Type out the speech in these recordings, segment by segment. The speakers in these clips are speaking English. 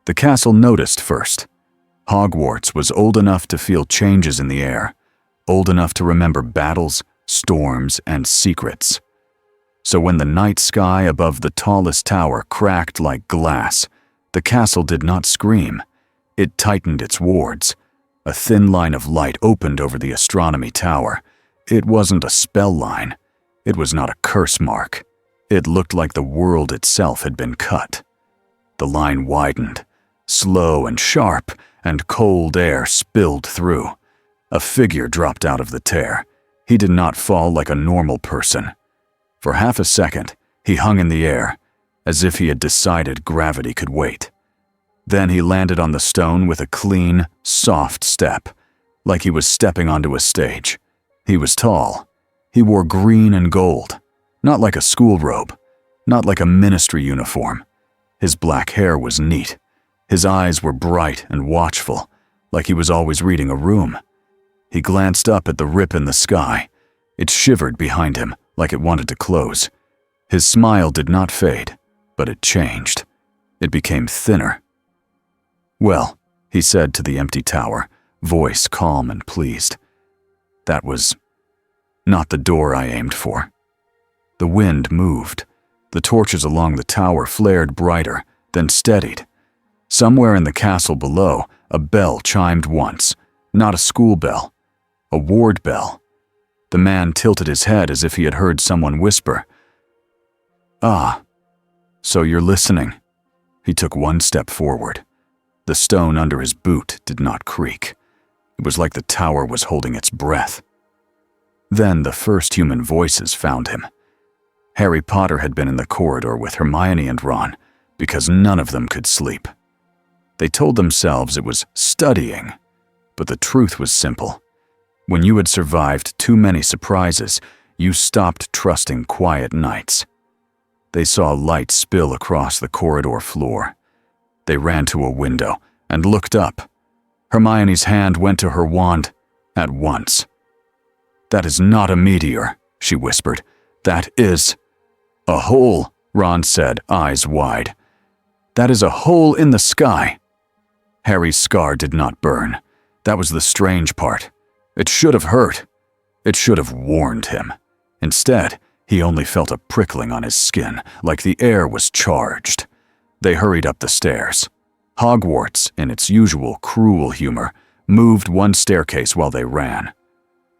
The castle noticed first. Hogwarts was old enough to feel changes in the air, old enough to remember battles, storms, and secrets. So when the night sky above the tallest tower cracked like glass, the castle did not scream. It tightened its wards. A thin line of light opened over the astronomy tower. It wasn't a spell line. It was not a curse mark. It looked like the world itself had been cut. The line widened, slow and sharp, and cold air spilled through. A figure dropped out of the tear. He did not fall like a normal person. For half a second, he hung in the air, as if he had decided gravity could wait. Then he landed on the stone with a clean, soft step, like he was stepping onto a stage. He was tall. He wore green and gold, not like a school robe, not like a ministry uniform. His black hair was neat. His eyes were bright and watchful, like he was always reading a room. He glanced up at the rip in the sky. It shivered behind him, like it wanted to close. His smile did not fade, but it changed. It became thinner. "Well," he said to the empty tower, voice calm and pleased. "That was not the door I aimed for." The wind moved. The torches along the tower flared brighter, then steadied. Somewhere in the castle below, a bell chimed once, not a school bell, a ward bell. The man tilted his head as if he had heard someone whisper, "Ah, so you're listening." He took one step forward. The stone under his boot did not creak. It was like the tower was holding its breath. Then the first human voices found him. Harry Potter had been in the corridor with Hermione and Ron because none of them could sleep. They told themselves it was studying, but the truth was simple. When you had survived too many surprises, you stopped trusting quiet nights. They saw light spill across the corridor floor. They ran to a window and looked up. Hermione's hand went to her wand at once. "That is not a meteor," she whispered. "That is—" "A hole," Ron said, eyes wide. "That is a hole in the sky." Harry's scar did not burn. That was the strange part. It should have hurt. It should have warned him. Instead, he only felt a prickling on his skin, like the air was charged. They hurried up the stairs. Hogwarts, in its usual cruel humor, moved one staircase while they ran.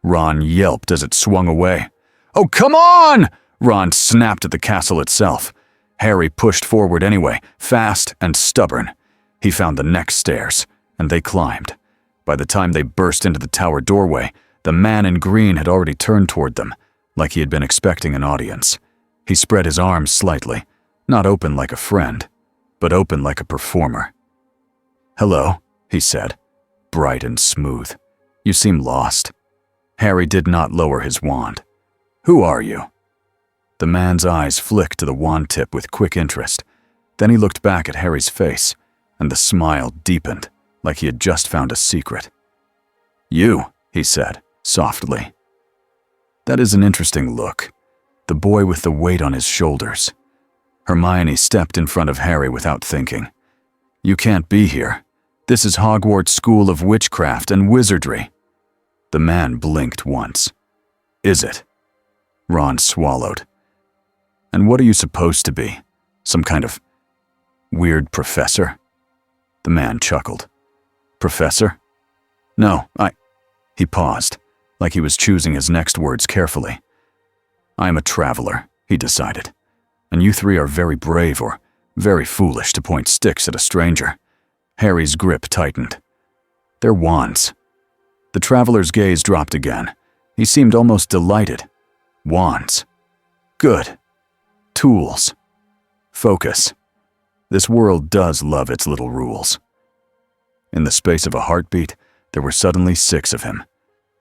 Ron yelped as it swung away. "Oh, come on!" Ron snapped at the castle itself. Harry pushed forward anyway, fast and stubborn. He found the next stairs, and they climbed. By the time they burst into the tower doorway, the man in green had already turned toward them, like he had been expecting an audience. He spread his arms slightly, not open like a friend, but open like a performer. "Hello," he said, bright and smooth. "You seem lost." Harry did not lower his wand. "Who are you?" The man's eyes flicked to the wand tip with quick interest. Then he looked back at Harry's face, and the smile deepened, like he had just found a secret. "You," he said, softly. "That is an interesting look. The boy with the weight on his shoulders." Hermione stepped in front of Harry without thinking. "You can't be here. This is Hogwarts School of Witchcraft and Wizardry." The man blinked once. "Is it?" Ron swallowed. "And what are you supposed to be? Some kind of weird professor?" The man chuckled. "Professor? No, He paused, like he was choosing his next words carefully. "I am a traveler," he decided. "And you three are very brave or very foolish to point sticks at a stranger." Harry's grip tightened. "They're wands." The traveler's gaze dropped again. He seemed almost delighted. "Wands. Good. Tools. Focus. This world does love its little rules." In the space of a heartbeat, there were suddenly 6 of him.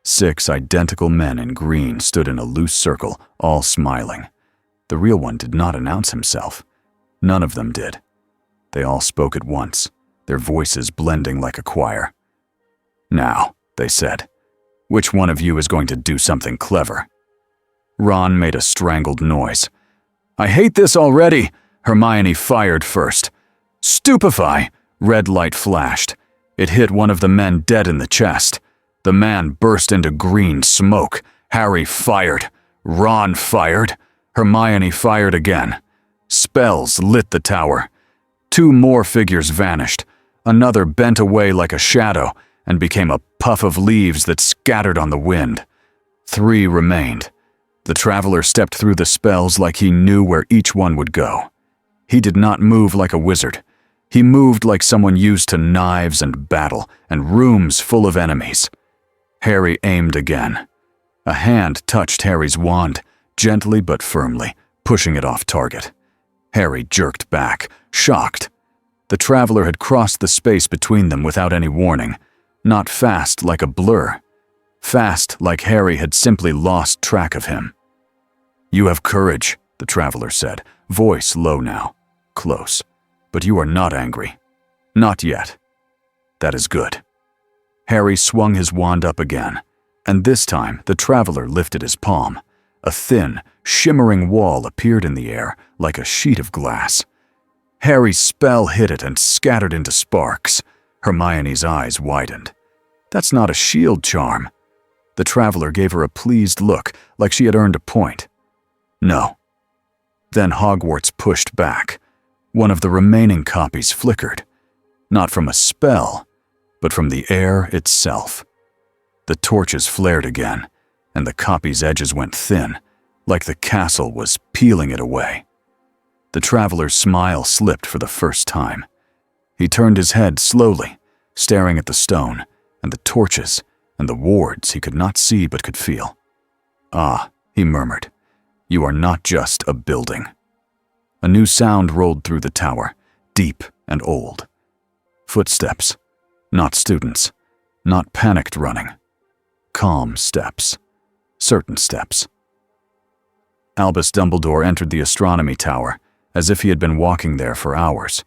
6 identical men in green stood in a loose circle, all smiling. The real one did not announce himself. None of them did. They all spoke at once, their voices blending like a choir. "Now," they said, "which one of you is going to do something clever?" Ron made a strangled noise. "I hate this already!" Hermione fired first. "Stupefy!" Red light flashed. It hit one of the men dead in the chest. The man burst into green smoke. Harry fired. Ron fired. Hermione fired again. Spells lit the tower. 2 more figures vanished. Another bent away like a shadow and became a puff of leaves that scattered on the wind. 3 remained. The traveler stepped through the spells like he knew where each one would go. He did not move like a wizard. He moved like someone used to knives and battle and rooms full of enemies. Harry aimed again. A hand touched Harry's wand, gently but firmly, pushing it off target. Harry jerked back, shocked. The traveler had crossed the space between them without any warning, not fast like a blur. Fast like Harry had simply lost track of him. "You have courage," the traveler said, voice low now, close. "But you are not angry. Not yet. That is good." Harry swung his wand up again, and this time the traveler lifted his palm. A thin, shimmering wall appeared in the air like a sheet of glass. Harry's spell hit it and scattered into sparks. Hermione's eyes widened. "That's not a shield charm." The traveler gave her a pleased look, like she had earned a point. "No." Then Hogwarts pushed back. One of the remaining copies flickered, not from a spell, but from the air itself. The torches flared again, and the copy's edges went thin, like the castle was peeling it away. The traveler's smile slipped for the first time. He turned his head slowly, staring at the stone, and the torches, and the wards he could not see but could feel. "Ah," he murmured, "you are not just a building." A new sound rolled through the tower, deep and old. Footsteps. Not students. Not panicked running. Calm steps. Certain steps. Albus Dumbledore entered the astronomy tower as if he had been walking there for hours,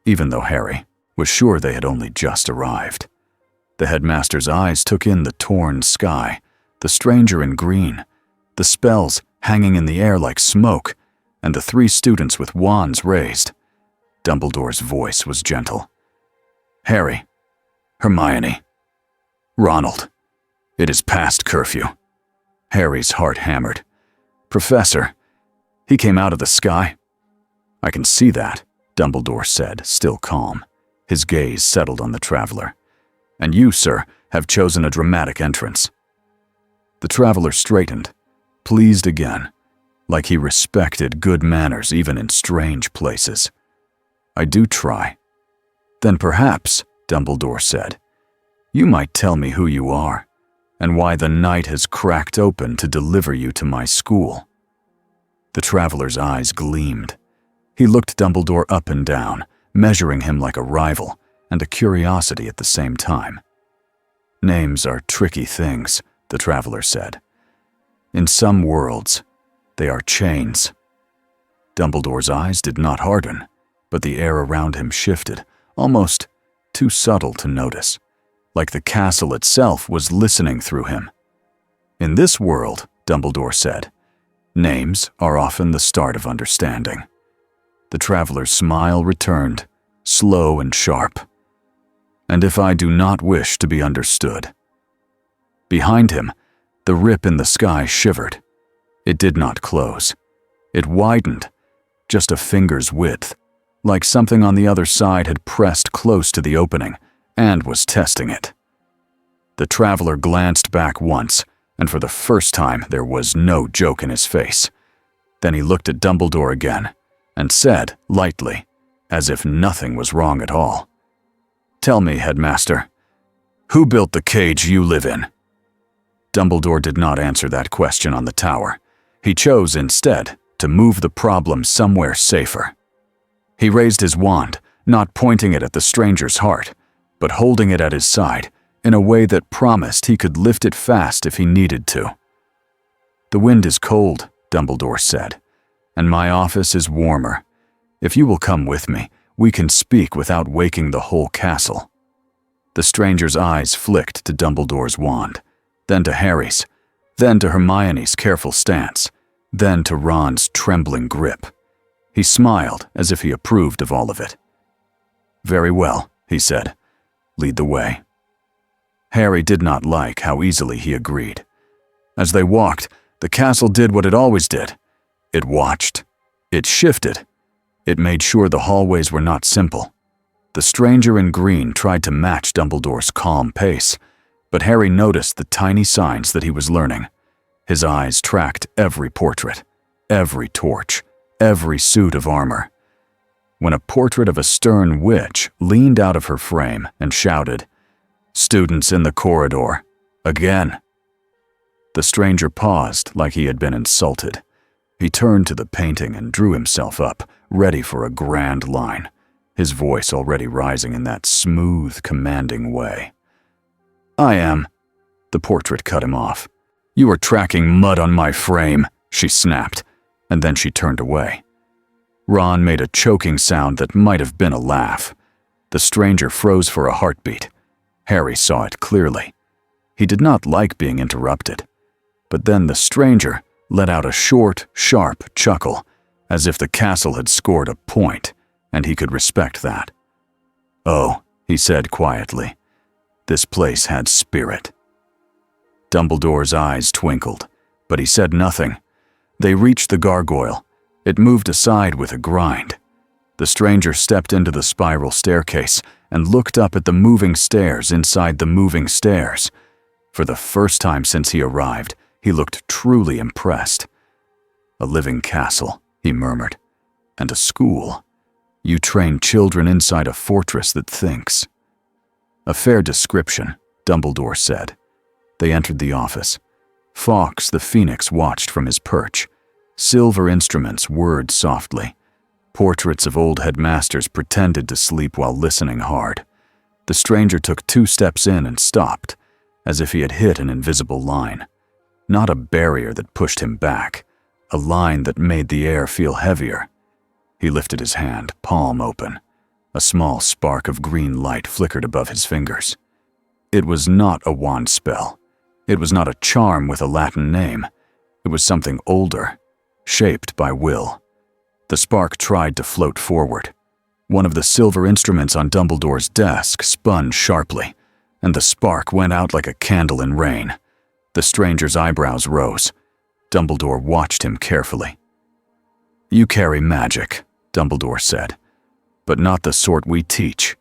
even though Harry was sure they had only just arrived. The headmaster's eyes took in the torn sky, the stranger in green, the spells hanging in the air like smoke, and the 3 students with wands raised. Dumbledore's voice was gentle. "Harry, Hermione, Ronald, it is past curfew." Harry's heart hammered. "Professor, he came out of the sky." "I can see that," Dumbledore said, still calm. His gaze settled on the traveler. "And you, sir, have chosen a dramatic entrance." The traveler straightened, pleased again, like he respected good manners even in strange places. "I do try." "Then perhaps," Dumbledore said, "you might tell me who you are, and why the night has cracked open to deliver you to my school." The traveler's eyes gleamed. He looked Dumbledore up and down, measuring him like a rival and a curiosity at the same time. "Names are tricky things," the traveler said. "In some worlds, they are chains." Dumbledore's eyes did not harden, but the air around him shifted, almost too subtle to notice, like the castle itself was listening through him. "In this world," Dumbledore said, "names are often the start of understanding." The traveler's smile returned, slow and sharp. "And if I do not wish to be understood?" Behind him, the rip in the sky shivered. It did not close. It widened, just a finger's width, like something on the other side had pressed close to the opening and was testing it. The traveler glanced back once, and for the first time there was no joke in his face. Then he looked at Dumbledore again and said, lightly, as if nothing was wrong at all, "Tell me, Headmaster, who built the cage you live in?" Dumbledore did not answer that question on the tower. He chose instead to move the problem somewhere safer. He raised his wand, not pointing it at the stranger's heart, but holding it at his side in a way that promised he could lift it fast if he needed to. "The wind is cold," Dumbledore said, "and my office is warmer. If you will come with me, we can speak without waking the whole castle." The stranger's eyes flicked to Dumbledore's wand, then to Harry's, then to Hermione's careful stance, then to Ron's trembling grip. He smiled as if he approved of all of it. "Very well," he said. "Lead the way." Harry did not like how easily he agreed. As they walked, the castle did what it always did. It watched. It shifted. It made sure the hallways were not simple. The stranger in green tried to match Dumbledore's calm pace, but Harry noticed the tiny signs that he was learning. His eyes tracked every portrait, every torch, every suit of armor. When a portrait of a stern witch leaned out of her frame and shouted, "Students in the corridor, again." The stranger paused like he had been insulted. He turned to the painting and drew himself up, ready for a grand line, his voice already rising in that smooth, commanding way. "I am." The portrait cut him off. "You are tracking mud on my frame," she snapped, and then she turned away. Ron made a choking sound that might have been a laugh. The stranger froze for a heartbeat. Harry saw it clearly. He did not like being interrupted. But then the stranger let out a short, sharp chuckle, as if the castle had scored a point, and he could respect that. "Oh," he said quietly, "this place had spirit." Dumbledore's eyes twinkled, but he said nothing. They reached the gargoyle. It moved aside with a grind. The stranger stepped into the spiral staircase and looked up at the moving stairs inside the moving stairs. For the first time since he arrived, he looked truly impressed. "A living castle," he murmured, "and a school. You train children inside a fortress that thinks." "A fair description," Dumbledore said. They entered the office. Fawkes the Phoenix watched from his perch. Silver instruments whirred softly. Portraits of old headmasters pretended to sleep while listening hard. The stranger took 2 steps in and stopped, as if he had hit an invisible line. Not a barrier that pushed him back, a line that made the air feel heavier. He lifted his hand, palm open. A small spark of green light flickered above his fingers. It was not a wand spell. It was not a charm with a Latin name. It was something older, shaped by will. The spark tried to float forward. One of the silver instruments on Dumbledore's desk spun sharply, and the spark went out like a candle in rain. The stranger's eyebrows rose. Dumbledore watched him carefully. "You carry magic," Dumbledore said, "but not the sort we teach."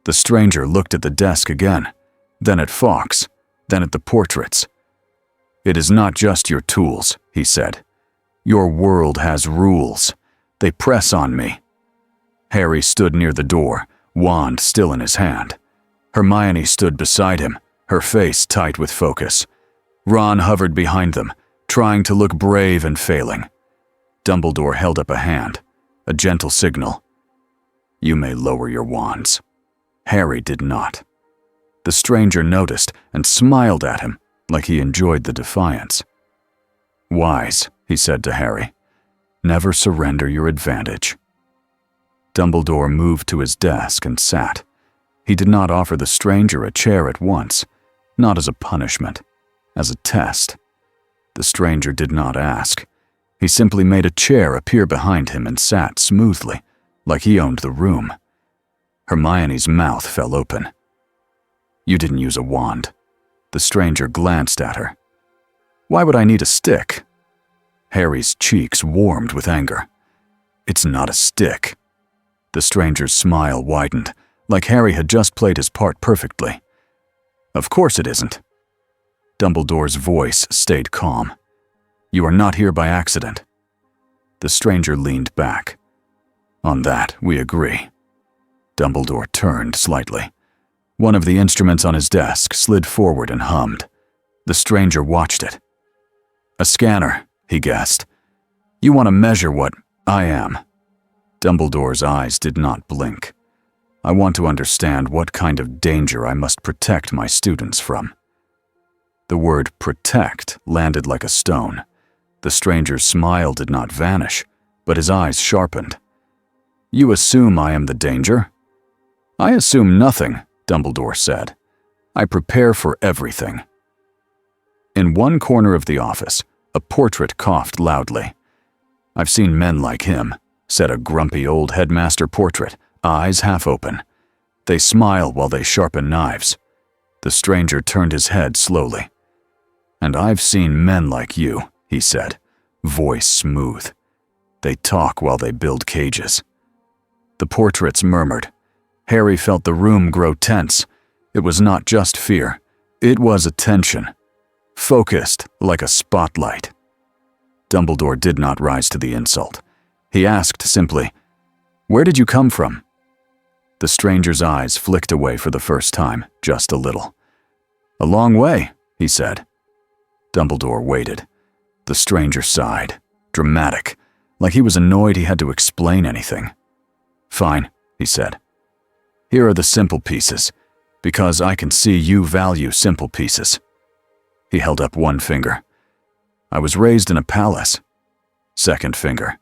The stranger looked at the desk again, then at Fawkes, then at the portraits. "It is not just your tools," he said. "Your world has rules. They press on me." Harry stood near the door, wand still in his hand. Hermione stood beside him, her face tight with focus. Ron hovered behind them, trying to look brave and failing. Dumbledore held up a hand, a gentle signal. "You may lower your wands." Harry did not. The stranger noticed and smiled at him like he enjoyed the defiance. "Wise," he said to Harry. "Never surrender your advantage." Dumbledore moved to his desk and sat. He did not offer the stranger a chair at once, not as a punishment, as a test. The stranger did not ask. He simply made a chair appear behind him and sat smoothly, like he owned the room. Hermione's mouth fell open. "You didn't use a wand." The stranger glanced at her. "Why would I need a stick?" Harry's cheeks warmed with anger. "It's not a stick." The stranger's smile widened, like Harry had just played his part perfectly. "Of course it isn't." Dumbledore's voice stayed calm. "You are not here by accident." The stranger leaned back. "On that, we agree." Dumbledore turned slightly. One of the instruments on his desk slid forward and hummed. The stranger watched it. "A scanner," he guessed. "You want to measure what I am." Dumbledore's eyes did not blink. "I want to understand what kind of danger I must protect my students from." The word protect landed like a stone. The stranger's smile did not vanish, but his eyes sharpened. "You assume I am the danger?" "I assume nothing," Dumbledore said. "I prepare for everything." In one corner of the office, a portrait coughed loudly. "I've seen men like him," said a grumpy old headmaster portrait, eyes half open. They smile while they sharpen knives. The stranger turned his head slowly. And I've seen men like you, he said, voice smooth. They talk while they build cages. The portraits murmured. Harry felt the room grow tense. It was not just fear. It was attention, focused like a spotlight. Dumbledore did not rise to the insult. He asked simply, "Where did you come from?" The stranger's eyes flicked away for the first time, just a little. "A long way," he said. Dumbledore waited. The stranger sighed, dramatic, like he was annoyed he had to explain anything. "Fine," he said. "Here are the simple pieces, because I can see you value simple pieces." He held up one finger. "I was raised in a palace." Second finger.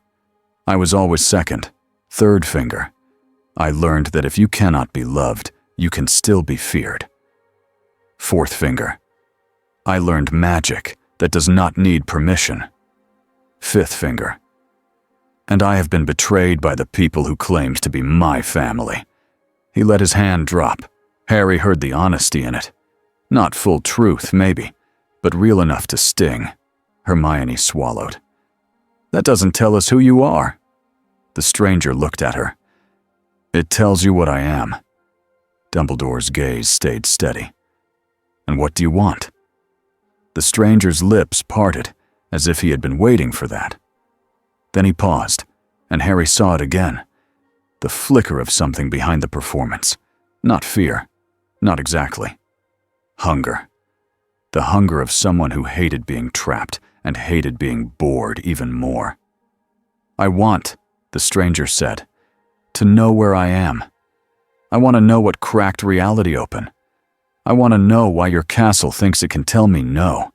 "I was always second." Third finger. "I learned that if you cannot be loved, you can still be feared." Fourth finger. "I learned magic that does not need permission." Fifth finger. "And I have been betrayed by the people who claimed to be my family." He let his hand drop. Harry heard the honesty in it. Not full truth, maybe, but real enough to sting. Hermione swallowed. "That doesn't tell us who you are." The stranger looked at her. "It tells you what I am." Dumbledore's gaze stayed steady. "And what do you want?" The stranger's lips parted, as if he had been waiting for that. Then he paused, and Harry saw it again. The flicker of something behind the performance. Not fear. Not exactly. Hunger. The hunger of someone who hated being trapped and hated being bored even more. "I want," the stranger said, "to know where I am. I want to know what cracked reality open. I want to know why your castle thinks it can tell me no."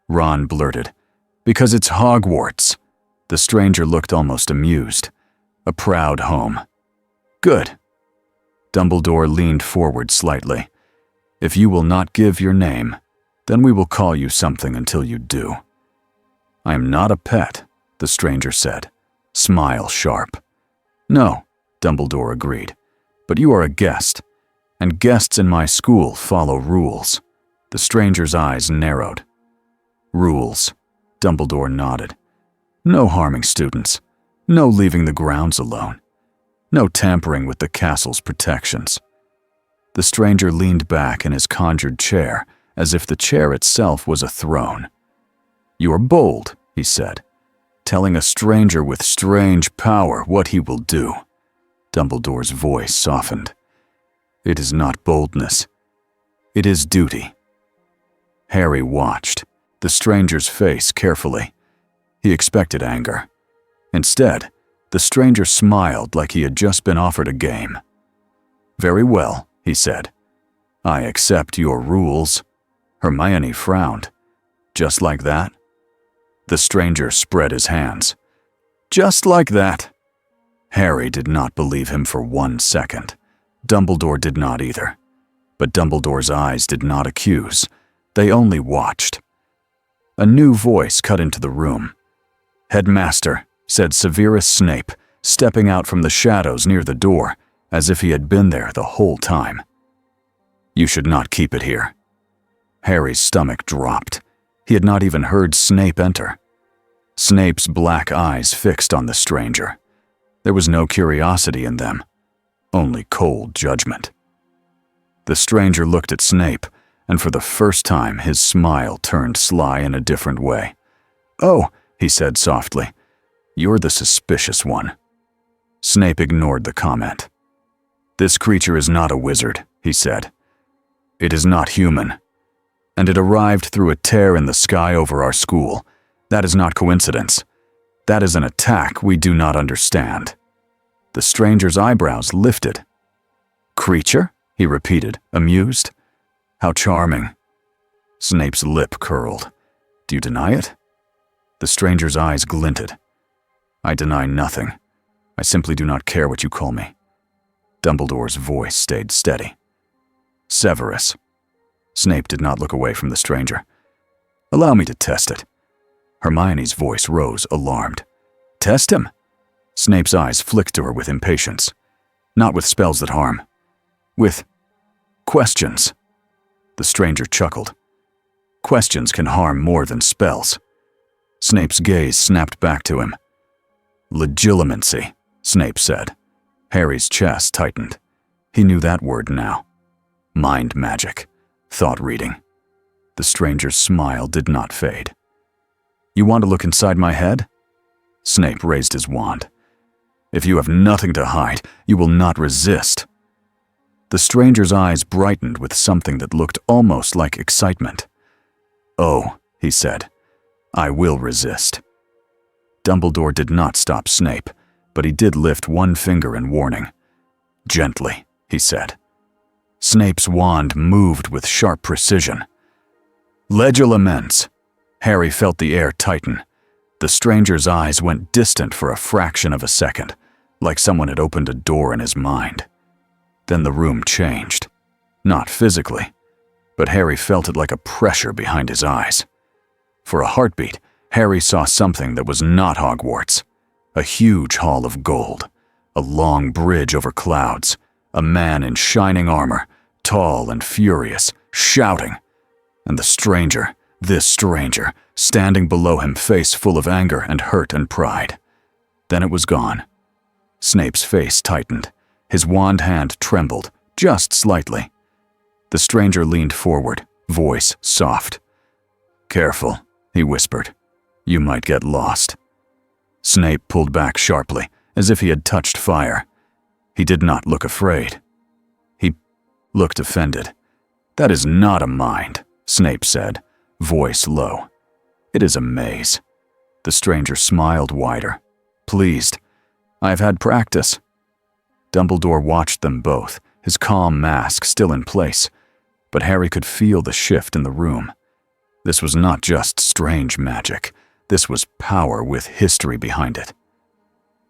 Ron blurted, "Because it's Hogwarts." The stranger looked almost amused. A proud home. "Good." Dumbledore leaned forward slightly. "If you will not give your name, then we will call you something until you do." "I am not a pet," the stranger said, smile sharp. "No," Dumbledore agreed, "but you are a guest, and guests in my school follow rules." The stranger's eyes narrowed. "Rules," Dumbledore nodded. "No harming students, no leaving the grounds alone, no tampering with the castle's protections." The stranger leaned back in his conjured chair, as if the chair itself was a throne. "You are bold," he said, "telling a stranger with strange power what he will do." Dumbledore's voice softened. "It is not boldness. It is duty." Harry watched the stranger's face carefully. He expected anger. Instead, the stranger smiled like he had just been offered a game. "Very well," he said. "I accept your rules." Hermione frowned. "Just like that?" The stranger spread his hands. "Just like that." Harry did not believe him for 1 second. Dumbledore did not either. But Dumbledore's eyes did not accuse. They only watched. A new voice cut into the room. "Headmaster," said Severus Snape, stepping out from the shadows near the door, as if he had been there the whole time. "You should not keep it here." Harry's stomach dropped. He had not even heard Snape enter. Snape's black eyes fixed on the stranger. There was no curiosity in them, only cold judgment. The stranger looked at Snape, and for the first time his smile turned sly in a different way. "Oh," he said softly, "you're the suspicious one." Snape ignored the comment. "This creature is not a wizard," he said. "It is not human. And it arrived through a tear in the sky over our school. That is not coincidence. That is an attack we do not understand." The stranger's eyebrows lifted. "Creature?" he repeated, amused. "How charming." Snape's lip curled. "Do you deny it?" The stranger's eyes glinted. "I deny nothing. I simply do not care what you call me." Dumbledore's voice stayed steady. "Severus." Snape did not look away from the stranger. "Allow me to test it." Hermione's voice rose, alarmed. "Test him?" Snape's eyes flicked to her with impatience. "Not with spells that harm." With questions. The stranger chuckled. Questions can harm more than spells. Snape's gaze snapped back to him. Legilimency, Snape said. Harry's chest tightened. He knew that word now. Mind magic, thought reading. The stranger's smile did not fade. You want to look inside my head? Snape raised his wand. If you have nothing to hide, you will not resist. The stranger's eyes brightened with something that looked almost like excitement. Oh, he said, I will resist. Dumbledore did not stop Snape, but he did lift one finger in warning. Gently, he said. Snape's wand moved with sharp precision. Legilimens. Harry felt the air tighten. The stranger's eyes went distant for a fraction of a second, like someone had opened a door in his mind. Then the room changed. Not physically, but Harry felt it like a pressure behind his eyes. For a heartbeat, Harry saw something that was not Hogwarts. A huge hall of gold, a long bridge over clouds, a man in shining armor, tall and furious, shouting, and the stranger, this stranger, standing below him, face full of anger and hurt and pride. Then it was gone. Snape's face tightened. His wand hand trembled, just slightly. The stranger leaned forward, voice soft. Careful, he whispered. You might get lost. Snape pulled back sharply, as if he had touched fire. He did not look afraid. He looked offended. That is not a mind, Snape said, voice low. It is a maze. The stranger smiled wider, pleased. I have had practice. Dumbledore watched them both, his calm mask still in place, but Harry could feel the shift in the room. This was not just strange magic. This was power with history behind it.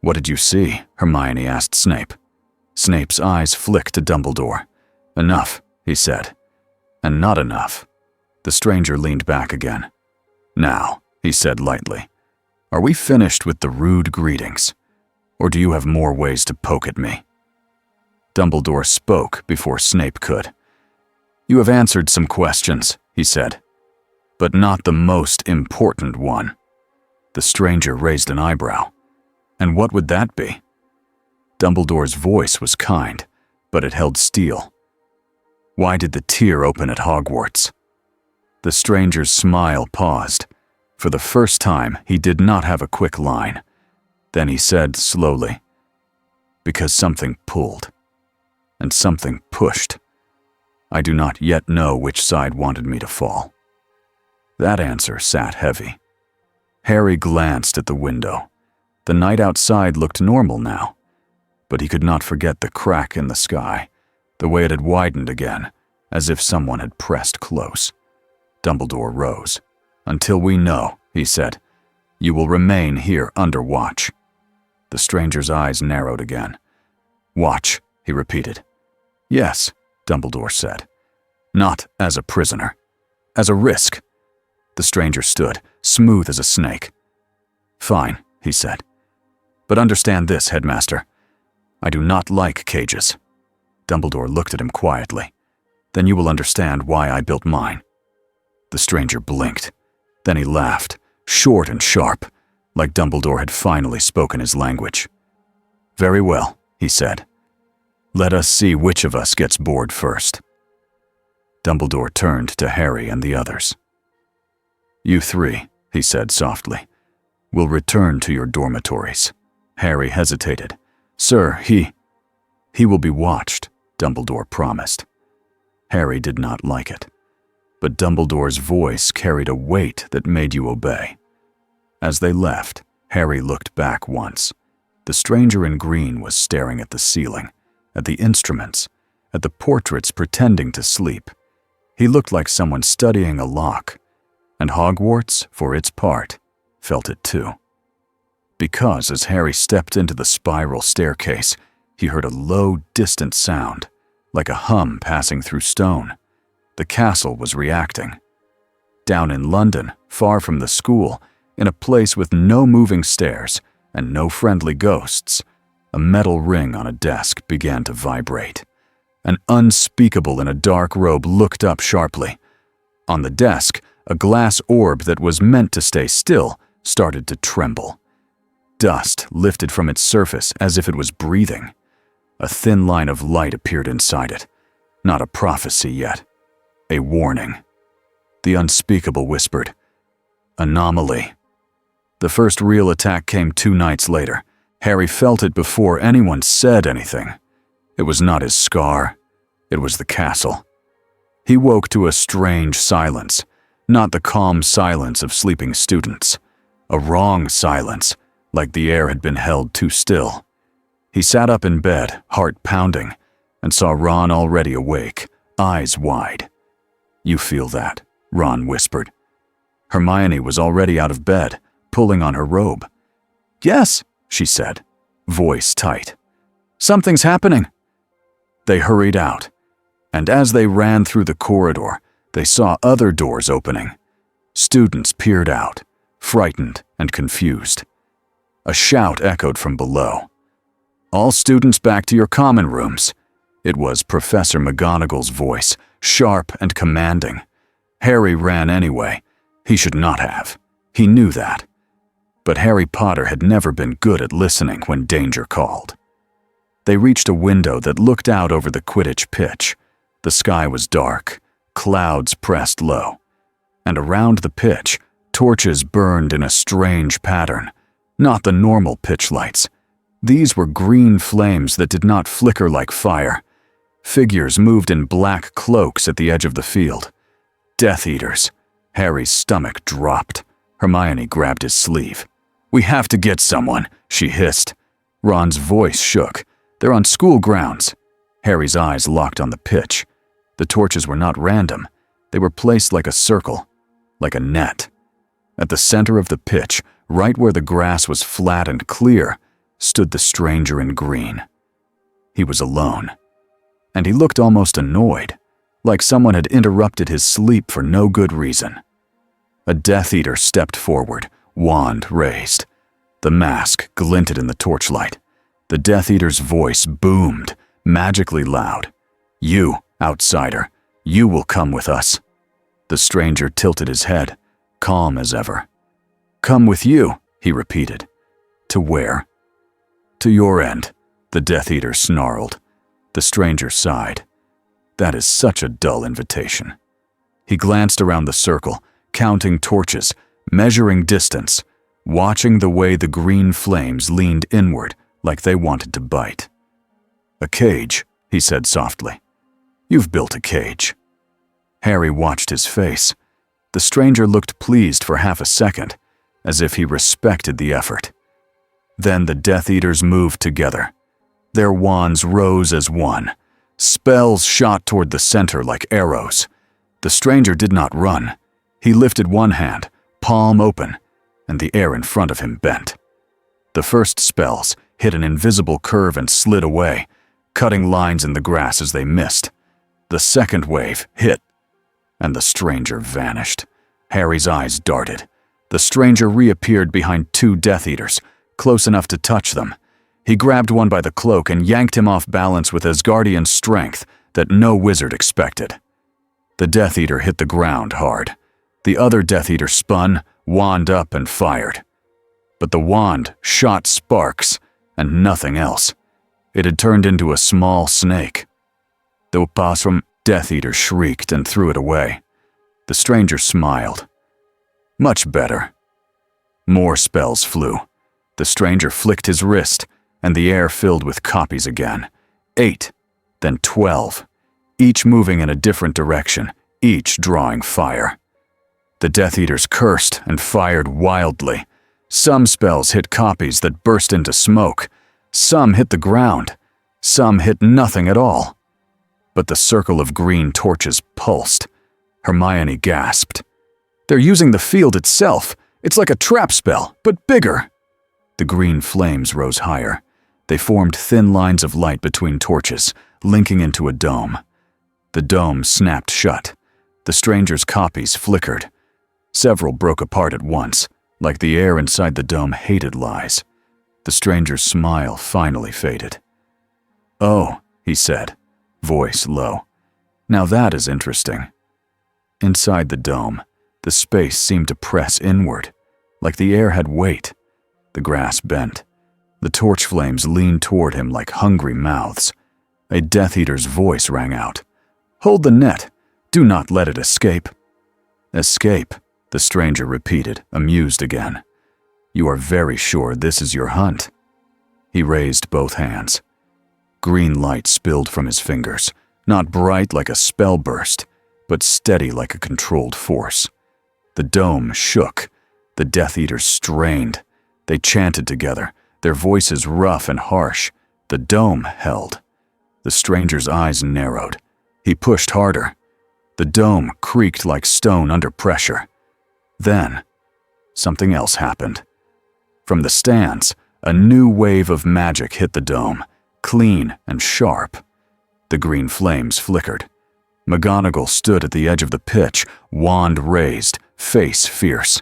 What did you see? Hermione asked Snape. Snape's eyes flicked to Dumbledore. Enough, he said. And not enough. The stranger leaned back again. Now, he said lightly, are we finished with the rude greetings? Or do you have more ways to poke at me? Dumbledore spoke before Snape could. You have answered some questions, he said, but not the most important one. The stranger raised an eyebrow. And what would that be? Dumbledore's voice was kind, but it held steel. Why did the tear open at Hogwarts? The stranger's smile paused. For the first time, he did not have a quick line. Then he said slowly, because something pulled, and something pushed. I do not yet know which side wanted me to fall. That answer sat heavy. Harry glanced at the window. The night outside looked normal now, but he could not forget the crack in the sky, the way it had widened again, as if someone had pressed close. Dumbledore rose. Until we know, he said, you will remain here under watch. The stranger's eyes narrowed again. Watch, he repeated. Yes, Dumbledore said. Not as a prisoner. As a risk. The stranger stood, smooth as a snake. Fine, he said. But understand this, Headmaster. I do not like cages. Dumbledore looked at him quietly. Then you will understand why I built mine. The stranger blinked. Then he laughed, short and sharp, like Dumbledore had finally spoken his language. Very well, he said. Let us see which of us gets bored first. Dumbledore turned to Harry and the others. You three, he said softly, will return to your dormitories. Harry hesitated. Sir, he will be watched, Dumbledore promised. Harry did not like it, but Dumbledore's voice carried a weight that made you obey. As they left, Harry looked back once. The stranger in green was staring at the ceiling, at the instruments, at the portraits pretending to sleep. He looked like someone studying a lock, and Hogwarts, for its part, felt it too. Because as Harry stepped into the spiral staircase, he heard a low, distant sound, like a hum passing through stone. The castle was reacting. Down in London, far from the school, in a place with no moving stairs and no friendly ghosts, a metal ring on a desk began to vibrate. An unspeakable in a dark robe looked up sharply. On the desk, a glass orb that was meant to stay still started to tremble. Dust lifted from its surface as if it was breathing. A thin line of light appeared inside it. Not a prophecy yet. A warning. The unspeakable whispered, "Anomaly." The first real attack came 2 nights later. Harry felt it before anyone said anything. It was not his scar. It was the castle. He woke to a strange silence, not the calm silence of sleeping students. A wrong silence, like the air had been held too still. He sat up in bed, heart pounding, and saw Ron already awake, eyes wide. "You feel that?" Ron whispered. Hermione was already out of bed, pulling on her robe. "Yes," she said, voice tight. "Something's happening." They hurried out, and as they ran through the corridor, they saw other doors opening. Students peered out, frightened and confused. A shout echoed from below. "All students back to your common rooms." It was Professor McGonagall's voice, sharp and commanding. Harry ran anyway. He should not have. He knew that. But Harry Potter had never been good at listening when danger called. They reached a window that looked out over the Quidditch pitch. The sky was dark, clouds pressed low, and around the pitch, torches burned in a strange pattern, not the normal pitch lights. These were green flames that did not flicker like fire. Figures moved in black cloaks at the edge of the field. Death Eaters. Harry's stomach dropped. Hermione grabbed his sleeve. "We have to get someone," she hissed. Ron's voice shook. "They're on school grounds." Harry's eyes locked on the pitch. The torches were not random. They were placed like a circle, like a net. At the center of the pitch, right where the grass was flat and clear, stood the stranger in green. He was alone, and he looked almost annoyed, like someone had interrupted his sleep for no good reason. A Death Eater stepped forward, wand raised. The mask glinted in the torchlight. The Death Eater's voice boomed, magically loud. "You, outsider, you will come with us." The stranger tilted his head, calm as ever. "Come with you," he repeated. "To where?" "To your end," the Death Eater snarled. The stranger sighed. "That is such a dull invitation." He glanced around the circle, counting torches, measuring distance, watching the way the green flames leaned inward like they wanted to bite. "A cage," he said softly. "You've built a cage." Harry watched his face. The stranger looked pleased for half a second, as if he respected the effort. Then the Death Eaters moved together. Their wands rose as one. Spells shot toward the center like arrows. The stranger did not run. He lifted one hand, palm open, and the air in front of him bent. The first spells hit an invisible curve and slid away, cutting lines in the grass as they missed. The second wave hit, and the stranger vanished. Harry's eyes darted. The stranger reappeared behind 2 Death Eaters, close enough to touch them. He grabbed one by the cloak and yanked him off balance with Asgardian strength that no wizard expected. The Death Eater hit the ground hard. The other Death Eater spun, wand up, and fired. But the wand shot sparks and nothing else. It had turned into a small snake. The opossum Death Eater shrieked and threw it away. The stranger smiled. Much better. More spells flew. The stranger flicked his wrist, and the air filled with copies again. 8, then 12, each moving in a different direction, each drawing fire. The Death Eaters cursed and fired wildly. Some spells hit copies that burst into smoke. Some hit the ground. Some hit nothing at all. But the circle of green torches pulsed. Hermione gasped. "They're using the field itself. It's like a trap spell, but bigger." The green flames rose higher. They formed thin lines of light between torches, linking into a dome. The dome snapped shut. The stranger's copies flickered. Several broke apart at once, like the air inside the dome hated lies. The stranger's smile finally faded. "Oh," he said, voice low. Now that is interesting. Inside the dome, the space seemed to press inward, like the air had weight. The grass bent. The torch flames leaned toward him like hungry mouths. A Death Eater's voice rang out. "Hold the net. Do not let it escape." "Escape," the stranger repeated, amused again. "You are very sure this is your hunt?" He raised both hands. Green light spilled from his fingers, not bright like a spell burst, but steady like a controlled force. The dome shook. The Death Eaters strained. They chanted together, their voices rough and harsh. The dome held. The stranger's eyes narrowed. He pushed harder. The dome creaked like stone under pressure. Then, something else happened. From the stands, a new wave of magic hit the dome, clean and sharp. The green flames flickered. McGonagall stood at the edge of the pitch, wand raised, face fierce.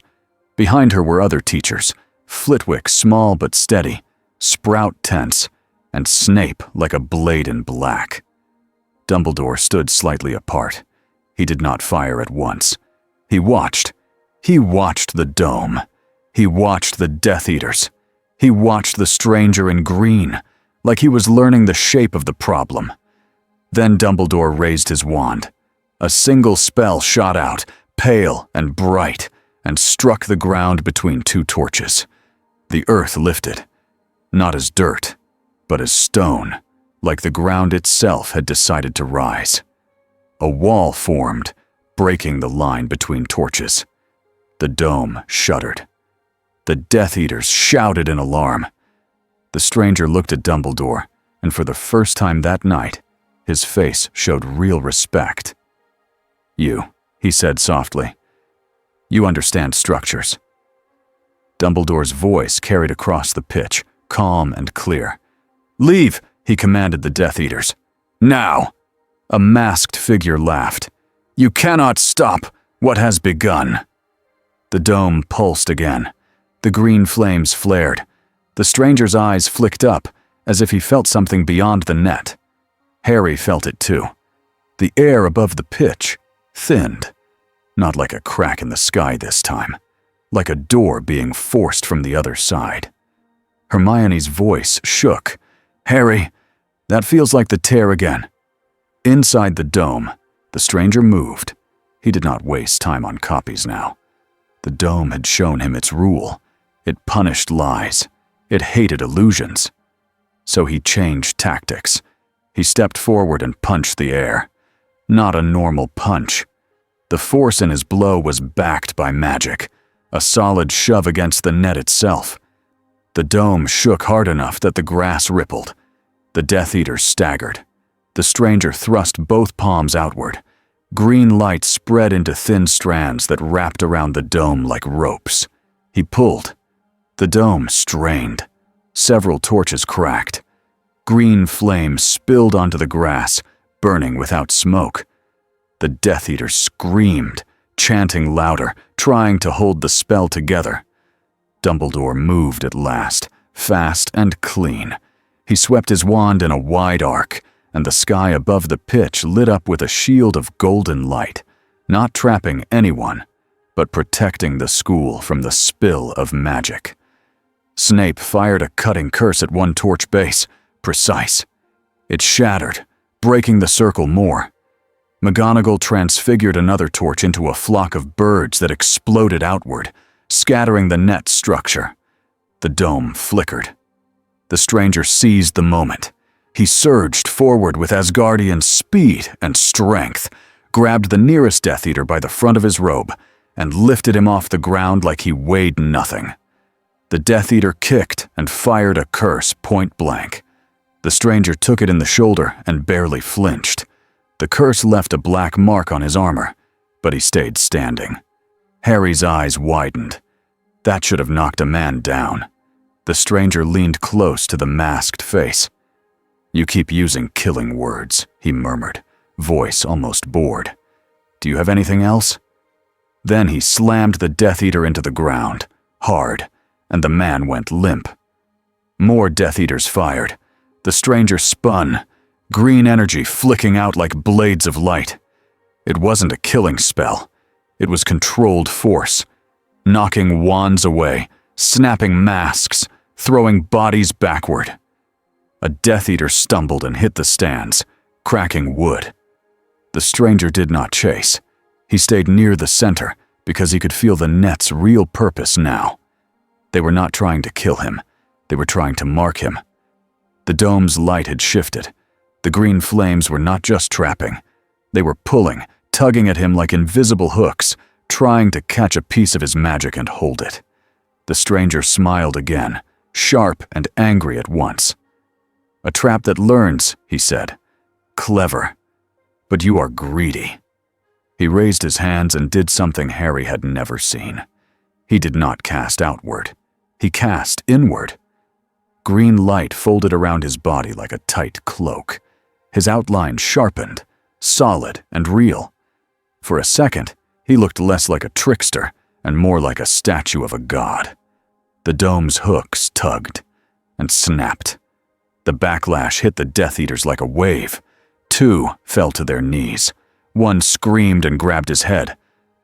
Behind her were other teachers, Flitwick small but steady, Sprout tense, and Snape like a blade in black. Dumbledore stood slightly apart. He did not fire at once. He watched. He watched the dome. He watched the Death Eaters. He watched the stranger in green, like he was learning the shape of the problem. Then Dumbledore raised his wand. A single spell shot out, pale and bright, and struck the ground between two torches. The earth lifted, not as dirt, but as stone, like the ground itself had decided to rise. A wall formed, breaking the line between torches. The dome shuddered. The Death Eaters shouted in alarm. The stranger looked at Dumbledore, and for the first time that night, his face showed real respect. "You," he said softly. "You understand structures." Dumbledore's voice carried across the pitch, calm and clear. "Leave," he commanded the Death Eaters. "Now!" A masked figure laughed. "You cannot stop what has begun." The dome pulsed again. The green flames flared. The stranger's eyes flicked up, as if he felt something beyond the net. Harry felt it too. The air above the pitch thinned, not like a crack in the sky this time, like a door being forced from the other side. Hermione's voice shook. "Harry, that feels like the tear again." Inside the dome, the stranger moved. He did not waste time on copies now. The dome had shown him its rule. It punished lies. It hated illusions. So he changed tactics. He stepped forward and punched the air. Not a normal punch. The force in his blow was backed by magic, a solid shove against the net itself. The dome shook hard enough that the grass rippled. The Death Eaters staggered. The stranger thrust both palms outward. Green light spread into thin strands that wrapped around the dome like ropes. He pulled. The dome strained. Several torches cracked. Green flames spilled onto the grass, burning without smoke. The Death Eaters screamed, chanting louder, trying to hold the spell together. Dumbledore moved at last, fast and clean. He swept his wand in a wide arc, and the sky above the pitch lit up with a shield of golden light, not trapping anyone, but protecting the school from the spill of magic. Snape fired a cutting curse at one torch base, precise. It shattered, breaking the circle more. McGonagall transfigured another torch into a flock of birds that exploded outward, scattering the net structure. The dome flickered. The stranger seized the moment. He surged forward with Asgardian speed and strength, grabbed the nearest Death Eater by the front of his robe, and lifted him off the ground like he weighed nothing. The Death Eater kicked and fired a curse point blank. The stranger took it in the shoulder and barely flinched. The curse left a black mark on his armor, but he stayed standing. Harry's eyes widened. That should have knocked a man down. The stranger leaned close to the masked face. "You keep using killing words," he murmured, voice almost bored. "Do you have anything else?" Then he slammed the Death Eater into the ground, hard, and the man went limp. More Death Eaters fired. The stranger spun. green energy flicking out like blades of light. It wasn't a killing spell. It was controlled force, knocking wands away, snapping masks, throwing bodies backward. A Death Eater stumbled and hit the stands, cracking wood. The stranger did not chase. He stayed near the center because he could feel the net's real purpose now. They were not trying to kill him. They were trying to mark him. The dome's light had shifted. The green flames were not just trapping. They were pulling, tugging at him like invisible hooks, trying to catch a piece of his magic and hold it. The stranger smiled again, sharp and angry at once. "A trap that learns," he said. "Clever. But you are greedy." He raised his hands and did something Harry had never seen. He did not cast outward. He cast inward. Green light folded around his body like a tight cloak. His outline sharpened, solid and real. For a second, he looked less like a trickster and more like a statue of a god. The dome's hooks tugged and snapped. The backlash hit the Death Eaters like a wave. 2 fell to their knees. 1 screamed and grabbed his head.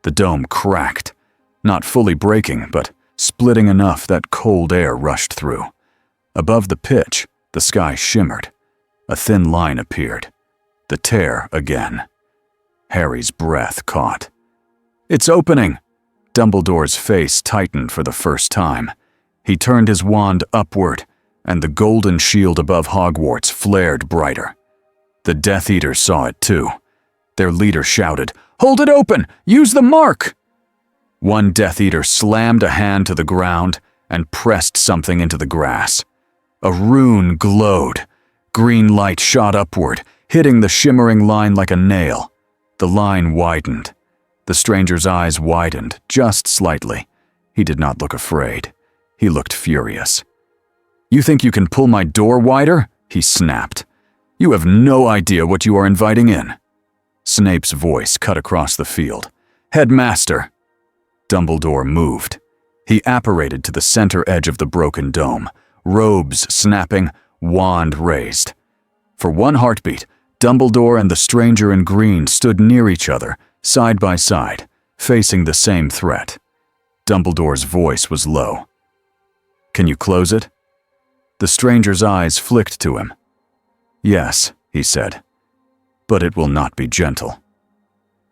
The dome cracked, not fully breaking, but splitting enough that cold air rushed through. Above the pitch, the sky shimmered. A thin line appeared. The tear again. Harry's breath caught. "It's opening!" Dumbledore's face tightened for the first time. He turned his wand upward, and the golden shield above Hogwarts flared brighter. The Death Eaters saw it too. Their leader shouted, "Hold it open! Use the mark!" One Death Eater slammed a hand to the ground and pressed something into the grass. A rune glowed. Green light shot upward, hitting the shimmering line like a nail. The line widened. The stranger's eyes widened, just slightly. He did not look afraid. He looked furious. "You think you can pull my door wider?" he snapped. "You have no idea what you are inviting in." Snape's voice cut across the field. "Headmaster!" Dumbledore moved. He apparated to the center edge of the broken dome, robes snapping, wand raised. For one heartbeat, Dumbledore and the stranger in green stood near each other, side by side, facing the same threat. Dumbledore's voice was low. "Can you close it?" The stranger's eyes flicked to him. "Yes," he said, "but it will not be gentle."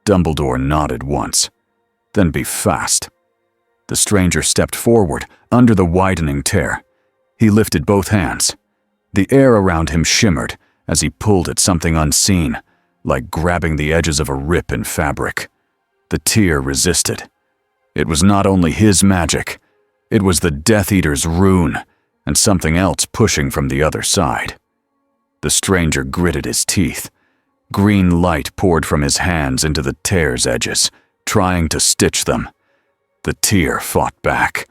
Dumbledore nodded once. "Then be fast." The stranger stepped forward, under the widening tear. He lifted both hands. The air around him shimmered as he pulled at something unseen, like grabbing the edges of a rip in fabric. The tear resisted. It was not only his magic. It was the Death Eater's rune, and something else pushing from the other side. The stranger gritted his teeth. Green light poured from his hands into the tear's edges, trying to stitch them. The tear fought back.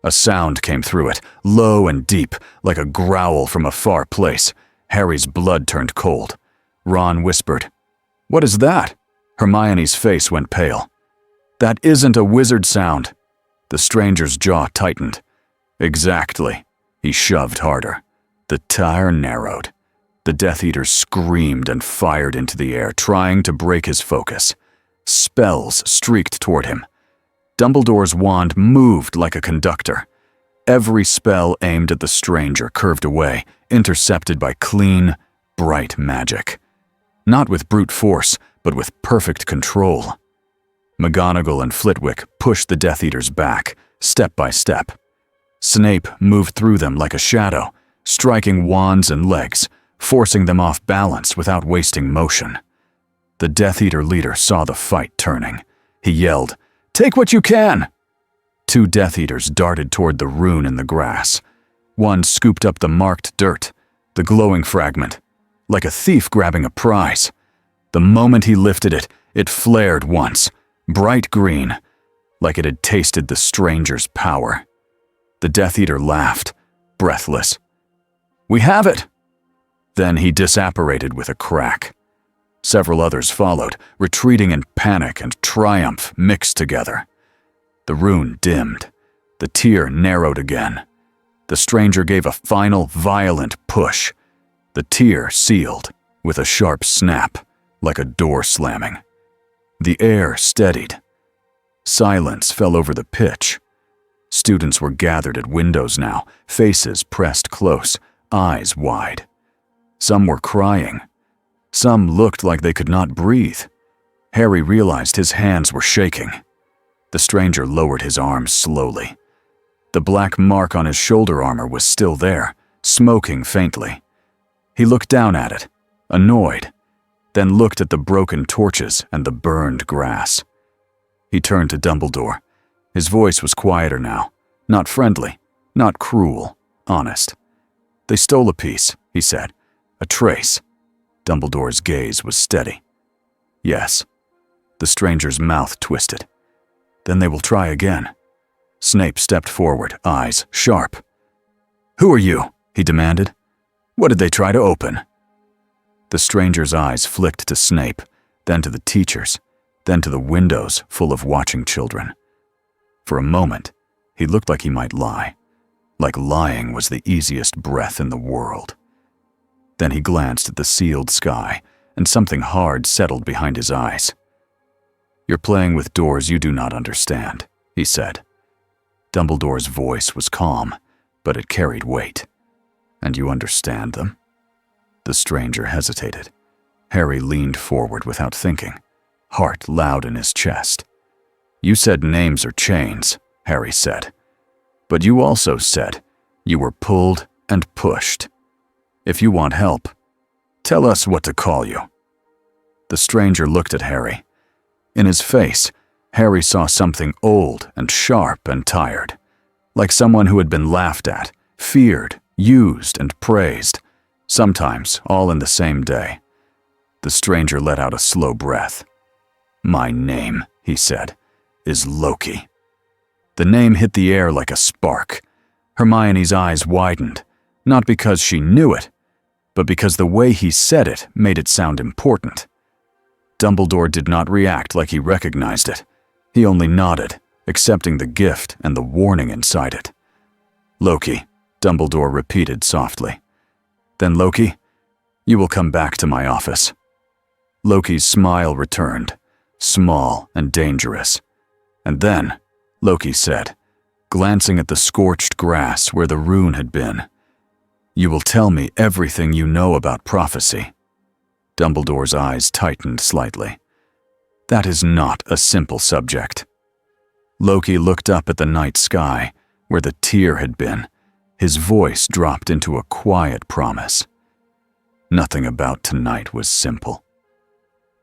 A sound came through it, low and deep, like a growl from a far place. Harry's blood turned cold. Ron whispered, "What is that?" Hermione's face went pale. "That isn't a wizard sound." The stranger's jaw tightened. "Exactly." He shoved harder. The tear narrowed. The Death Eaters screamed and fired into the air, trying to break his focus. Spells streaked toward him. Dumbledore's wand moved like a conductor. Every spell aimed at the stranger curved away, intercepted by clean, bright magic. Not with brute force, but with perfect control. McGonagall and Flitwick pushed the Death Eaters back, step by step. Snape moved through them like a shadow, striking wands and legs, forcing them off balance without wasting motion. The Death Eater leader saw the fight turning. He yelled, "Take what you can!" 2 Death Eaters darted toward the rune in the grass. One scooped up the marked dirt, the glowing fragment, like a thief grabbing a prize. The moment he lifted it, it flared once, bright green, like it had tasted the stranger's power. The Death Eater laughed, breathless. "We have it!" Then he disapparated with a crack. Several others followed, retreating in panic and triumph mixed together. The rune dimmed. The tear narrowed again. The stranger gave a final, violent push. The tear sealed, with a sharp snap, like a door slamming. The air steadied. Silence fell over the pitch. Students were gathered at windows now, faces pressed close, eyes wide. Some were crying. Some looked like they could not breathe. Harry realized his hands were shaking. The stranger lowered his arms slowly. The black mark on his shoulder armor was still there, smoking faintly. He looked down at it, annoyed, then looked at the broken torches and the burned grass. He turned to Dumbledore. His voice was quieter now, not friendly, not cruel, honest. "They stole a piece," he said. "A trace." Dumbledore's gaze was steady. "Yes." The stranger's mouth twisted. "Then they will try again." Snape stepped forward, eyes sharp. "Who are you?" he demanded. "What did they try to open?" The stranger's eyes flicked to Snape, then to the teachers, then to the windows full of watching children. For a moment, he looked like he might lie, like lying was the easiest breath in the world. Then he glanced at the sealed sky, and something hard settled behind his eyes. "You're playing with doors you do not understand," he said. Dumbledore's voice was calm, but it carried weight. "And you understand them?" The stranger hesitated. Harry leaned forward without thinking, heart loud in his chest. "You said names or chains," Harry said. "But you also said you were pulled and pushed. If you want help, tell us what to call you." The stranger looked at Harry. In his face, Harry saw something old and sharp and tired, like someone who had been laughed at, feared, used, and praised, sometimes all in the same day. The stranger let out a slow breath. "My name," he said, "is Loki." The name hit the air like a spark. Hermione's eyes widened, not because she knew it, but because the way he said it made it sound important. Dumbledore did not react like he recognized it. He only nodded, accepting the gift and the warning inside it. "Loki," Dumbledore repeated softly. "Then Loki, you will come back to my office." Loki's smile returned, small and dangerous. And then, Loki said, glancing at the scorched grass where the rune had been, "You will tell me everything you know about prophecy." Dumbledore's eyes tightened slightly. "That is not a simple subject." Loki looked up at the night sky, where the tear had been. His voice dropped into a quiet promise. Nothing about tonight was simple.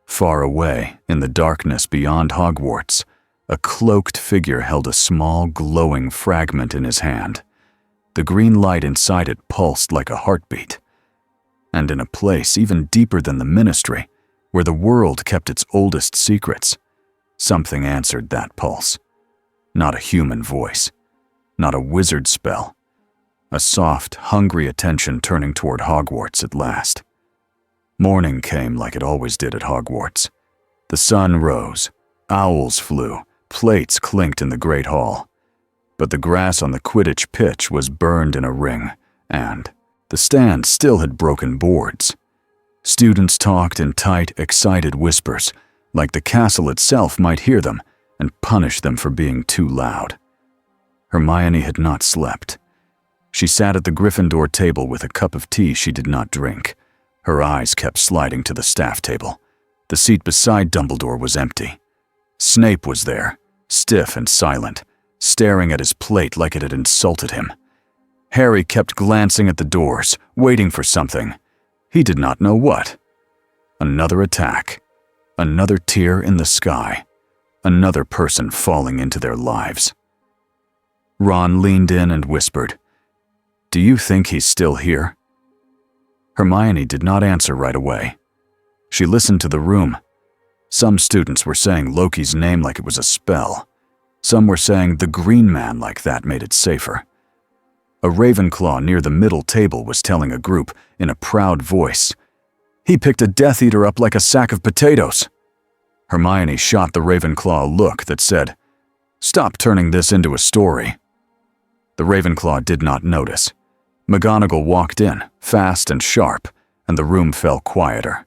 Far away, in the darkness beyond Hogwarts, a cloaked figure held a small, glowing fragment in his hand. The green light inside it pulsed like a heartbeat. And in a place even deeper than the Ministry, where the world kept its oldest secrets, something answered that pulse. Not a human voice, not a wizard spell. A soft, hungry attention turning toward Hogwarts at last. Morning came like it always did at Hogwarts. The sun rose, owls flew, plates clinked in the Great Hall. But the grass on the Quidditch pitch was burned in a ring, and the stand still had broken boards. Students talked in tight, excited whispers, like the castle itself might hear them and punish them for being too loud. Hermione had not slept. She sat at the Gryffindor table with a cup of tea she did not drink. Her eyes kept sliding to the staff table. The seat beside Dumbledore was empty. Snape was there, stiff and silent, staring at his plate like it had insulted him. Harry kept glancing at the doors, waiting for something. He did not know what. Another attack. Another tear in the sky. Another person falling into their lives. Ron leaned in and whispered, "Do you think he's still here?" Hermione did not answer right away. She listened to the room. Some students were saying Loki's name like it was a spell. Some were saying the Green Man like that made it safer. A Ravenclaw near the middle table was telling a group in a proud voice, "He picked a Death Eater up like a sack of potatoes." Hermione shot the Ravenclaw a look that said, "Stop turning this into a story." The Ravenclaw did not notice. McGonagall walked in, fast and sharp, and the room fell quieter.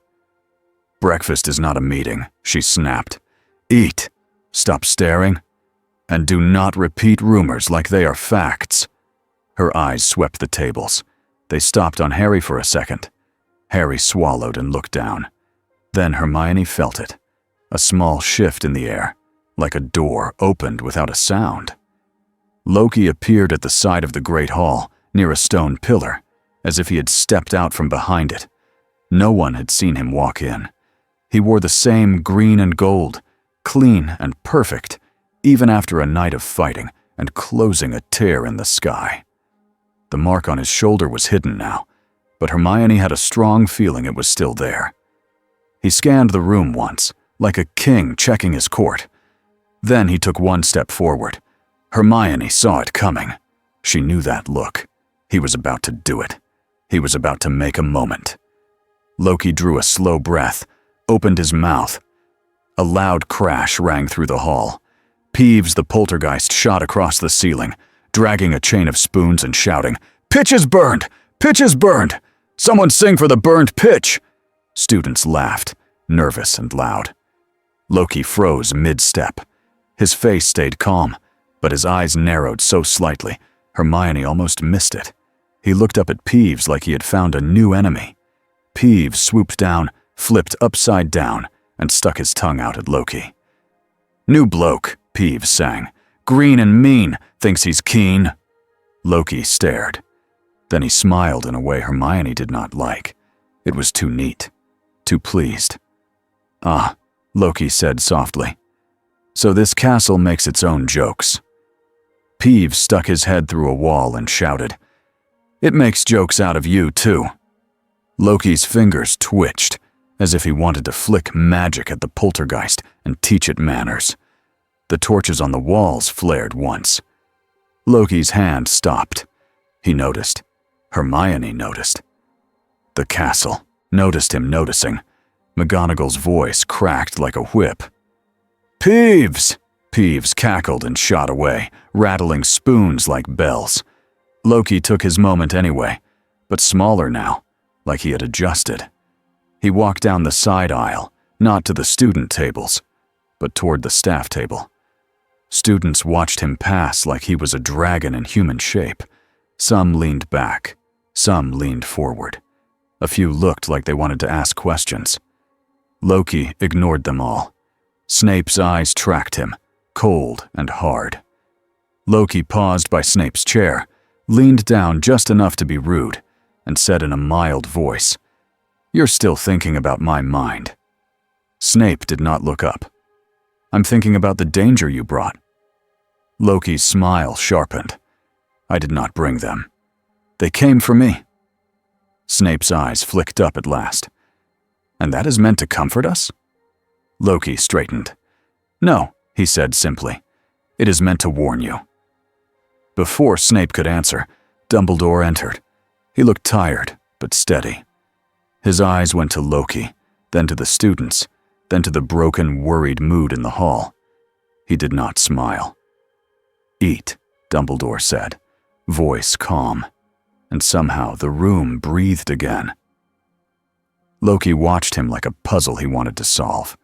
"Breakfast is not a meeting," she snapped. "Eat, stop staring, and do not repeat rumors like they are facts." Her eyes swept the tables. They stopped on Harry for a second. Harry swallowed and looked down. Then Hermione felt it. A small shift in the air, like a door opened without a sound. Loki appeared at the side of the Great Hall, near a stone pillar, as if he had stepped out from behind it. No one had seen him walk in. He wore the same green and gold, clean and perfect, even after a night of fighting and closing a tear in the sky. The mark on his shoulder was hidden now, but Hermione had a strong feeling it was still there. He scanned the room once, like a king checking his court. Then he took one step forward. Hermione saw it coming. She knew that look. He was about to do it. He was about to make a moment. Loki drew a slow breath, opened his mouth. A loud crash rang through the hall. Peeves the poltergeist shot across the ceiling, dragging a chain of spoons and shouting, "Pitch is burned! Pitch is burned! Someone sing for the burned pitch!" Students laughed, nervous and loud. Loki froze mid-step. His face stayed calm, but his eyes narrowed so slightly, Hermione almost missed it. He looked up at Peeves like he had found a new enemy. Peeves swooped down, flipped upside down, and stuck his tongue out at Loki. "New bloke," Peeves sang. "Green and mean, thinks he's keen." Loki stared. Then he smiled in a way Hermione did not like. It was too neat, too pleased. "Ah," Loki said softly. "So this castle makes its own jokes." Peeves stuck his head through a wall and shouted, "It makes jokes out of you, too." Loki's fingers twitched, as if he wanted to flick magic at the poltergeist and teach it manners. The torches on the walls flared once. Loki's hand stopped. He noticed. Hermione noticed. The castle noticed him noticing. McGonagall's voice cracked like a whip. "Peeves!" Peeves cackled and shot away, rattling spoons like bells. Loki took his moment anyway, but smaller now, like he had adjusted. He walked down the side aisle, not to the student tables, but toward the staff table. Students watched him pass like he was a dragon in human shape. Some leaned back, some leaned forward. A few looked like they wanted to ask questions. Loki ignored them all. Snape's eyes tracked him, cold and hard. Loki paused by Snape's chair, leaned down just enough to be rude, and said in a mild voice, "You're still thinking about my mind." Snape did not look up. "I'm thinking about the danger you brought." Loki's smile sharpened. "I did not bring them. They came for me." Snape's eyes flicked up at last. "And that is meant to comfort us?" Loki straightened. "No," he said simply. "It is meant to warn you." Before Snape could answer, Dumbledore entered. He looked tired, but steady. His eyes went to Loki, then to the students, then to the broken, worried mood in the hall. He did not smile. "Eat," Dumbledore said, voice calm, and somehow the room breathed again. Loki watched him like a puzzle he wanted to solve.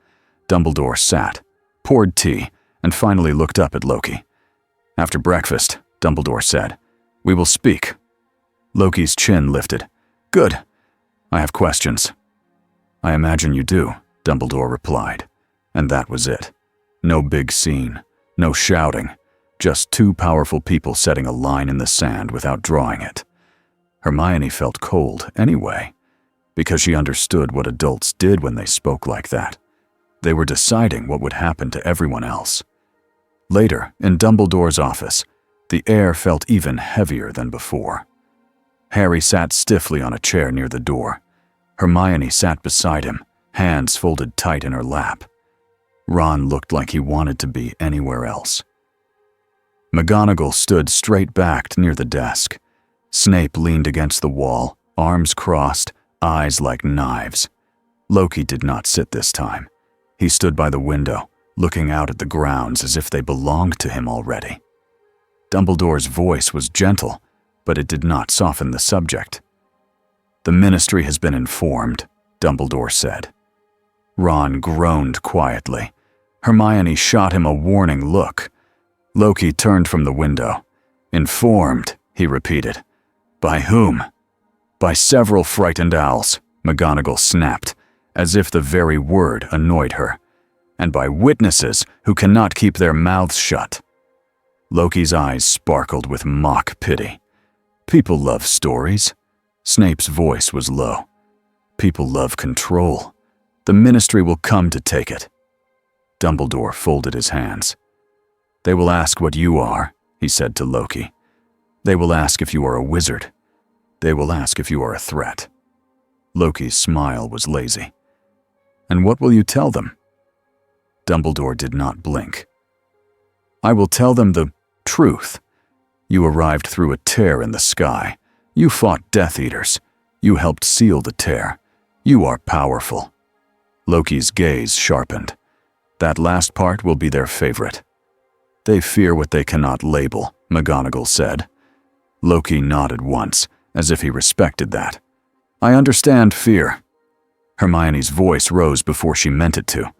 Dumbledore sat, poured tea, and finally looked up at Loki. "After breakfast," Dumbledore said, "we will speak." Loki's chin lifted. "Good. I have questions." "I imagine you do," Dumbledore replied. And that was it. No big scene, no shouting, just two powerful people setting a line in the sand without drawing it. Hermione felt cold anyway, because she understood what adults did when they spoke like that. They were deciding what would happen to everyone else. Later, in Dumbledore's office, the air felt even heavier than before. Harry sat stiffly on a chair near the door. Hermione sat beside him, hands folded tight in her lap. Ron looked like he wanted to be anywhere else. McGonagall stood straight-backed near the desk. Snape leaned against the wall, arms crossed, eyes like knives. Loki did not sit this time. He stood by the window, looking out at the grounds as if they belonged to him already. Dumbledore's voice was gentle, but it did not soften the subject. "The Ministry has been informed," Dumbledore said. Ron groaned quietly. Hermione shot him a warning look. Loki turned from the window. "Informed," he repeated. "By whom?" "By several frightened owls," McGonagall snapped, as if the very word annoyed her. "And by witnesses who cannot keep their mouths shut." Loki's eyes sparkled with mock pity. "People love stories." Snape's voice was low. "People love control. The Ministry will come to take it." Dumbledore folded his hands. "They will ask what you are," he said to Loki. "They will ask if you are a wizard. They will ask if you are a threat." Loki's smile was lazy. "And what will you tell them?" Dumbledore did not blink. "I will tell them the truth. You arrived through a tear in the sky. You fought Death Eaters. You helped seal the tear. You are powerful." Loki's gaze sharpened. "That last part will be their favorite." "They fear what they cannot label," McGonagall said. Loki nodded once, as if he respected that. "I understand fear." Hermione's voice rose before she meant it to.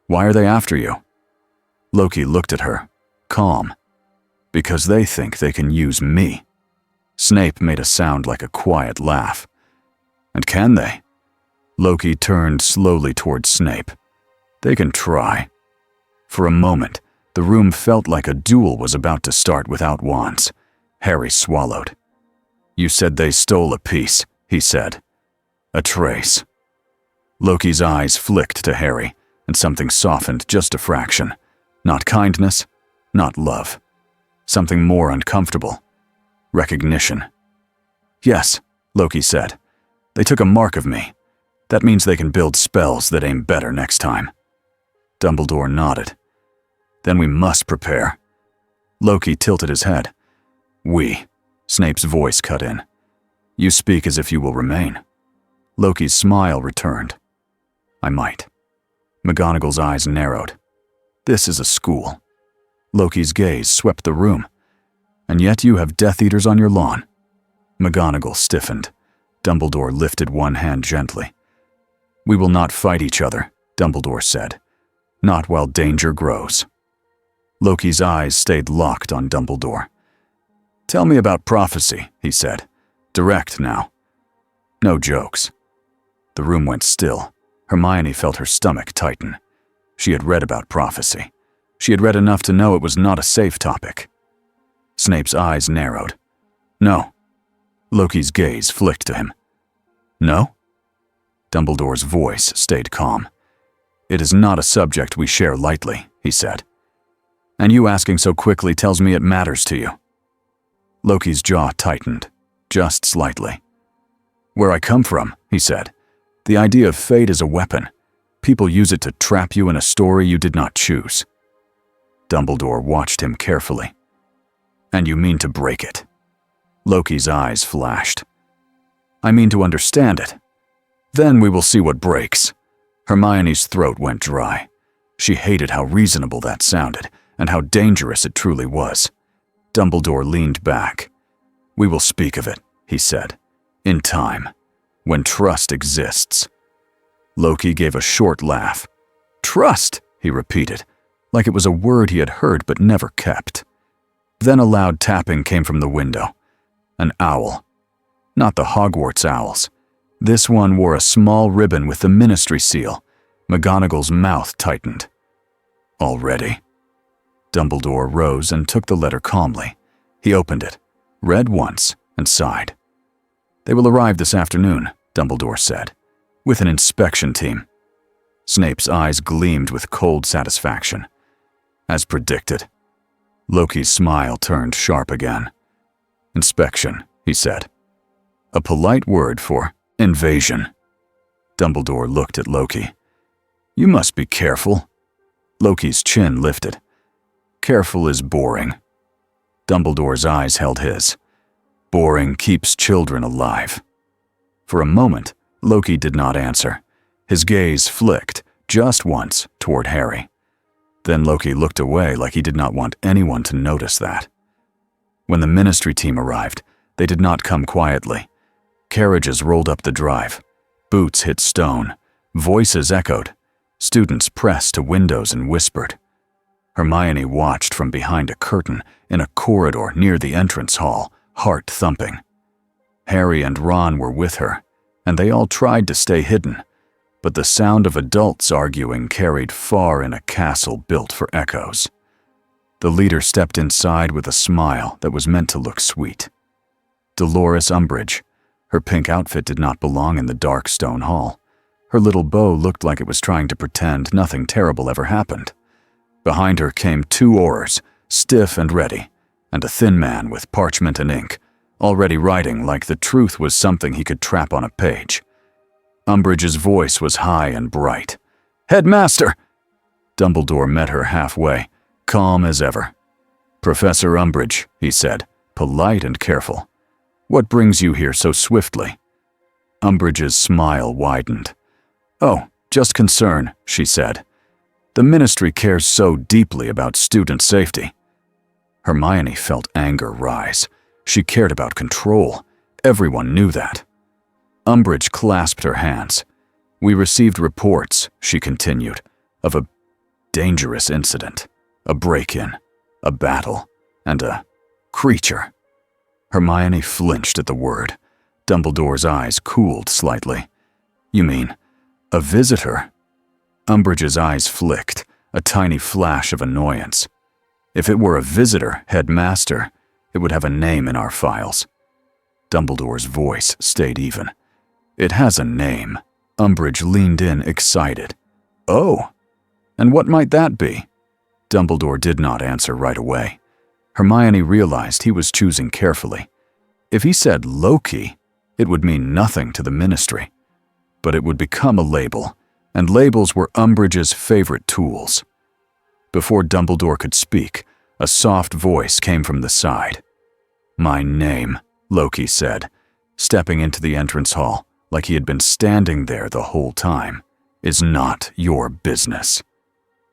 "Why are they after you?" Loki looked at her, calm. "Because they think they can use me." Snape made a sound like a quiet laugh. "And can they?" Loki turned slowly towards Snape. "They can try." For a moment, the room felt like a duel was about to start without wands. Harry swallowed. "You said they stole a piece," he said. "A trace." Loki's eyes flicked to Harry, and something softened just a fraction. Not kindness, not love. Something more uncomfortable. Recognition. "Yes," Loki said. "They took a mark of me. That means they can build spells that aim better next time." Dumbledore nodded. "Then we must prepare." Loki tilted his head. "We," Snape's voice cut in. "You speak as if you will remain." Loki's smile returned. "I might." McGonagall's eyes narrowed. "This is a school." Loki's gaze swept the room. "And yet you have Death Eaters on your lawn." McGonagall stiffened. Dumbledore lifted one hand gently. "We will not fight each other," Dumbledore said. "Not while danger grows." Loki's eyes stayed locked on Dumbledore. "Tell me about prophecy," he said. "Direct now." "No jokes." The room went still. Hermione felt her stomach tighten. She had read about prophecy. She had read enough to know it was not a safe topic. Snape's eyes narrowed. "No." Loki's gaze flicked to him. "No?" Dumbledore's voice stayed calm. "It is not a subject we share lightly," he said. "And you asking so quickly tells me it matters to you." Loki's jaw tightened, just slightly. "Where I come from," he said, "the idea of fate is a weapon. People use it to trap you in a story you did not choose." Dumbledore watched him carefully. "And you mean to break it?" Loki's eyes flashed. "I mean to understand it. Then we will see what breaks." Hermione's throat went dry. She hated how reasonable that sounded, and how dangerous it truly was. Dumbledore leaned back. "We will speak of it," he said. "In time. When trust exists." Loki gave a short laugh. "Trust," he repeated, like it was a word he had heard but never kept. Then a loud tapping came from the window. An owl. Not the Hogwarts owls. This one wore a small ribbon with the Ministry seal. McGonagall's mouth tightened. "Already?" Dumbledore rose and took the letter calmly. He opened it, read once, and sighed. "They will arrive this afternoon," Dumbledore said, "with an inspection team." Snape's eyes gleamed with cold satisfaction. As predicted. Loki's smile turned sharp again. "Inspection," he said. "A polite word for invasion." Dumbledore looked at Loki. "You must be careful." Loki's chin lifted. "Careful is boring." Dumbledore's eyes held his. "Boring keeps children alive." For a moment, Loki did not answer. His gaze flicked, just once, toward Harry. Then Loki looked away like he did not want anyone to notice that. When the Ministry team arrived, they did not come quietly. Carriages rolled up the drive. Boots hit stone. Voices echoed. Students pressed to windows and whispered. Hermione watched from behind a curtain in a corridor near the entrance hall, heart thumping. Harry and Ron were with her, and they all tried to stay hidden, but the sound of adults arguing carried far in a castle built for echoes. The leader stepped inside with a smile that was meant to look sweet. Dolores Umbridge. Her pink outfit did not belong in the dark stone hall. Her little bow looked like it was trying to pretend nothing terrible ever happened. Behind her came 2 Aurors, stiff and ready, and a thin man with parchment and ink, already writing like the truth was something he could trap on a page. Umbridge's voice was high and bright. "Headmaster!" Dumbledore met her halfway, calm as ever. "Professor Umbridge," he said, polite and careful. "What brings you here so swiftly?" Umbridge's smile widened. "Oh, just concern," she said. "The Ministry cares so deeply about student safety." Hermione felt anger rise. She cared about control. Everyone knew that. Umbridge clasped her hands. "We received reports," she continued, "of a dangerous incident, a break-in, a battle, and a creature." Hermione flinched at the word. Dumbledore's eyes cooled slightly. "You mean, a visitor?" Umbridge's eyes flicked, a tiny flash of annoyance. "If it were a visitor, Headmaster, it would have a name in our files." Dumbledore's voice stayed even. "It has a name." Umbridge leaned in, excited. "Oh, and what might that be?" Dumbledore did not answer right away. Hermione realized he was choosing carefully. If he said Loki, it would mean nothing to the Ministry. But it would become a label, and labels were Umbridge's favorite tools. Before Dumbledore could speak, a soft voice came from the side. "My name," Loki said, stepping into the entrance hall like he had been standing there the whole time, "is not your business."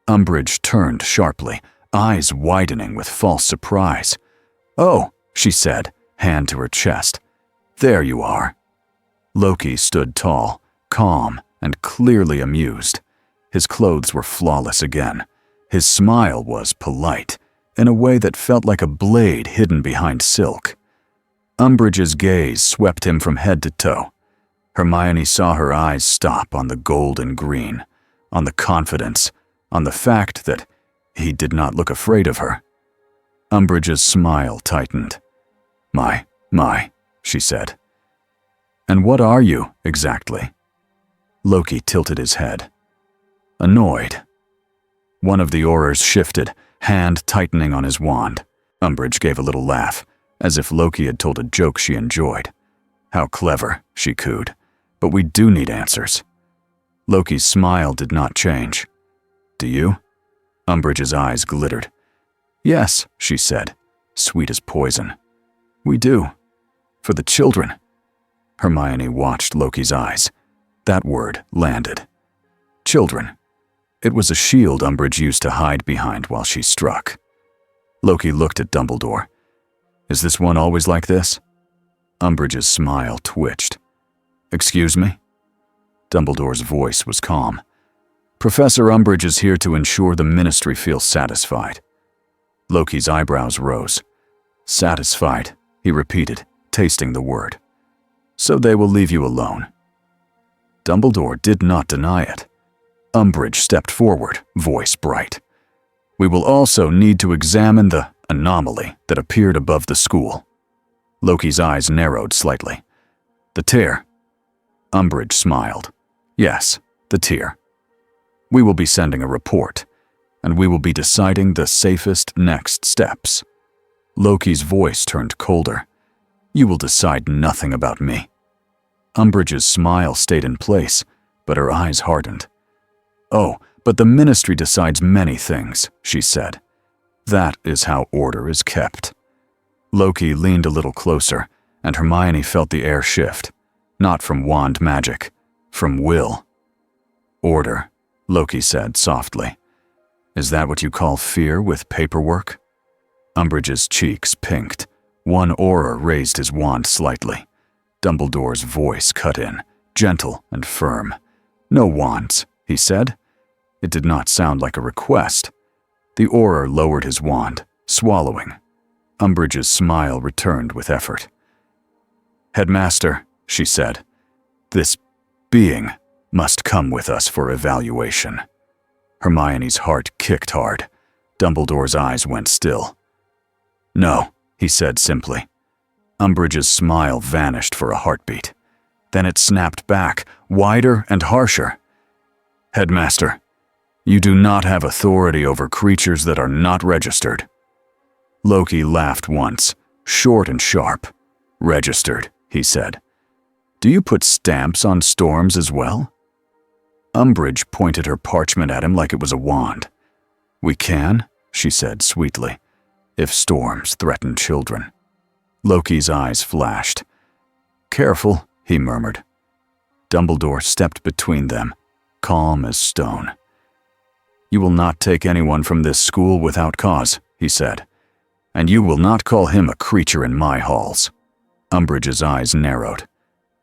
Umbridge turned sharply, eyes widening with false surprise. "Oh," she said, hand to her chest. "There you are." Loki stood tall, calm, and clearly amused. His clothes were flawless again. His smile was polite, in a way that felt like a blade hidden behind silk. Umbridge's gaze swept him from head to toe. Hermione saw her eyes stop on the gold and green, on the confidence, on the fact that he did not look afraid of her. Umbridge's smile tightened. My, she said. "And what are you, exactly?" Loki tilted his head. "Annoyed." One of the Aurors shifted, hand tightening on his wand. Umbridge gave a little laugh, as if Loki had told a joke she enjoyed. "How clever," she cooed. "But we do need answers." Loki's smile did not change. "Do you?" Umbridge's eyes glittered. "Yes," she said, sweet as poison. "We do. For the children." Hermione watched Loki's eyes. That word landed. Children. It was a shield Umbridge used to hide behind while she struck. Loki looked at Dumbledore. "Is this one always like this?" Umbridge's smile twitched. "Excuse me?" Dumbledore's voice was calm. "Professor Umbridge is here to ensure the Ministry feels satisfied." Loki's eyebrows rose. "Satisfied," he repeated, tasting the word. "So they will leave you alone." Dumbledore did not deny it. Umbridge stepped forward, voice bright. "We will also need to examine the anomaly that appeared above the school." Loki's eyes narrowed slightly. "The tear." Umbridge smiled. "Yes, the tear. We will be sending a report, and we will be deciding the safest next steps." Loki's voice turned colder. "You will decide nothing about me." Umbridge's smile stayed in place, but her eyes hardened. "Oh, but the Ministry decides many things," she said. "That is how order is kept." Loki leaned a little closer, and Hermione felt the air shift, not from wand magic, from will. "Order," Loki said softly. "Is that what you call fear with paperwork?" Umbridge's cheeks pinked. One Auror raised his wand slightly. Dumbledore's voice cut in, gentle and firm. "No wands," he said. It did not sound like a request. The Auror lowered his wand, swallowing. Umbridge's smile returned with effort. "Headmaster," she said, "this being must come with us for evaluation." Hermione's heart kicked hard. Dumbledore's eyes went still. "No," he said simply. Umbridge's smile vanished for a heartbeat. Then it snapped back, wider and harsher. "Headmaster, you do not have authority over creatures that are not registered." Loki laughed once, short and sharp. "Registered," he said. "Do you put stamps on storms as well?" Umbridge pointed her parchment at him like it was a wand. "We can," she said sweetly, "if storms threaten children." Loki's eyes flashed. "Careful," he murmured. Dumbledore stepped between them, calm as stone. "You will not take anyone from this school without cause," he said. "And you will not call him a creature in my halls." Umbridge's eyes narrowed.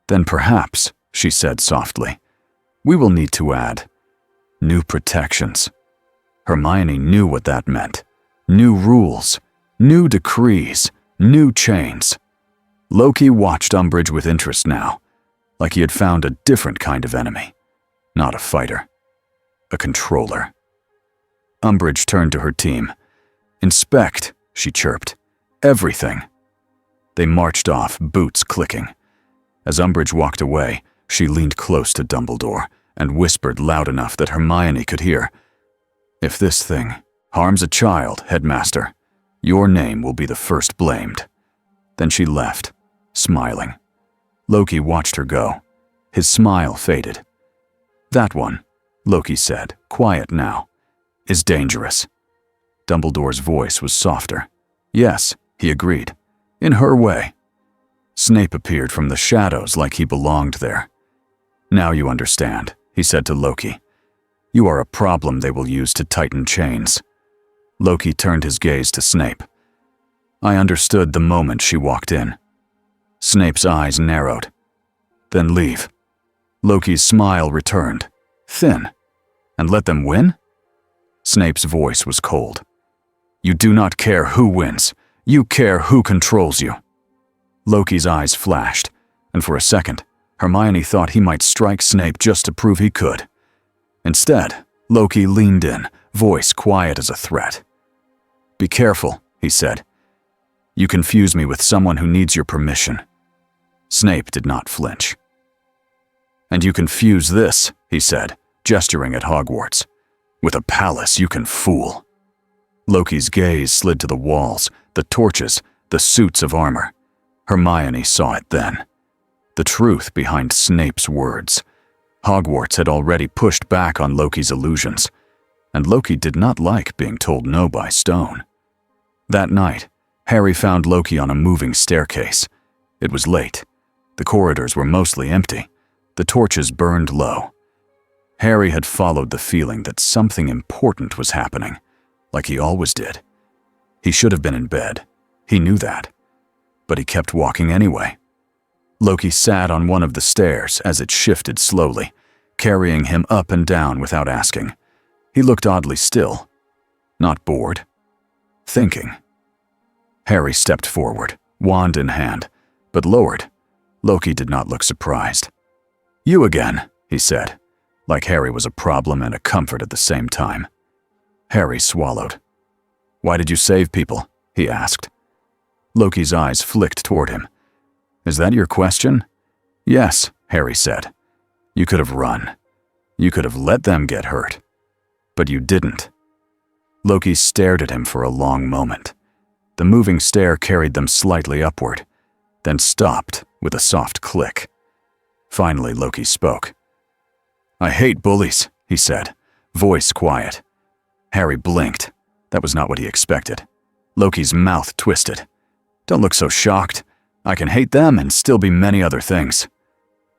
"Then perhaps," she said softly, "we will need to add new protections." Hermione knew what that meant. New rules, new decrees, new chains. Loki watched Umbridge with interest now, like he had found a different kind of enemy. Not a fighter, a controller. Umbridge turned to her team. "Inspect," she chirped. "Everything." They marched off, boots clicking. As Umbridge walked away, she leaned close to Dumbledore and whispered loud enough that Hermione could hear. "If this thing harms a child, Headmaster, your name will be the first blamed." Then she left, smiling. Loki watched her go. His smile faded. "That one," Loki said, quiet now, "is dangerous." Dumbledore's voice was softer. "Yes," he agreed, "in her way." Snape appeared from the shadows like he belonged there. "Now you understand," he said to Loki. "You are a problem they will use to tighten chains." Loki turned his gaze to Snape. "I understood the moment she walked in." Snape's eyes narrowed. "Then leave." Loki's smile returned, thin. "And let them win?" Snape's voice was cold. "You do not care who wins. You care who controls you." Loki's eyes flashed, and for a second, Hermione thought he might strike Snape just to prove he could. Instead, Loki leaned in, voice quiet as a threat. "Be careful," he said. "You confuse me with someone who needs your permission." Snape did not flinch. "And you confuse this," he said, gesturing at Hogwarts. "With a palace you can fool." Loki's gaze slid to the walls, the torches, the suits of armor. Hermione saw it then. The truth behind Snape's words. Hogwarts had already pushed back on Loki's illusions, and Loki did not like being told no by stone. That night, Harry found Loki on a moving staircase. It was late. The corridors were mostly empty. The torches burned low. Harry had followed the feeling that something important was happening, like he always did. He should have been in bed. He knew that. But he kept walking anyway. Loki sat on one of the stairs as it shifted slowly, carrying him up and down without asking. He looked oddly still. Not bored. Thinking. Harry stepped forward, wand in hand, but lowered. Loki did not look surprised. "You again," he said, like Harry was a problem and a comfort at the same time. Harry swallowed. "Why did you save people?" he asked. Loki's eyes flicked toward him. "Is that your question?" "Yes," Harry said. "You could have run. You could have let them get hurt. But you didn't." Loki stared at him for a long moment. The moving stair carried them slightly upward, then stopped with a soft click. Finally, Loki spoke. "I hate bullies," he said, voice quiet. Harry blinked. That was not what he expected. Loki's mouth twisted. "Don't look so shocked. I can hate them and still be many other things."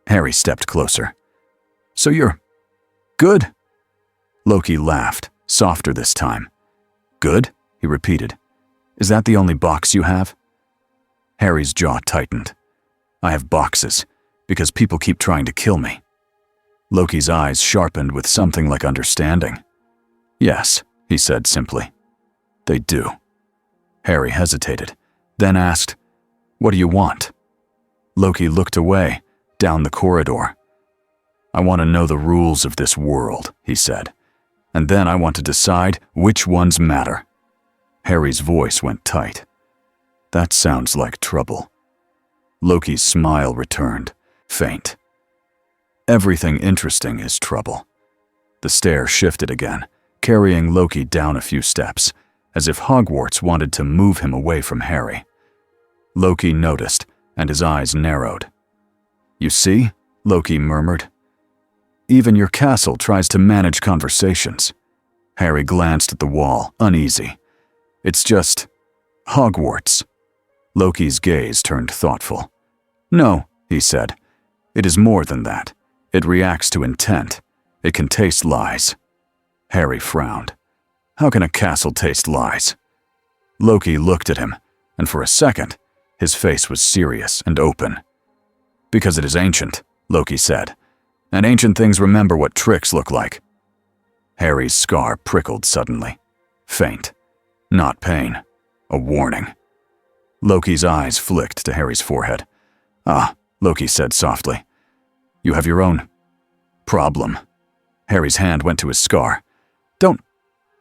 Harry stepped closer. "So you're good?" Loki laughed, softer this time. "Good?" he repeated. "Is that the only box you have?" Harry's jaw tightened. I have boxes, because people keep trying to kill me. Loki's eyes sharpened with something like understanding. Yes, he said simply. They do. Harry hesitated, then asked, What do you want? Loki looked away, down the corridor. I want to know the rules of this world, he said, and then I want to decide which ones matter. Harry's voice went tight. That sounds like trouble. Loki's smile returned, faint. Everything interesting is trouble. The stair shifted again, carrying Loki down a few steps, as if Hogwarts wanted to move him away from Harry. Loki noticed, and his eyes narrowed. You see, Loki murmured. Even your castle tries to manage conversations. Harry glanced at the wall, uneasy. It's just Hogwarts. Loki's gaze turned thoughtful. No, he said. It is more than that. It reacts to intent. It can taste lies. Harry frowned. How can a castle taste lies? Loki looked at him, and for a second, his face was serious and open. Because it is ancient, Loki said, and ancient things remember what tricks look like. Harry's scar prickled suddenly. Faint. Not pain. A warning. Loki's eyes flicked to Harry's forehead. Ah, Loki said softly. You have your own problem. Harry's hand went to his scar. Don't.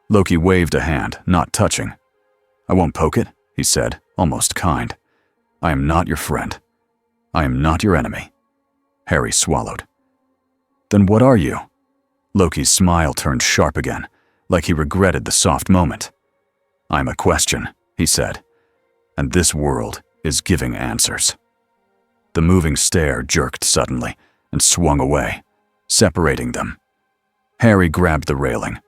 Loki waved a hand, not touching. I won't poke it, he said, almost kind. I am not your friend. I am not your enemy. Harry swallowed. Then what are you? Loki's smile turned sharp again, like he regretted the soft moment. I'm a question, he said, and this world is giving answers. The moving stair jerked suddenly and swung away, separating them. Harry grabbed the railing.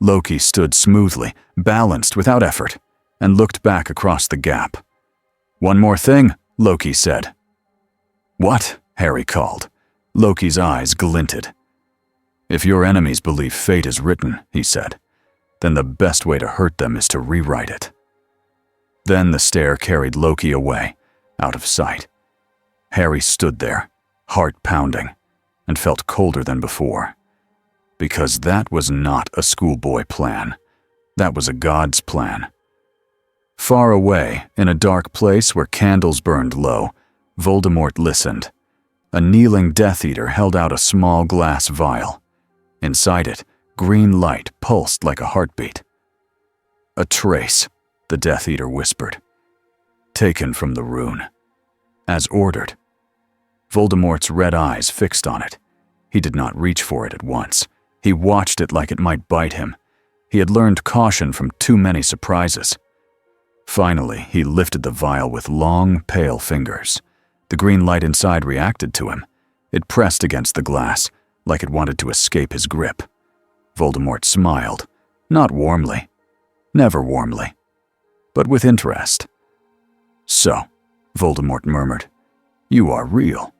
Loki stood smoothly, balanced without effort, and looked back across the gap. One more thing, Loki said. What? Harry called. Loki's eyes glinted. If your enemies believe fate is written, he said, then the best way to hurt them is to rewrite it. Then the stair carried Loki away, out of sight. Harry stood there, heart pounding, and felt colder than before. Because that was not a schoolboy plan. That was a god's plan. Far away, in a dark place where candles burned low, Voldemort listened. A kneeling Death Eater held out a small glass vial. Inside it, green light pulsed like a heartbeat. A trace, the Death Eater whispered. Taken from the rune. As ordered. Voldemort's red eyes fixed on it. He did not reach for it at once. He watched it like it might bite him. He had learned caution from too many surprises. Finally, he lifted the vial with long, pale fingers. The green light inside reacted to him. It pressed against the glass, like it wanted to escape his grip. Voldemort smiled, not warmly, never warmly, but with interest. So, Voldemort murmured, you are real.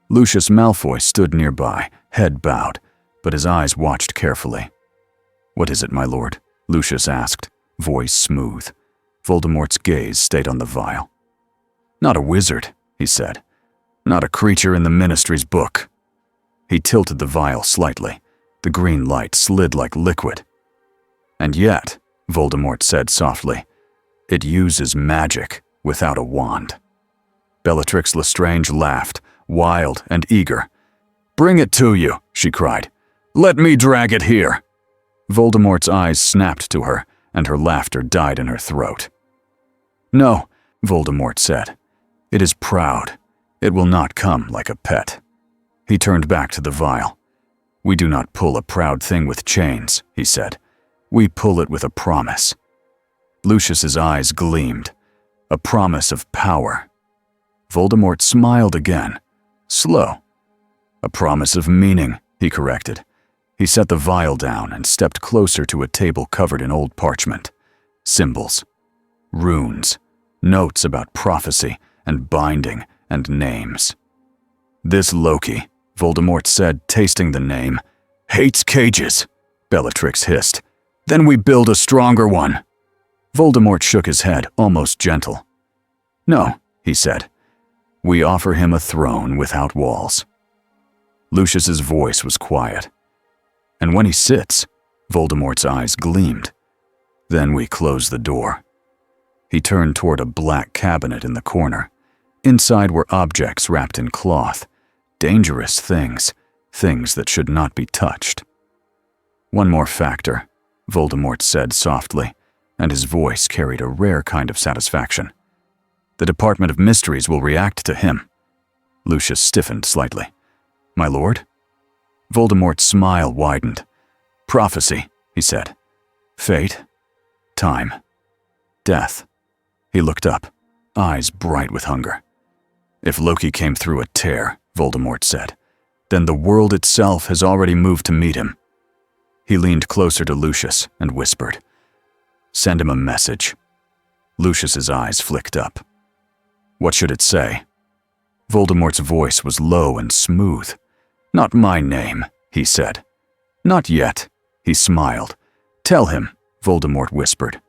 Lucius Malfoy stood nearby, head bowed, but his eyes watched carefully. What is it, my lord? Lucius asked, voice smooth. Voldemort's gaze stayed on the vial. Not a wizard, he said. Not a creature in the Ministry's book. He tilted the vial slightly. The green light slid like liquid. And yet, Voldemort said softly, it uses magic without a wand. Bellatrix Lestrange laughed, wild and eager. Bring it to you, she cried. Let me drag it here. Voldemort's eyes snapped to her, and her laughter died in her throat. No, Voldemort said. It is proud. It will not come like a pet. He turned back to the vial. We do not pull a proud thing with chains, he said. We pull it with a promise. Lucius's eyes gleamed. A promise of power. Voldemort smiled again. Slow. A promise of meaning, he corrected. He set the vial down and stepped closer to a table covered in old parchment. Symbols. Runes. Notes about prophecy and binding and names. This Loki, Voldemort said, tasting the name, hates cages, Bellatrix hissed. Then we build a stronger one. Voldemort shook his head, almost gentle. No, he said. We offer him a throne without walls." Lucius's voice was quiet. "And when he sits," Voldemort's eyes gleamed. "Then we close the door." He turned toward a black cabinet in the corner. Inside were objects wrapped in cloth, dangerous things, things that should not be touched. "One more factor," Voldemort said softly, and his voice carried a rare kind of satisfaction. "The Department of Mysteries will react to him." Lucius stiffened slightly. "My lord?" Voldemort's smile widened. "Prophecy," he said. "Fate. Time. Death." He looked up, eyes bright with hunger. "If Loki came through a tear," Voldemort said, "then the world itself has already moved to meet him." He leaned closer to Lucius and whispered, "Send him a message." Lucius's eyes flicked up. "What should it say?" Voldemort's voice was low and smooth. "Not my name," he said. "Not yet," he smiled. "Tell him," Voldemort whispered,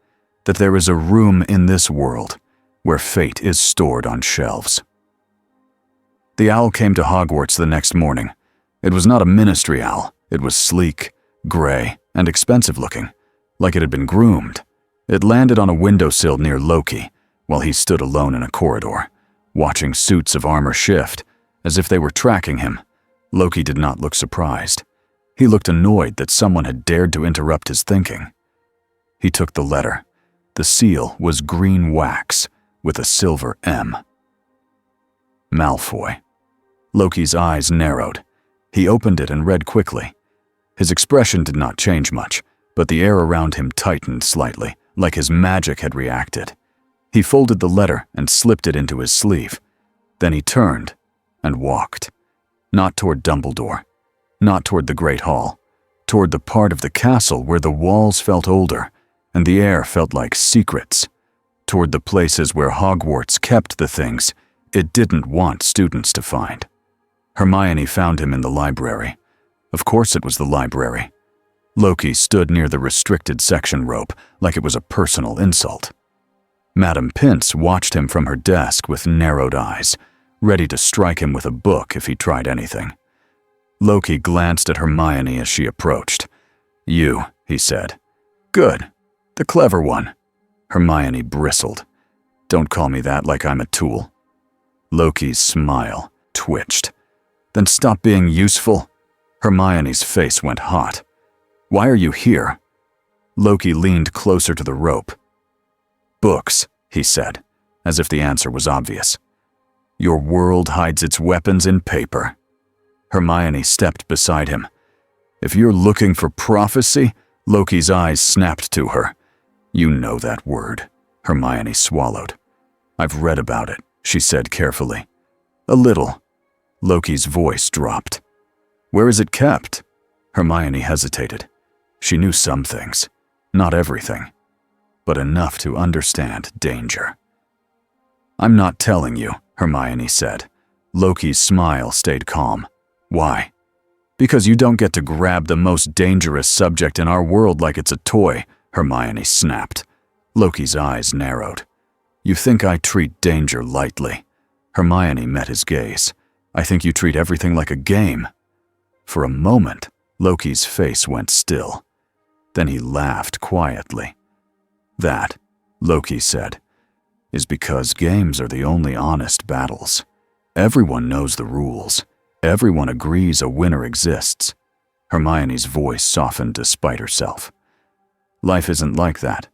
"that there is a room in this world where fate is stored on shelves." The owl came to Hogwarts the next morning. It was not a ministry owl. It was sleek, gray, and expensive-looking, like it had been groomed. It landed on a windowsill near Loki, while he stood alone in a corridor, watching suits of armor shift, as if they were tracking him. Loki did not look surprised. He looked annoyed that someone had dared to interrupt his thinking. He took the letter. The seal was green wax, with a silver M. Malfoy. Loki's eyes narrowed. He opened it and read quickly. His expression did not change much, but the air around him tightened slightly, like his magic had reacted. He folded the letter and slipped it into his sleeve. Then he turned and walked. Not toward Dumbledore, not toward the Great Hall, toward the part of the castle where the walls felt older and the air felt like secrets, toward the places where Hogwarts kept the things it didn't want students to find. Hermione found him in the library. Of course it was the library. Loki stood near the restricted section rope like it was a personal insult. Madame Pince watched him from her desk with narrowed eyes, ready to strike him with a book if he tried anything. Loki glanced at Hermione as she approached. "You," he said. "Good. The clever one." Hermione bristled. "Don't call me that like I'm a tool." Loki's smile twitched. "Then stop being useful." Hermione's face went hot. "Why are you here?" Loki leaned closer to the rope. "Books," he said, as if the answer was obvious. "Your world hides its weapons in paper." Hermione stepped beside him. "If you're looking for prophecy," Loki's eyes snapped to her. "You know that word." Hermione swallowed. "I've read about it," she said carefully. "A little." Loki's voice dropped. "Where is it kept?" Hermione hesitated. She knew some things, not everything, but enough to understand danger. "I'm not telling you," Hermione said. Loki's smile stayed calm. "Why?" "Because you don't get to grab the most dangerous subject in our world like it's a toy," Hermione snapped. Loki's eyes narrowed. "You think I treat danger lightly." Hermione met his gaze. "I think you treat everything like a game." For a moment, Loki's face went still. Then he laughed quietly. "That," Loki said, "is because games are the only honest battles. Everyone knows the rules. Everyone agrees a winner exists." Hermione's voice softened despite herself. "Life isn't like that."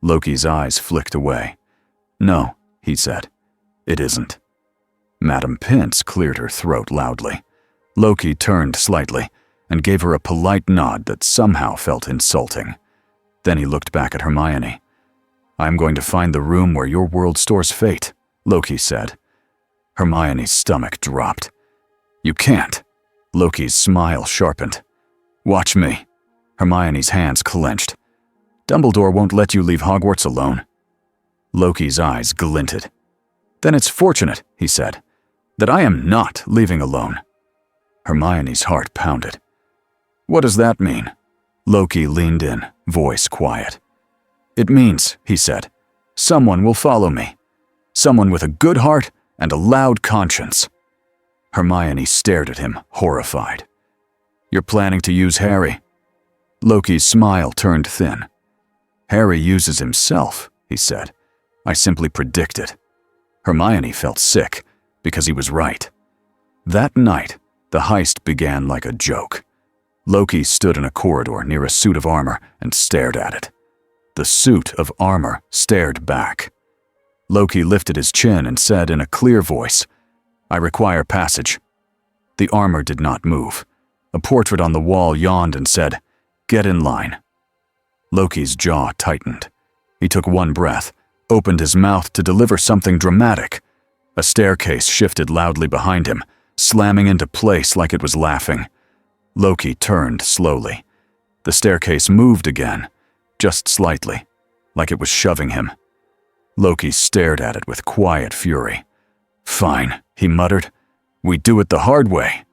Loki's eyes flicked away. "No," he said, "it isn't." Madame Pince cleared her throat loudly. Loki turned slightly and gave her a polite nod that somehow felt insulting. Then he looked back at Hermione. "I'm going to find the room where your world stores fate," Loki said. Hermione's stomach dropped. "You can't." Loki's smile sharpened. "Watch me." Hermione's hands clenched. "Dumbledore won't let you leave Hogwarts alone." Loki's eyes glinted. "Then it's fortunate," he said, "that I am not leaving alone." Hermione's heart pounded. "What does that mean?" Loki leaned in, voice quiet. "It means," he said, "someone will follow me. Someone with a good heart and a loud conscience. Hermione stared at him, horrified. "You're planning to use Harry?" Loki's smile turned thin. "Harry uses himself," he said. "I simply predict it." Hermione felt sick, because he was right. That night, the heist began like a joke. Loki stood in a corridor near a suit of armor and stared at it. The suit of armor stared back. Loki lifted his chin and said in a clear voice, "I require passage." The armor did not move. A portrait on the wall yawned and said, "Get in line." Loki's jaw tightened. He took one breath, opened his mouth to deliver something dramatic. A staircase shifted loudly behind him, slamming into place like it was laughing. Loki turned slowly. The staircase moved again, just slightly, like it was shoving him. Loki stared at it with quiet fury. "Fine," he muttered. "We do it the hard way."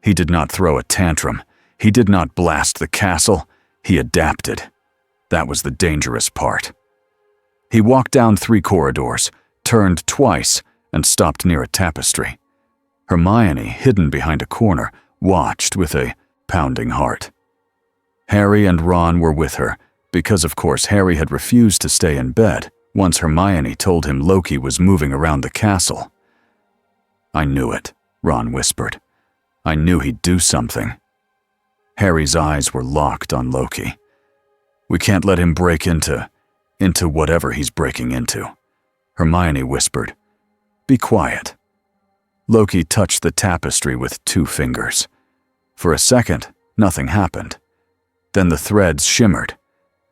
He did not throw a tantrum. He did not blast the castle. He adapted. That was the dangerous part. He walked down 3 corridors, turned twice, and stopped near a tapestry. Hermione, hidden behind a corner, watched with a pounding heart. Harry and Ron were with her, because of course Harry had refused to stay in bed once Hermione told him Loki was moving around the castle. "I knew it," Ron whispered. "I knew he'd do something." Harry's eyes were locked on Loki. "We can't let him break into whatever he's breaking into," Hermione whispered. "Be quiet." Loki touched the tapestry with 2 fingers. For a second, nothing happened. Then the threads shimmered.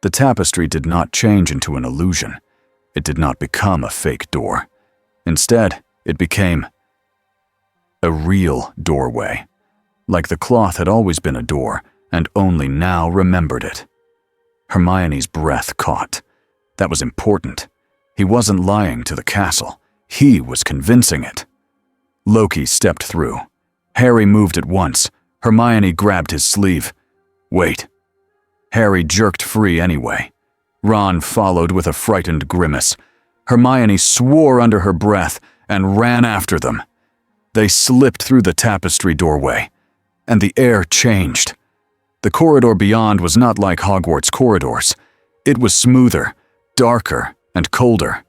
The tapestry did not change into an illusion. It did not become a fake door. Instead, it became a real doorway. Like the cloth had always been a door, and only now remembered it. Hermione's breath caught. That was important. He wasn't lying to the castle. He was convincing it. Loki stepped through. Harry moved at once. Hermione grabbed his sleeve. "Wait." Harry jerked free anyway. Ron followed with a frightened grimace. Hermione swore under her breath and ran after them. They slipped through the tapestry doorway, and the air changed. The corridor beyond was not like Hogwarts corridors. It was smoother, darker, and colder.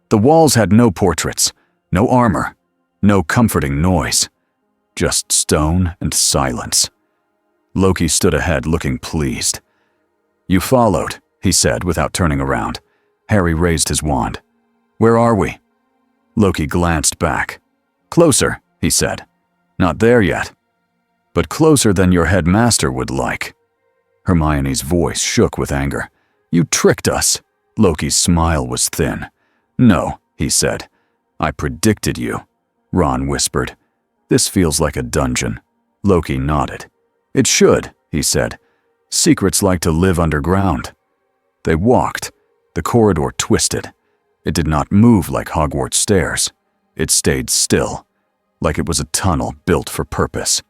The walls had no portraits, no armor, no comforting noise. Just stone and silence. Loki stood ahead, looking pleased. "You followed," he said without turning around. Harry raised his wand. "Where are we?" Loki glanced back. "Closer," he said. "Not there yet. But closer than your headmaster would like." Hermione's voice shook with anger. "You tricked us." Loki's smile was thin. "No," he said. "I predicted you." Ron whispered. "This feels like a dungeon." Loki nodded. "It should," he said. "Secrets like to live underground." They walked. The corridor twisted. It did not move like Hogwarts stairs. It stayed still, like it was a tunnel built for purpose.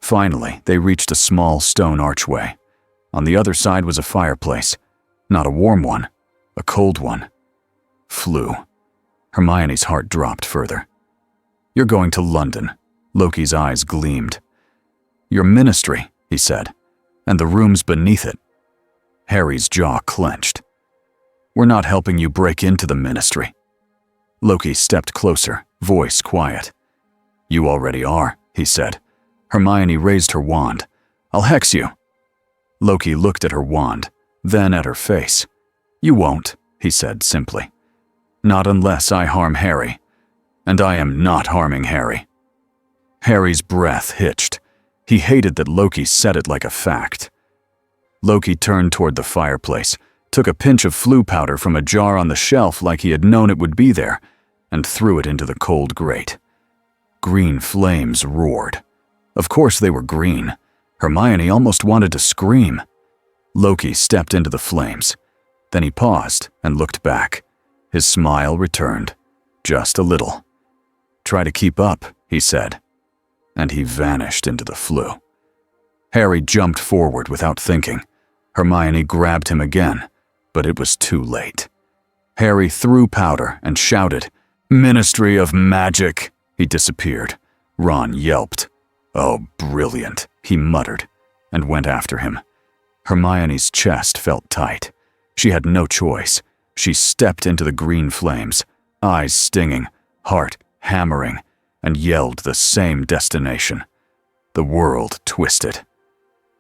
Finally, they reached a small stone archway. On the other side was a fireplace. Not a warm one, a cold one. Flew. Hermione's heart dropped further. "You're going to London." Loki's eyes gleamed. "Your ministry," he said, "and the rooms beneath it." Harry's jaw clenched. "We're not helping you break into the ministry." Loki stepped closer, voice quiet. "You already are," he said. Hermione raised her wand. "I'll hex you." Loki looked at her wand, then at her face. "You won't," he said simply. "Not unless I harm Harry. And I am not harming Harry." Harry's breath hitched. He hated that Loki said it like a fact. Loki turned toward the fireplace, took a pinch of flu powder from a jar on the shelf like he had known it would be there, and threw it into the cold grate. Green flames roared. Of course they were green. Hermione almost wanted to scream. Loki stepped into the flames. Then he paused and looked back. His smile returned. Just a little. "Try to keep up," he said. And he vanished into the flue. Harry jumped forward without thinking. Hermione grabbed him again, but it was too late. Harry threw powder and shouted, Ministry of Magic. He disappeared. Ron yelped. Oh, brilliant, he muttered, and went after him. Hermione's chest felt tight. She had no choice. She stepped into the green flames, eyes stinging, heart hammering, and yelled the same destination. The world twisted.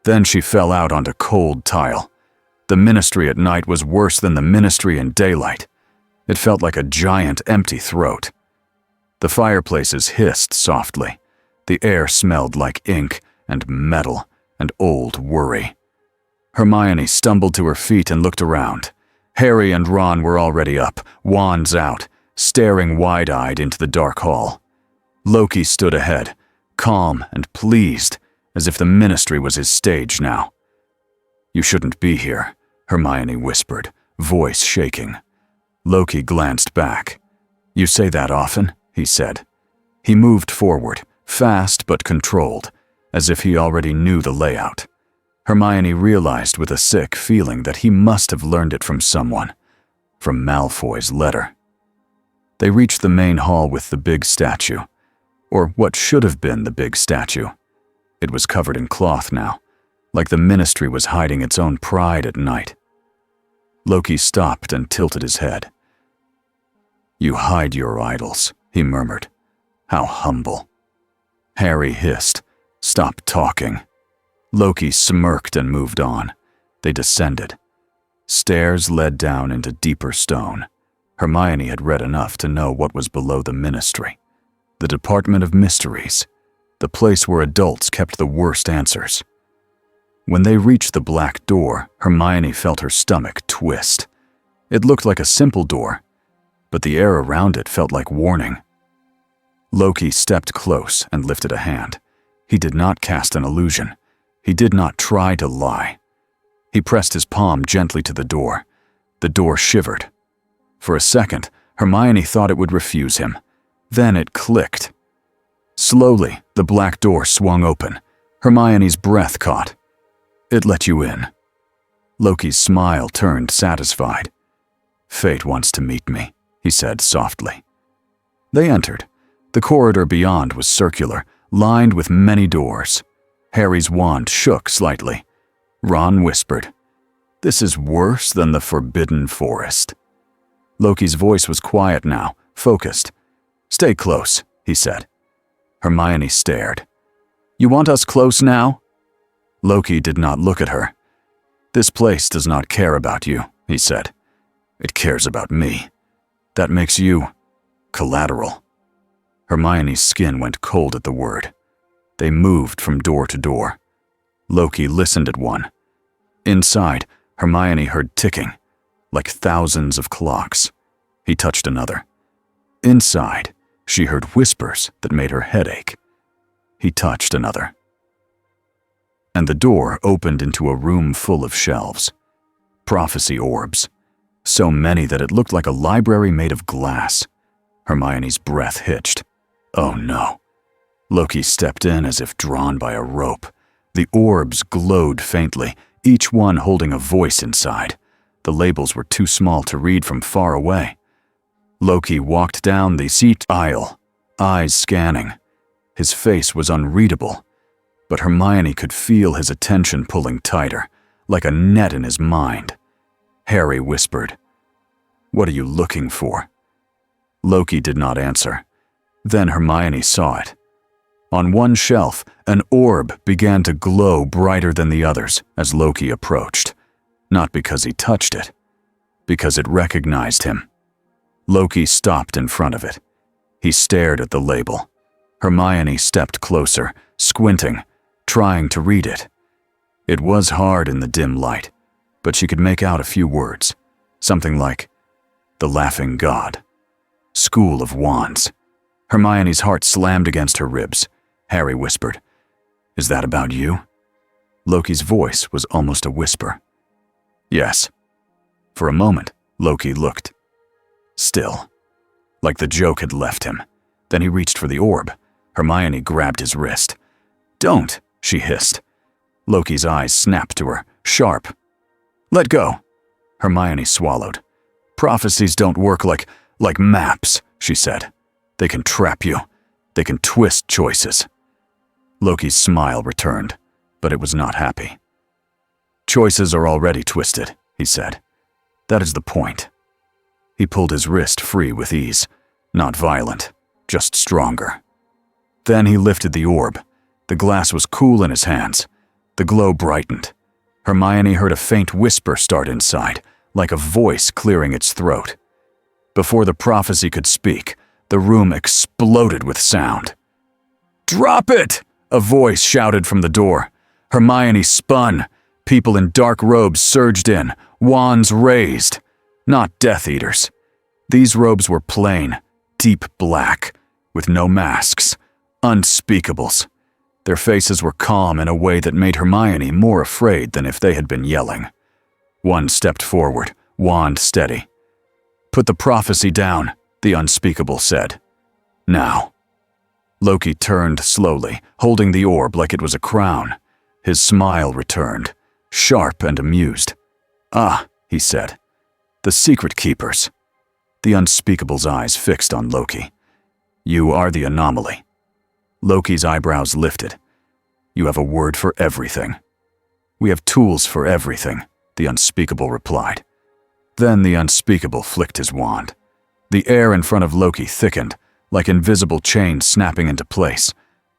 Then she fell out onto cold tile. The ministry at night was worse than the ministry in daylight. It felt like a giant empty throat. The fireplaces hissed softly. The air smelled like ink and metal and old worry. Hermione stumbled to her feet and looked around. Harry and Ron were already up, wands out, staring wide-eyed into the dark hall. Loki stood ahead, calm and pleased, as if the ministry was his stage now. You shouldn't be here, Hermione whispered, voice shaking. Loki glanced back. You say that often, he said. He moved forward, fast but controlled, as if he already knew the layout. Hermione realized with a sick feeling that he must have learned it from someone, from Malfoy's letter. They reached the main hall with the big statue, or what should have been the big statue. It was covered in cloth now, like the ministry was hiding its own pride at night. Loki stopped and tilted his head. You hide your idols, he murmured. How humble. Harry hissed, Stop talking. Loki smirked and moved on. They descended. Stairs led down into deeper stone. Hermione had read enough to know what was below the ministry. The Department of Mysteries, the place where adults kept the worst answers. When they reached the black door, Hermione felt her stomach twist. It looked like a simple door, but the air around it felt like warning. Loki stepped close and lifted a hand. He did not cast an illusion. He did not try to lie. He pressed his palm gently to the door. The door shivered. For a second, Hermione thought it would refuse him. Then it clicked. Slowly, the black door swung open. Hermione's breath caught. It let you in. Loki's smile turned satisfied. Fate wants to meet me, he said softly. They entered. The corridor beyond was circular, lined with many doors. Harry's wand shook slightly. Ron whispered, "This is worse than the Forbidden Forest." Loki's voice was quiet now, focused. "Stay close," he said. Hermione stared. "You want us close now?" Loki did not look at her. "This place does not care about you," he said. "It cares about me. That makes you collateral." Hermione's skin went cold at the word. They moved from door to door. Loki listened at one. Inside, Hermione heard ticking, like thousands of clocks. He touched another. Inside, she heard whispers that made her head ache. He touched another. And the door opened into a room full of shelves. Prophecy orbs. So many that it looked like a library made of glass. Hermione's breath hitched. Oh no. Loki stepped in as if drawn by a rope. The orbs glowed faintly, each one holding a voice inside. The labels were too small to read from far away. Loki walked down the seat aisle, eyes scanning. His face was unreadable, but Hermione could feel his attention pulling tighter, like a net in his mind. Harry whispered, "What are you looking for?" Loki did not answer. Then Hermione saw it. On one shelf, an orb began to glow brighter than the others as Loki approached. Not because he touched it, because it recognized him. Loki stopped in front of it. He stared at the label. Hermione stepped closer, squinting, trying to read it. It was hard in the dim light, but she could make out a few words. Something like, "The Laughing God." "School of Wands." Hermione's heart slammed against her ribs. Harry whispered, "Is that about you?" Loki's voice was almost a whisper. "Yes." For a moment, Loki looked. Still. Like the joke had left him. Then he reached for the orb. Hermione grabbed his wrist. "Don't," she hissed. Loki's eyes snapped to her, sharp. "Let go." Hermione swallowed. "Prophecies don't work like Like maps, she said. They can trap you. They can twist choices. Loki's smile returned, but it was not happy. Choices are already twisted, he said. That is the point. He pulled his wrist free with ease, not violent, just stronger. Then he lifted the orb. The glass was cool in his hands. The glow brightened. Hermione heard a faint whisper start inside, like a voice clearing its throat. Before the prophecy could speak, the room exploded with sound. "Drop it!" a voice shouted from the door. Hermione spun. People in dark robes surged in, wands raised. Not Death Eaters. These robes were plain, deep black, with no masks. Unspeakables. Their faces were calm in a way that made Hermione more afraid than if they had been yelling. One stepped forward, wand steady. "Put the prophecy down," the unspeakable said. "Now." Loki turned slowly, holding the orb like it was a crown. His smile returned, sharp and amused. "Ah," he said. "The secret keepers." The unspeakable's eyes fixed on Loki. "You are the anomaly." Loki's eyebrows lifted. "You have a word for everything." "We have tools for everything," the unspeakable replied. Then the unspeakable flicked his wand. The air in front of Loki thickened, like invisible chains snapping into place.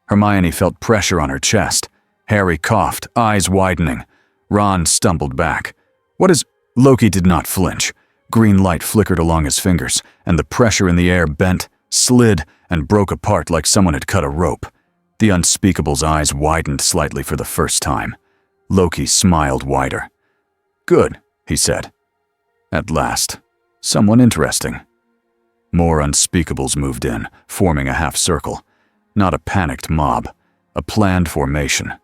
Hermione felt pressure on her chest. Harry coughed, eyes widening. Ron stumbled back. "What is—" Loki did not flinch. Green light flickered along his fingers, and the pressure in the air bent, slid, and broke apart like someone had cut a rope. The unspeakable's eyes widened slightly for the first time. Loki smiled wider. "Good," he said. "At last. Someone interesting." More unspeakables moved in, forming a half circle. Not a panicked mob, a planned formation.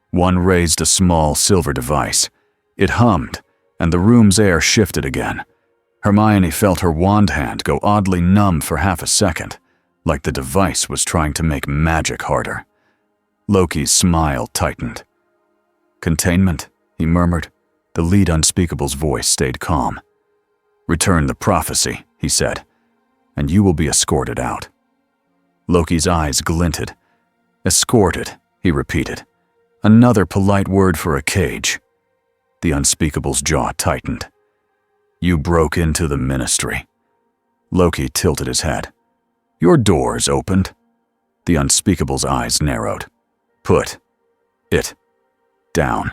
One raised a small silver device. It hummed, and the room's air shifted again. Hermione felt her wand hand go oddly numb for half a second, like the device was trying to make magic harder. Loki's smile tightened. "Containment," he murmured. The lead unspeakable's voice stayed calm. "Return the prophecy," he said, "and you will be escorted out." Loki's eyes glinted. "Escorted," he repeated. Another polite word for a cage. The unspeakable's jaw tightened. "You broke into the ministry." Loki tilted his head. "Your doors opened." The unspeakable's eyes narrowed. "Put it down."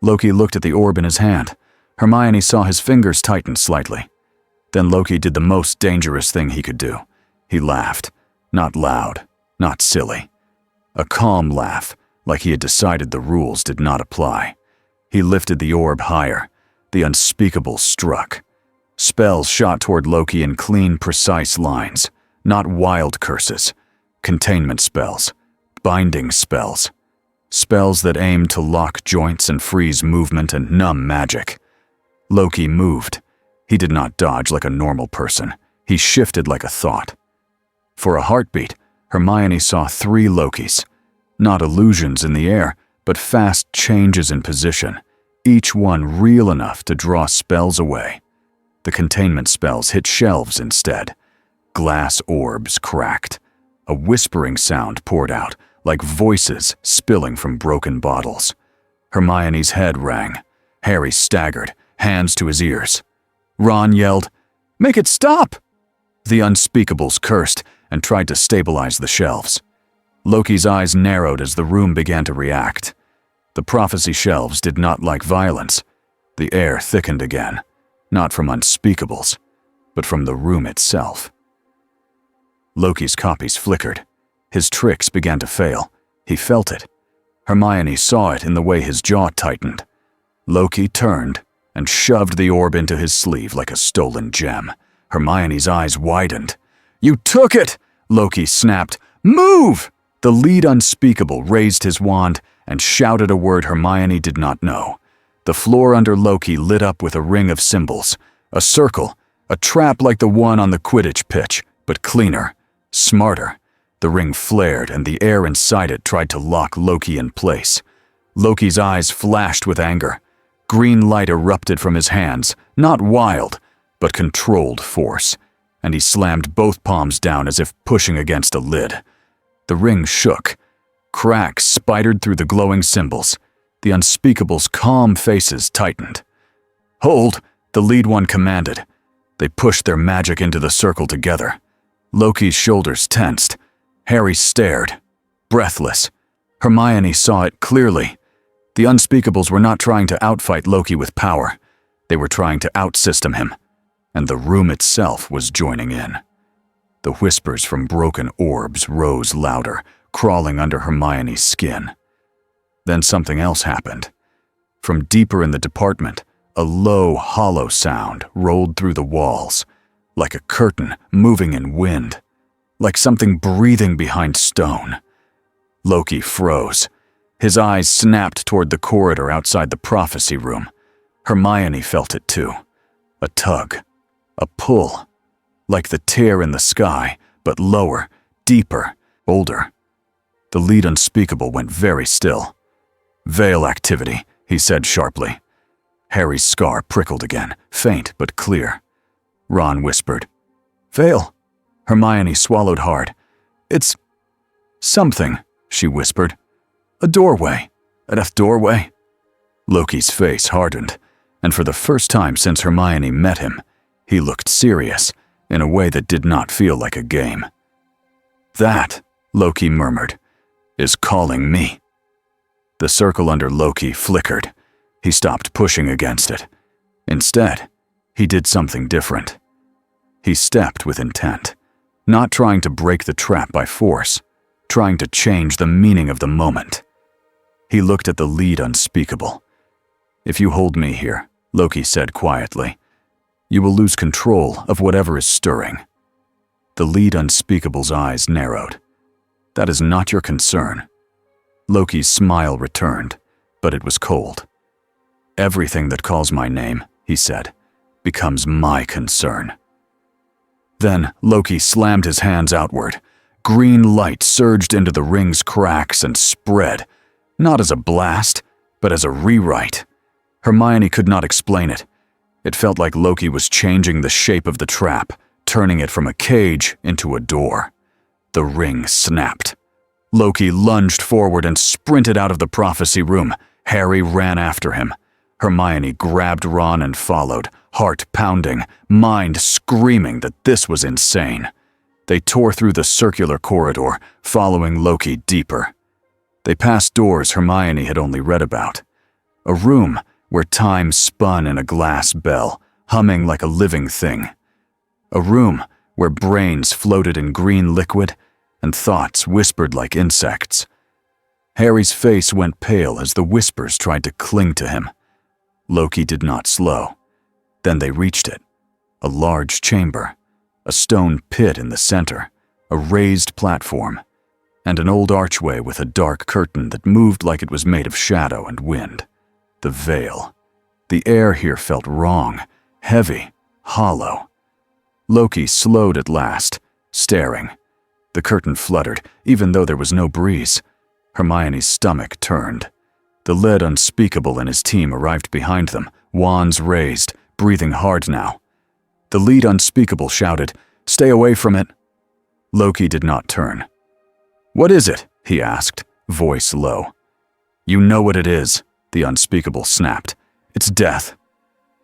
Loki looked at the orb in his hand. Hermione saw his fingers tighten slightly. Then Loki did the most dangerous thing he could do. He laughed. Not loud, not silly. A calm laugh, like he had decided the rules did not apply. He lifted the orb higher. The unspeakable struck. Spells shot toward Loki in clean, precise lines. Not wild curses. Containment spells. Binding spells. Spells that aimed to lock joints and freeze movement and numb magic. Loki moved. He did not dodge like a normal person. He shifted like a thought. For a heartbeat, Hermione saw 3 Lokis. Not illusions in the air, but fast changes in position, each one real enough to draw spells away. The containment spells hit shelves instead. Glass orbs cracked. A whispering sound poured out, like voices spilling from broken bottles. Hermione's head rang. Harry staggered, hands to his ears. Ron yelled, "Make it stop!" The unspeakables cursed and tried to stabilize the shelves. Loki's eyes narrowed as the room began to react. The prophecy shelves did not like violence. The air thickened again, not from unspeakables, but from the room itself. Loki's copies flickered. His tricks began to fail. He felt it. Hermione saw it in the way his jaw tightened. Loki turned and shoved the orb into his sleeve like a stolen gem. Hermione's eyes widened. "You took it!" Loki snapped. "Move!" The lead unspeakable raised his wand and shouted a word Hermione did not know. The floor under Loki lit up with a ring of symbols. A circle, a trap like the one on the Quidditch pitch, but cleaner, smarter. The ring flared and the air inside it tried to lock Loki in place. Loki's eyes flashed with anger. Green light erupted from his hands, not wild, but controlled force. and he slammed both palms down as if pushing against a lid. The ring shook. Cracks spidered through the glowing symbols. The unspeakable's calm faces tightened. "Hold," the lead one commanded. They pushed their magic into the circle together. Loki's shoulders tensed. Harry stared, breathless. Hermione saw it clearly. The unspeakables were not trying to outfight Loki with power. They were trying to outsystem him, and the room itself was joining in. The whispers from broken orbs rose louder, crawling under Hermione's skin. Then something else happened. From deeper in the department, a low, hollow sound rolled through the walls, like a curtain moving in wind, like something breathing behind stone. Loki froze. His eyes snapped toward the corridor outside the prophecy room. Hermione felt it too. A tug, a pull, like the tear in the sky, but lower, deeper, older. The lead unspeakable went very still. "Veil activity," he said sharply. Harry's scar prickled again, faint but clear. Ron whispered, "Veil." Hermione swallowed hard. "It's something," she whispered. "A doorway. A death doorway." Loki's face hardened, and for the first time since Hermione met him, he looked serious in a way that did not feel like a game. "That," Loki murmured, "is calling me." The circle under Loki flickered. He stopped pushing against it. Instead, he did something different. He stepped with intent, not trying to break the trap by force, trying to change the meaning of the moment. He looked at the lead unspeakable. "If you hold me here," Loki said quietly, "you will lose control of whatever is stirring." The lead unspeakable's eyes narrowed. "That is not your concern." Loki's smile returned, but it was cold. "Everything that calls my name," he said, "becomes my concern." Then Loki slammed his hands outward. Green light surged into the ring's cracks and spread, not as a blast, but as a rewrite. Hermione could not explain it. It felt like Loki was changing the shape of the trap, turning it from a cage into a door. The ring snapped. Loki lunged forward and sprinted out of the prophecy room. Harry ran after him. Hermione grabbed Ron and followed, heart pounding, mind screaming that this was insane. They tore through the circular corridor, following Loki deeper. They passed doors Hermione had only read about. A room where time spun in a glass bell, humming like a living thing. A room where brains floated in green liquid and thoughts whispered like insects. Harry's face went pale as the whispers tried to cling to him. Loki did not slow. Then they reached it. A large chamber, a stone pit in the center, a raised platform, and an old archway with a dark curtain that moved like it was made of shadow and wind. The veil. The air here felt wrong, heavy, hollow. Loki slowed at last, staring. The curtain fluttered, even though there was no breeze. Hermione's stomach turned. The lead unspeakable and his team arrived behind them, wands raised, breathing hard now. The lead unspeakable shouted, "Stay away from it." Loki did not turn. "What is it?" he asked, voice low. "You know what it is," the unspeakable snapped. "It's death."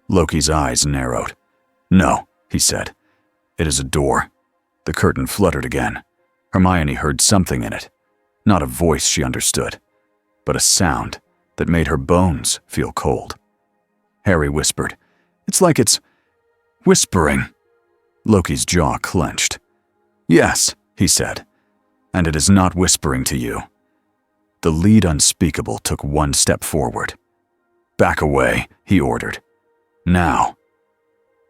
Loki's eyes narrowed. "No," he said. "It is a door." The curtain fluttered again. Hermione heard something in it. Not a voice she understood, but a sound that made her bones feel cold. Harry whispered, "It's like it's whispering." Loki's jaw clenched. "Yes," he said, "and it is not whispering to you." The lead unspeakable took one step forward. "Back away," he ordered. "Now."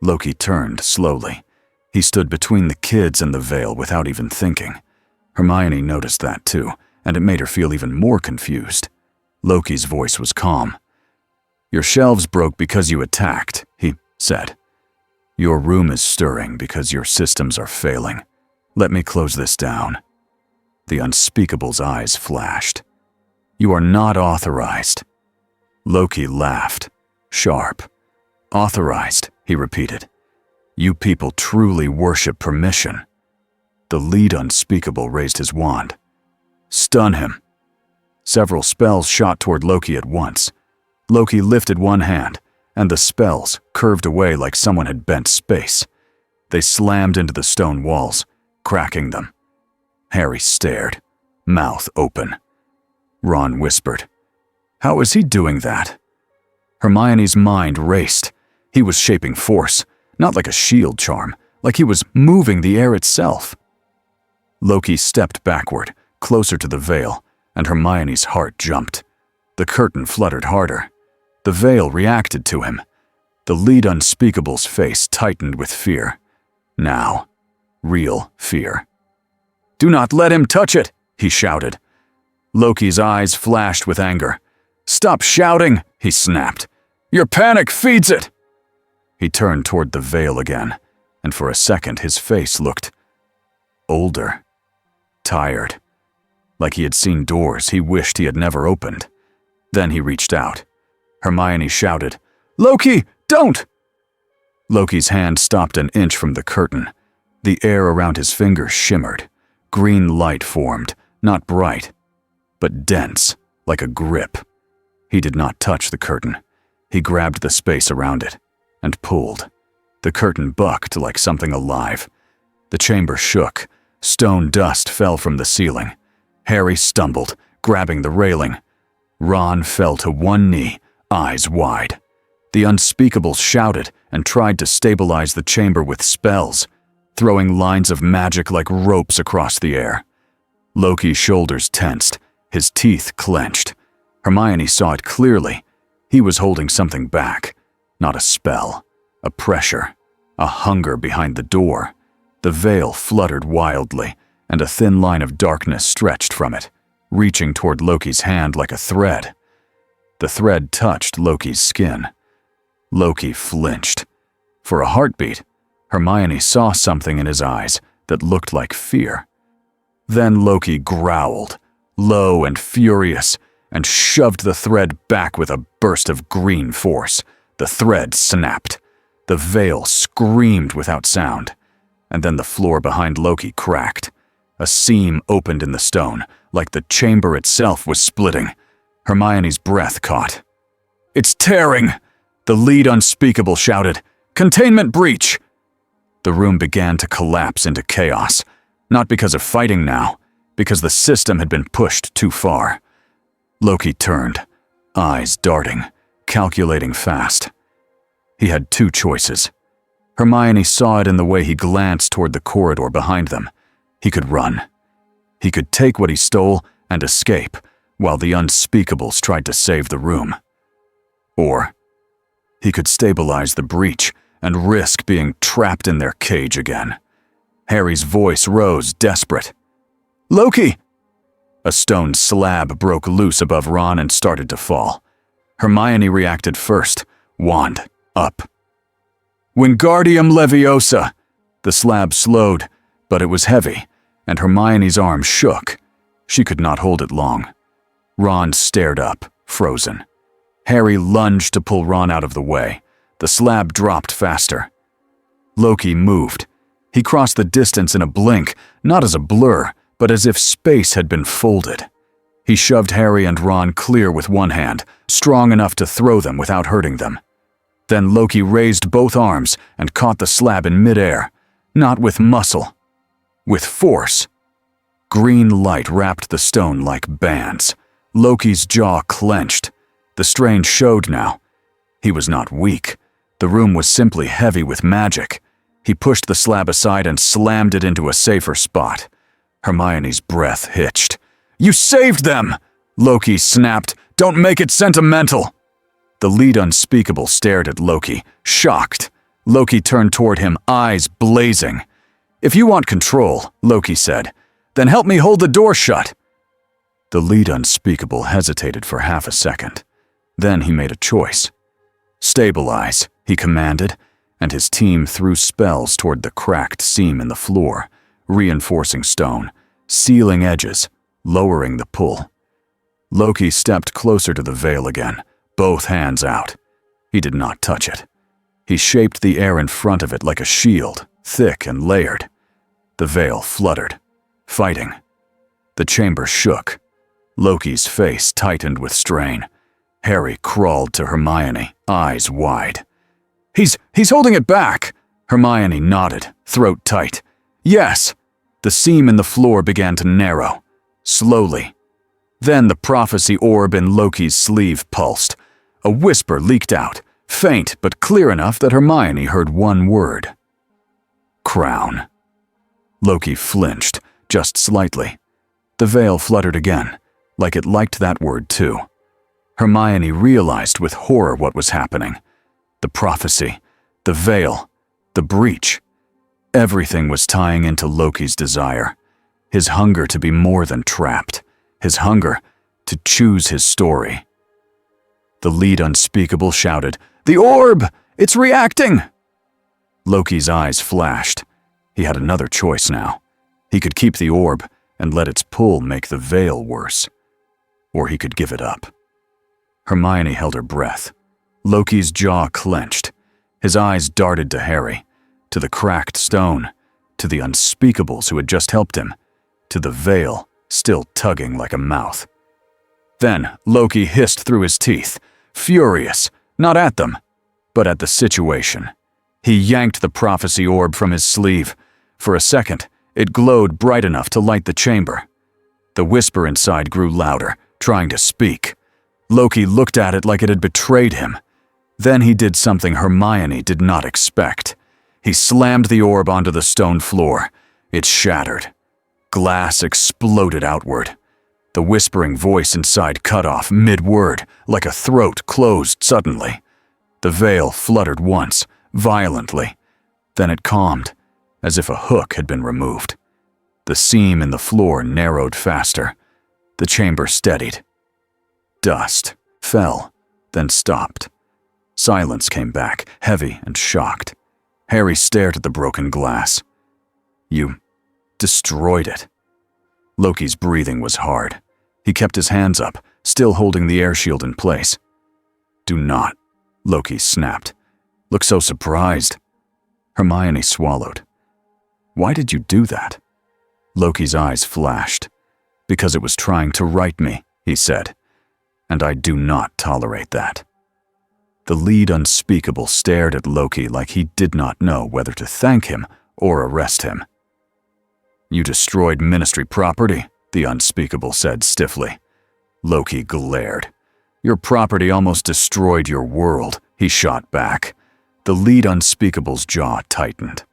Loki turned slowly. He stood between the kids and the veil without even thinking. Hermione noticed that too, and it made her feel even more confused. Loki's voice was calm. "Your shelves broke because you attacked," he said. "Your room is stirring because your systems are failing. Let me close this down." The unspeakable's eyes flashed. "You are not authorized." Loki laughed, sharp. "Authorized," he repeated. You people truly worship permission. The lead unspeakable raised his wand. Stun him. Several spells shot toward Loki at once. Loki lifted one hand, and the spells curved away like someone had bent space. They slammed into the stone walls, cracking them. Harry stared, mouth open. Ron whispered, "How is he doing that?" Hermione's mind raced. He was shaping force, not like a shield charm, like he was moving the air itself. Loki stepped backward, closer to the veil, and Hermione's heart jumped. The curtain fluttered harder. The veil reacted to him. The lead unspeakable's face tightened with fear. Now, real fear. "Do not let him touch it!" he shouted. Loki's eyes flashed with anger. "Stop shouting!" he snapped. "Your panic feeds it!" He turned toward the veil again, and for a second his face looked older, tired, like he had seen doors he wished he had never opened. Then he reached out. Hermione shouted, "Loki, don't!" Loki's hand stopped an inch from the curtain. The air around his fingers shimmered. Green light formed, not bright, but dense, like a grip. He did not touch the curtain. He grabbed the space around it and pulled. The curtain bucked like something alive. The chamber shook. Stone dust fell from the ceiling. Harry stumbled, grabbing the railing. Ron fell to one knee, eyes wide. The unspeakables shouted and tried to stabilize the chamber with spells, throwing lines of magic like ropes across the air. Loki's shoulders tensed, his teeth clenched. Hermione saw it clearly. He was holding something back, not a spell, a pressure, a hunger behind the door. The veil fluttered wildly, and a thin line of darkness stretched from it, reaching toward Loki's hand like a thread. The thread touched Loki's skin. Loki flinched. For a heartbeat, Hermione saw something in his eyes that looked like fear. Then Loki growled, low and furious, and shoved the thread back with a burst of green force. The thread snapped. The veil screamed without sound, and then the floor behind Loki cracked. A seam opened in the stone, like the chamber itself was splitting. Hermione's breath caught. "It's tearing!" The lead unspeakable shouted, "Containment breach!" The room began to collapse into chaos, not because of fighting now, because the system had been pushed too far. Loki turned, eyes darting, calculating fast. He had two choices. Hermione saw it in the way he glanced toward the corridor behind them. He could run. He could take what he stole and escape, while the unspeakables tried to save the room. Or he could stabilize the breach and risk being trapped in their cage again. Harry's voice rose, desperate. "Loki!" A stone slab broke loose above Ron and started to fall. Hermione reacted first, wand up. "Wingardium Leviosa!" The slab slowed, but it was heavy, and Hermione's arm shook. She could not hold it long. Ron stared up, frozen. Harry lunged to pull Ron out of the way. The slab dropped faster. Loki moved. He crossed the distance in a blink, not as a blur, but as if space had been folded. He shoved Harry and Ron clear with one hand, strong enough to throw them without hurting them. Then Loki raised both arms and caught the slab in midair, not with muscle, with force. Green light wrapped the stone like bands. Loki's jaw clenched. The strain showed now. He was not weak. The room was simply heavy with magic. He pushed the slab aside and slammed it into a safer spot. Hermione's breath hitched. "You saved them!" Loki snapped. "Don't make it sentimental!" The lead unspeakable stared at Loki, shocked. Loki turned toward him, eyes blazing. "If you want control," Loki said, "then help me hold the door shut." The lead unspeakable hesitated for half a second. Then he made a choice. "Stabilize," he commanded, and his team threw spells toward the cracked seam in the floor, reinforcing stone, sealing edges, lowering the pull. Loki stepped closer to the veil again, both hands out. He did not touch it. He shaped the air in front of it like a shield, thick and layered. The veil fluttered, fighting. The chamber shook. Loki's face tightened with strain. Harry crawled to Hermione, eyes wide. He's holding it back! Hermione nodded, throat tight. Yes! The seam in the floor began to narrow, slowly. Then the prophecy orb in Loki's sleeve pulsed. A whisper leaked out, faint but clear enough that Hermione heard one word. Crown. Loki flinched, just slightly. The veil fluttered again, like it liked that word too. Hermione realized with horror what was happening. The prophecy, the veil, the breach. Everything was tying into Loki's desire. His hunger to be more than trapped. His hunger to choose his story. The lead unspeakable shouted, "The orb! It's reacting!" Loki's eyes flashed. He had another choice now. He could keep the orb and let its pull make the veil worse. Or he could give it up. Hermione held her breath. Loki's jaw clenched. His eyes darted to Harry, to the cracked stone, to the unspeakables who had just helped him, to the veil still tugging like a mouth. Then Loki hissed through his teeth, furious, not at them, but at the situation. He yanked the prophecy orb from his sleeve. For a second, it glowed bright enough to light the chamber. The whisper inside grew louder, trying to speak. Loki looked at it like it had betrayed him. Then he did something Hermione did not expect. He slammed the orb onto the stone floor. It shattered. Glass exploded outward. The whispering voice inside cut off mid-word, like a throat closed suddenly. The veil fluttered once, violently. Then it calmed, as if a hook had been removed. The seam in the floor narrowed faster. The chamber steadied. Dust fell, then stopped. Silence came back, heavy and shocked. Harry stared at the broken glass. "You destroyed it." Loki's breathing was hard. He kept his hands up, still holding the air shield in place. "Do not," Loki snapped. "Look so surprised." Hermione swallowed. "Why did you do that?" Loki's eyes flashed. "Because it was trying to right me," he said. "And I do not tolerate that." The lead unspeakable stared at Loki like he did not know whether to thank him or arrest him. "You destroyed ministry property," the unspeakable said stiffly. Loki glared. "Your property almost destroyed your world," he shot back. The lead unspeakable's jaw tightened.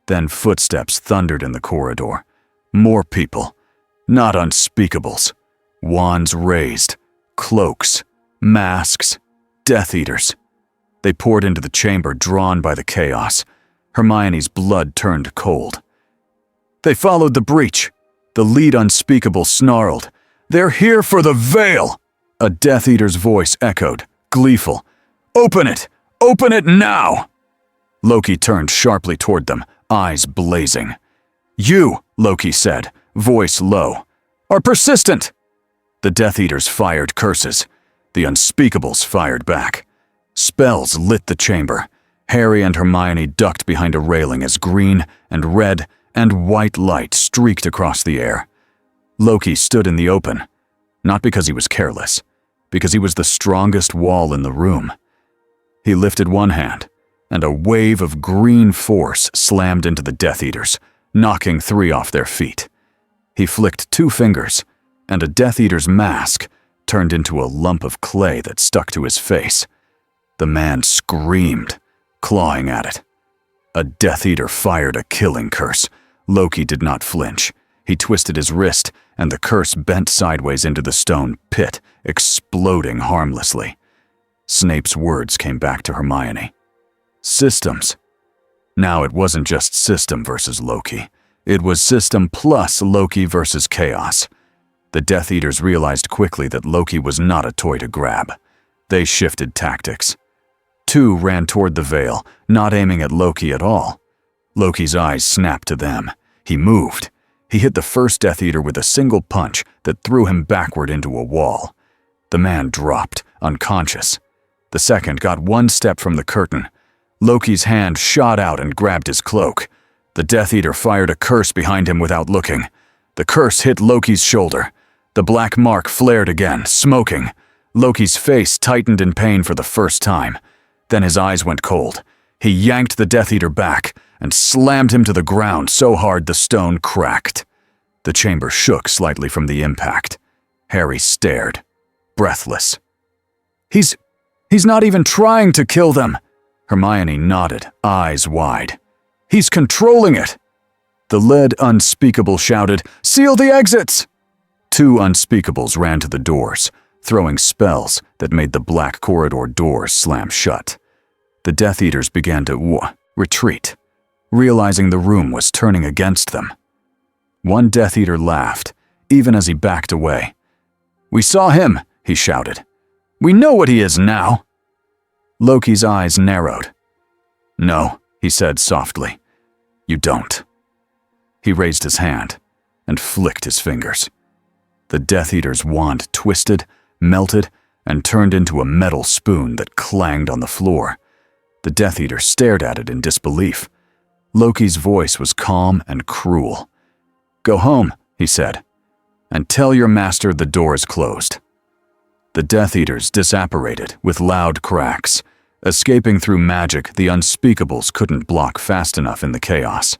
Then footsteps thundered in the corridor. More people. Not unspeakables. Wands raised. Cloaks. Masks. Death Eaters. They poured into the chamber, drawn by the chaos. Hermione's blood turned cold. "They followed the breach." The lead unspeakable snarled. "They're here for the veil!" A Death Eater's voice echoed, gleeful. "Open it! Open it now!" Loki turned sharply toward them, eyes blazing. "You," Loki said, voice low, "are persistent!" The Death Eaters fired curses. The unspeakables fired back. Spells lit the chamber. Harry and Hermione ducked behind a railing as green and red and white light streaked across the air. Loki stood in the open, not because he was careless, because he was the strongest wall in the room. He lifted one hand, and a wave of green force slammed into the Death Eaters, knocking 3 off their feet. He flicked 2 fingers, and a Death Eater's mask turned into a lump of clay that stuck to his face. The man screamed, clawing at it. A Death Eater fired a killing curse. Loki did not flinch. He twisted his wrist, and the curse bent sideways into the stone pit, exploding harmlessly. Snape's words came back to Hermione. Systems. Now it wasn't just system versus Loki. It was system plus Loki versus chaos. The Death Eaters realized quickly that Loki was not a toy to grab. They shifted tactics. 2 ran toward the veil, not aiming at Loki at all. Loki's eyes snapped to them. He moved. He hit the first Death Eater with a single punch that threw him backward into a wall. The man dropped, unconscious. The second got 1 step from the curtain. Loki's hand shot out and grabbed his cloak. The Death Eater fired a curse behind him without looking. The curse hit Loki's shoulder. The black mark flared again, smoking. Loki's face tightened in pain for the first time. Then his eyes went cold. He yanked the Death Eater back and slammed him to the ground so hard the stone cracked. The chamber shook slightly from the impact. Harry stared, breathless. He's not even trying to kill them. Hermione nodded, eyes wide. He's controlling it. The lead unspeakable shouted, "Seal the exits!" Two unspeakables ran to the doors, throwing spells that made the black corridor doors slam shut. The Death Eaters began to retreat, realizing the room was turning against them. One Death Eater laughed, even as he backed away. "We saw him," he shouted. "We know what he is now." Loki's eyes narrowed. "No," he said softly. "You don't." He raised his hand and flicked his fingers. The Death Eater's wand twisted, melted, and turned into a metal spoon that clanged on the floor. The Death Eater stared at it in disbelief. Loki's voice was calm and cruel. "Go home," he said, "and tell your master the door is closed." The Death Eaters disapparated with loud cracks. Escaping through magic the unspeakables couldn't block fast enough in the chaos.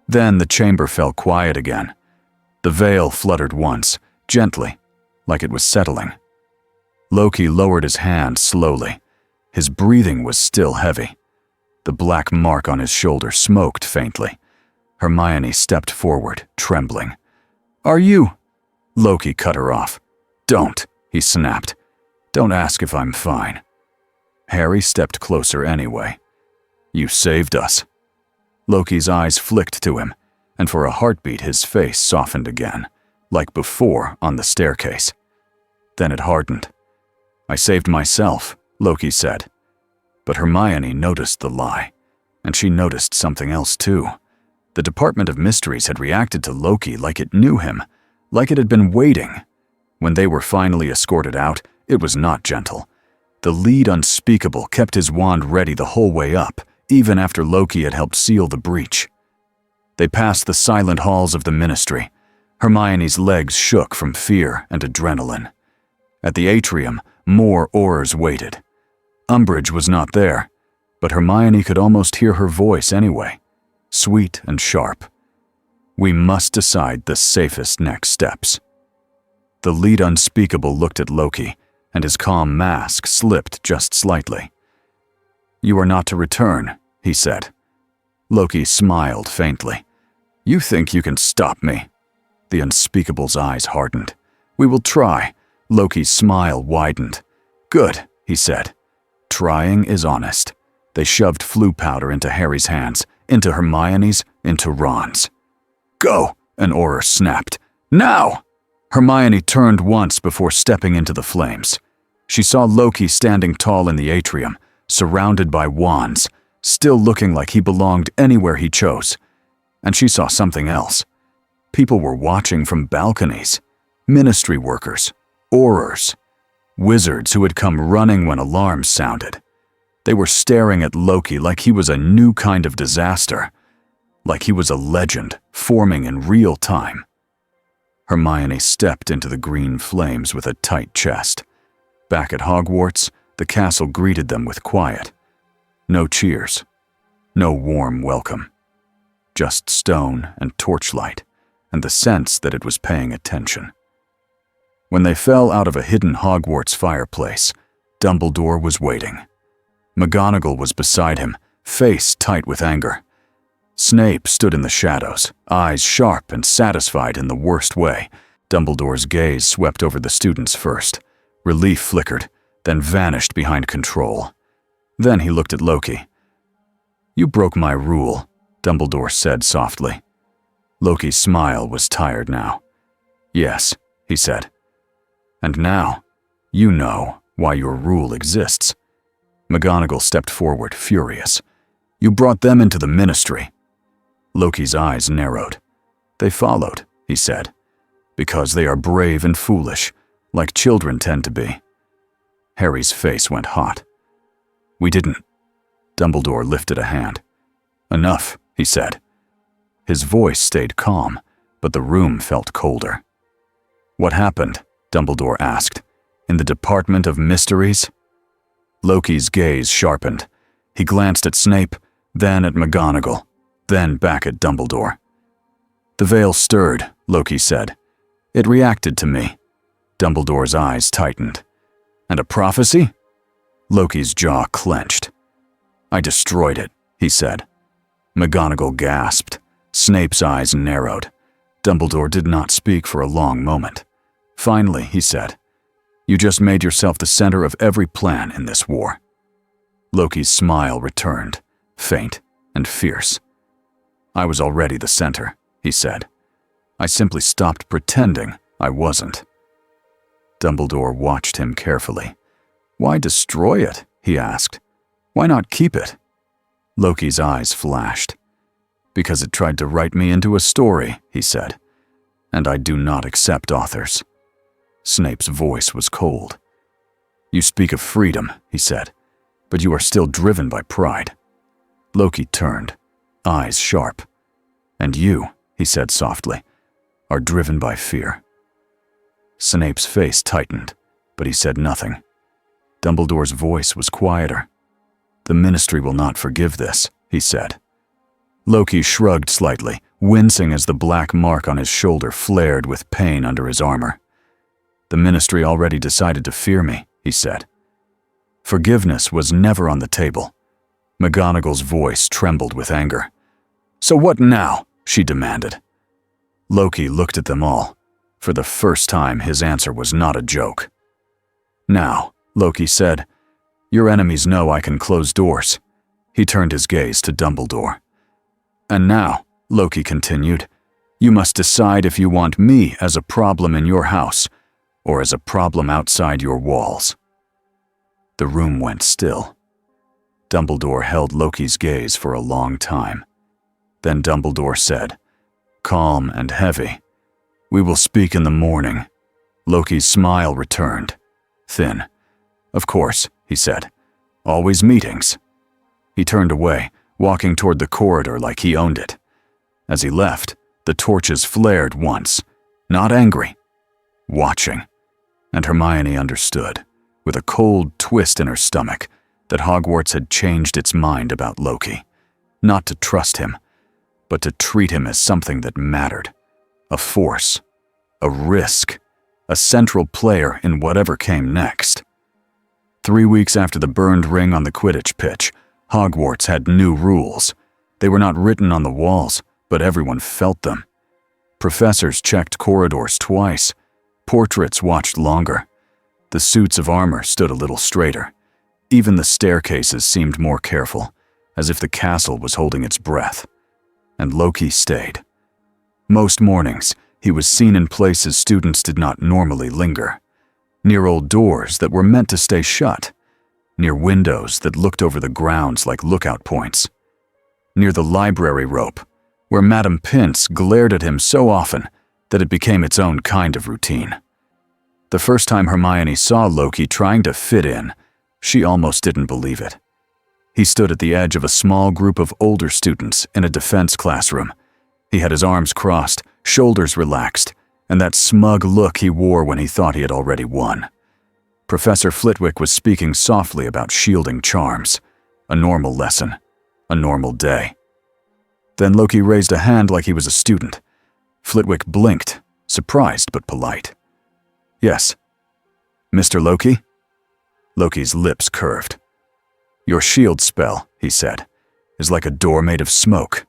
Then the chamber fell quiet again. The veil fluttered once, gently, like it was settling. Loki lowered his hand slowly. His breathing was still heavy. The black mark on his shoulder smoked faintly. Hermione stepped forward, trembling. "Are you—" Loki cut her off. "Don't," he snapped. "Don't ask if I'm fine." Harry stepped closer anyway. "You saved us." Loki's eyes flicked to him, and for a heartbeat his face softened again, like before on the staircase. Then it hardened. "I saved myself," Loki said. But Hermione noticed the lie, and she noticed something else too. The Department of Mysteries had reacted to Loki like it knew him, like it had been waiting. When they were finally escorted out, it was not gentle. The lead unspeakable kept his wand ready the whole way up, even after Loki had helped seal the breach. They passed the silent halls of the Ministry. Hermione's legs shook from fear and adrenaline. At the atrium, more Aurors waited. Umbridge was not there, but Hermione could almost hear her voice anyway, sweet and sharp. "We must decide the safest next steps." The lead unspeakable looked at Loki, and his calm mask slipped just slightly. "You are not to return," he said. Loki smiled faintly. "You think you can stop me?" The unspeakable's eyes hardened. "We will try." Loki's smile widened. "Good," he said. "Trying is honest." They shoved flu powder into Harry's hands, into Hermione's, into Ron's. "Go!" an Auror snapped. "Now!" Hermione turned once before stepping into the flames. She saw Loki standing tall in the atrium, surrounded by wands, still looking like he belonged anywhere he chose. And she saw something else. People were watching from balconies. Ministry workers, Aurors, wizards who had come running when alarms sounded. They were staring at Loki like he was a new kind of disaster, like he was a legend forming in real time. Hermione stepped into the green flames with a tight chest. Back at Hogwarts, the castle greeted them with quiet. No cheers, no warm welcome. Just stone and torchlight, and the sense that it was paying attention. When they fell out of a hidden Hogwarts fireplace, Dumbledore was waiting. McGonagall was beside him, face tight with anger. Snape stood in the shadows, eyes sharp and satisfied in the worst way. Dumbledore's gaze swept over the students first. Relief flickered, then vanished behind control. Then he looked at Loki. "You broke my rule," Dumbledore said softly. Loki's smile was tired now. "Yes," he said. "And now, you know why your rule exists." McGonagall stepped forward, furious. "You brought them into the Ministry." Loki's eyes narrowed. "They followed," he said, "because they are brave and foolish, like children tend to be." Harry's face went hot. "We didn't Dumbledore lifted a hand. "Enough," he said. His voice stayed calm, but the room felt colder. "What happened?" Dumbledore asked. "In the Department of Mysteries?" Loki's gaze sharpened. He glanced at Snape, then at McGonagall, then back at Dumbledore. "The veil stirred," Loki said. "It reacted to me." Dumbledore's eyes tightened. "And a prophecy?" Loki's jaw clenched. "I destroyed it," he said. McGonagall gasped. Snape's eyes narrowed. Dumbledore did not speak for a long moment. Finally, he said, "You just made yourself the center of every plan in this war." Loki's smile returned, faint and fierce. "I was already the center," he said. "I simply stopped pretending I wasn't." Dumbledore watched him carefully. "Why destroy it?" he asked. "Why not keep it?" Loki's eyes flashed. "Because it tried to write me into a story," he said. "And I do not accept authors." Snape's voice was cold. "You speak of freedom," he said, "but you are still driven by pride." Loki turned, eyes sharp. "And you," he said softly, "are driven by fear." Snape's face tightened, but he said nothing. Dumbledore's voice was quieter. "The Ministry will not forgive this," he said. Loki shrugged slightly, wincing as the black mark on his shoulder flared with pain under his armor. "The Ministry already decided to fear me," he said. Forgiveness was never on the table. McGonagall's voice trembled with anger. "So what now?" she demanded. Loki looked at them all. For the first time, his answer was not a joke. "Now," Loki said, "your enemies know I can close doors." He turned his gaze to Dumbledore. "And now," Loki continued, "you must decide if you want me as a problem in your house or as a problem outside your walls." The room went still. Dumbledore held Loki's gaze for a long time. Then Dumbledore said, calm and heavy, "We will speak in the morning." Loki's smile returned, thin. "Of course," he said. "Always meetings." He turned away, walking toward the corridor like he owned it. As he left, the torches flared once, not angry, watching. And Hermione understood, with a cold twist in her stomach, that Hogwarts had changed its mind about Loki. Not to trust him, but to treat him as something that mattered. A force, a risk, a central player in whatever came next. 3 weeks after the burned ring on the Quidditch pitch, Hogwarts had new rules. They were not written on the walls, but everyone felt them. Professors checked corridors twice. Portraits watched longer. The suits of armor stood a little straighter. Even the staircases seemed more careful, as if the castle was holding its breath. And Loki stayed. Most mornings, he was seen in places students did not normally linger. Near old doors that were meant to stay shut. Near windows that looked over the grounds like lookout points. Near the library rope, where Madame Pince glared at him so often that it became its own kind of routine. The first time Hermione saw Loki trying to fit in, she almost didn't believe it. He stood at the edge of a small group of older students in a defense classroom. He had his arms crossed, shoulders relaxed, and that smug look he wore when he thought he had already won. Professor Flitwick was speaking softly about shielding charms. A normal lesson. A normal day. Then Loki raised a hand like he was a student. Flitwick blinked, surprised but polite. "Yes." "Mr. Loki?" Loki's lips curved. "Your shield spell," he said, "is like a door made of smoke.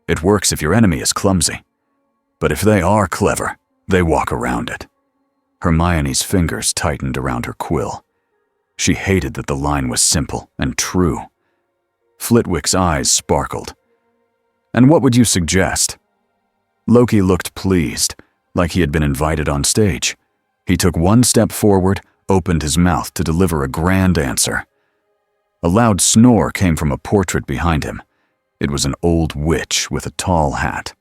It works if your enemy is clumsy. But if they are clever, they walk around it." Hermione's fingers tightened around her quill. She hated that the line was simple and true. Flitwick's eyes sparkled. "And what would you suggest?" Loki looked pleased, like he had been invited on stage. He took one step forward, opened his mouth to deliver a grand answer. A loud snore came from a portrait behind him. It was an old witch with a tall hat.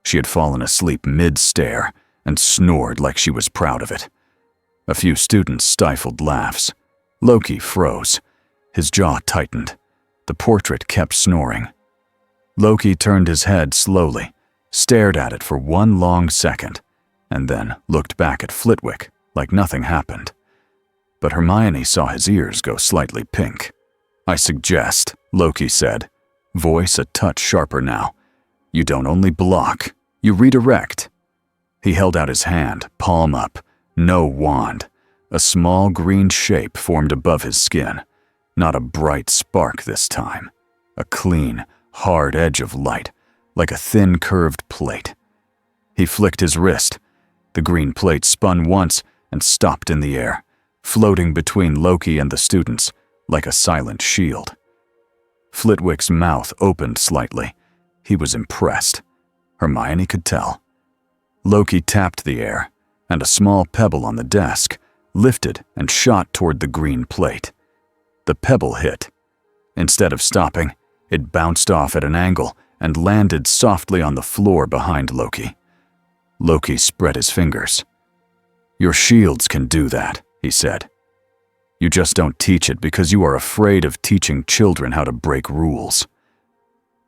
She had fallen asleep mid-stare and snored like she was proud of it. A few students stifled laughs. Loki froze. His jaw tightened. The portrait kept snoring. Loki turned his head slowly, stared at it for one long second, and then looked back at Flitwick like nothing happened. But Hermione saw his ears go slightly pink. "I suggest," Loki said, voice a touch sharper now, "you don't only block, you redirect." He held out his hand, palm up, no wand. A small green shape formed above his skin. Not a bright spark this time. A clean, hard edge of light, like a thin curved plate. He flicked his wrist. The green plate spun once and stopped in the air, floating between Loki and the students, like a silent shield. Flitwick's mouth opened slightly. He was impressed. Hermione could tell. Loki tapped the air, and a small pebble on the desk lifted and shot toward the green plate. The pebble hit. Instead of stopping, it bounced off at an angle and landed softly on the floor behind Loki. Loki spread his fingers. "Your shields can do that," he said. "You just don't teach it because you are afraid of teaching children how to break rules."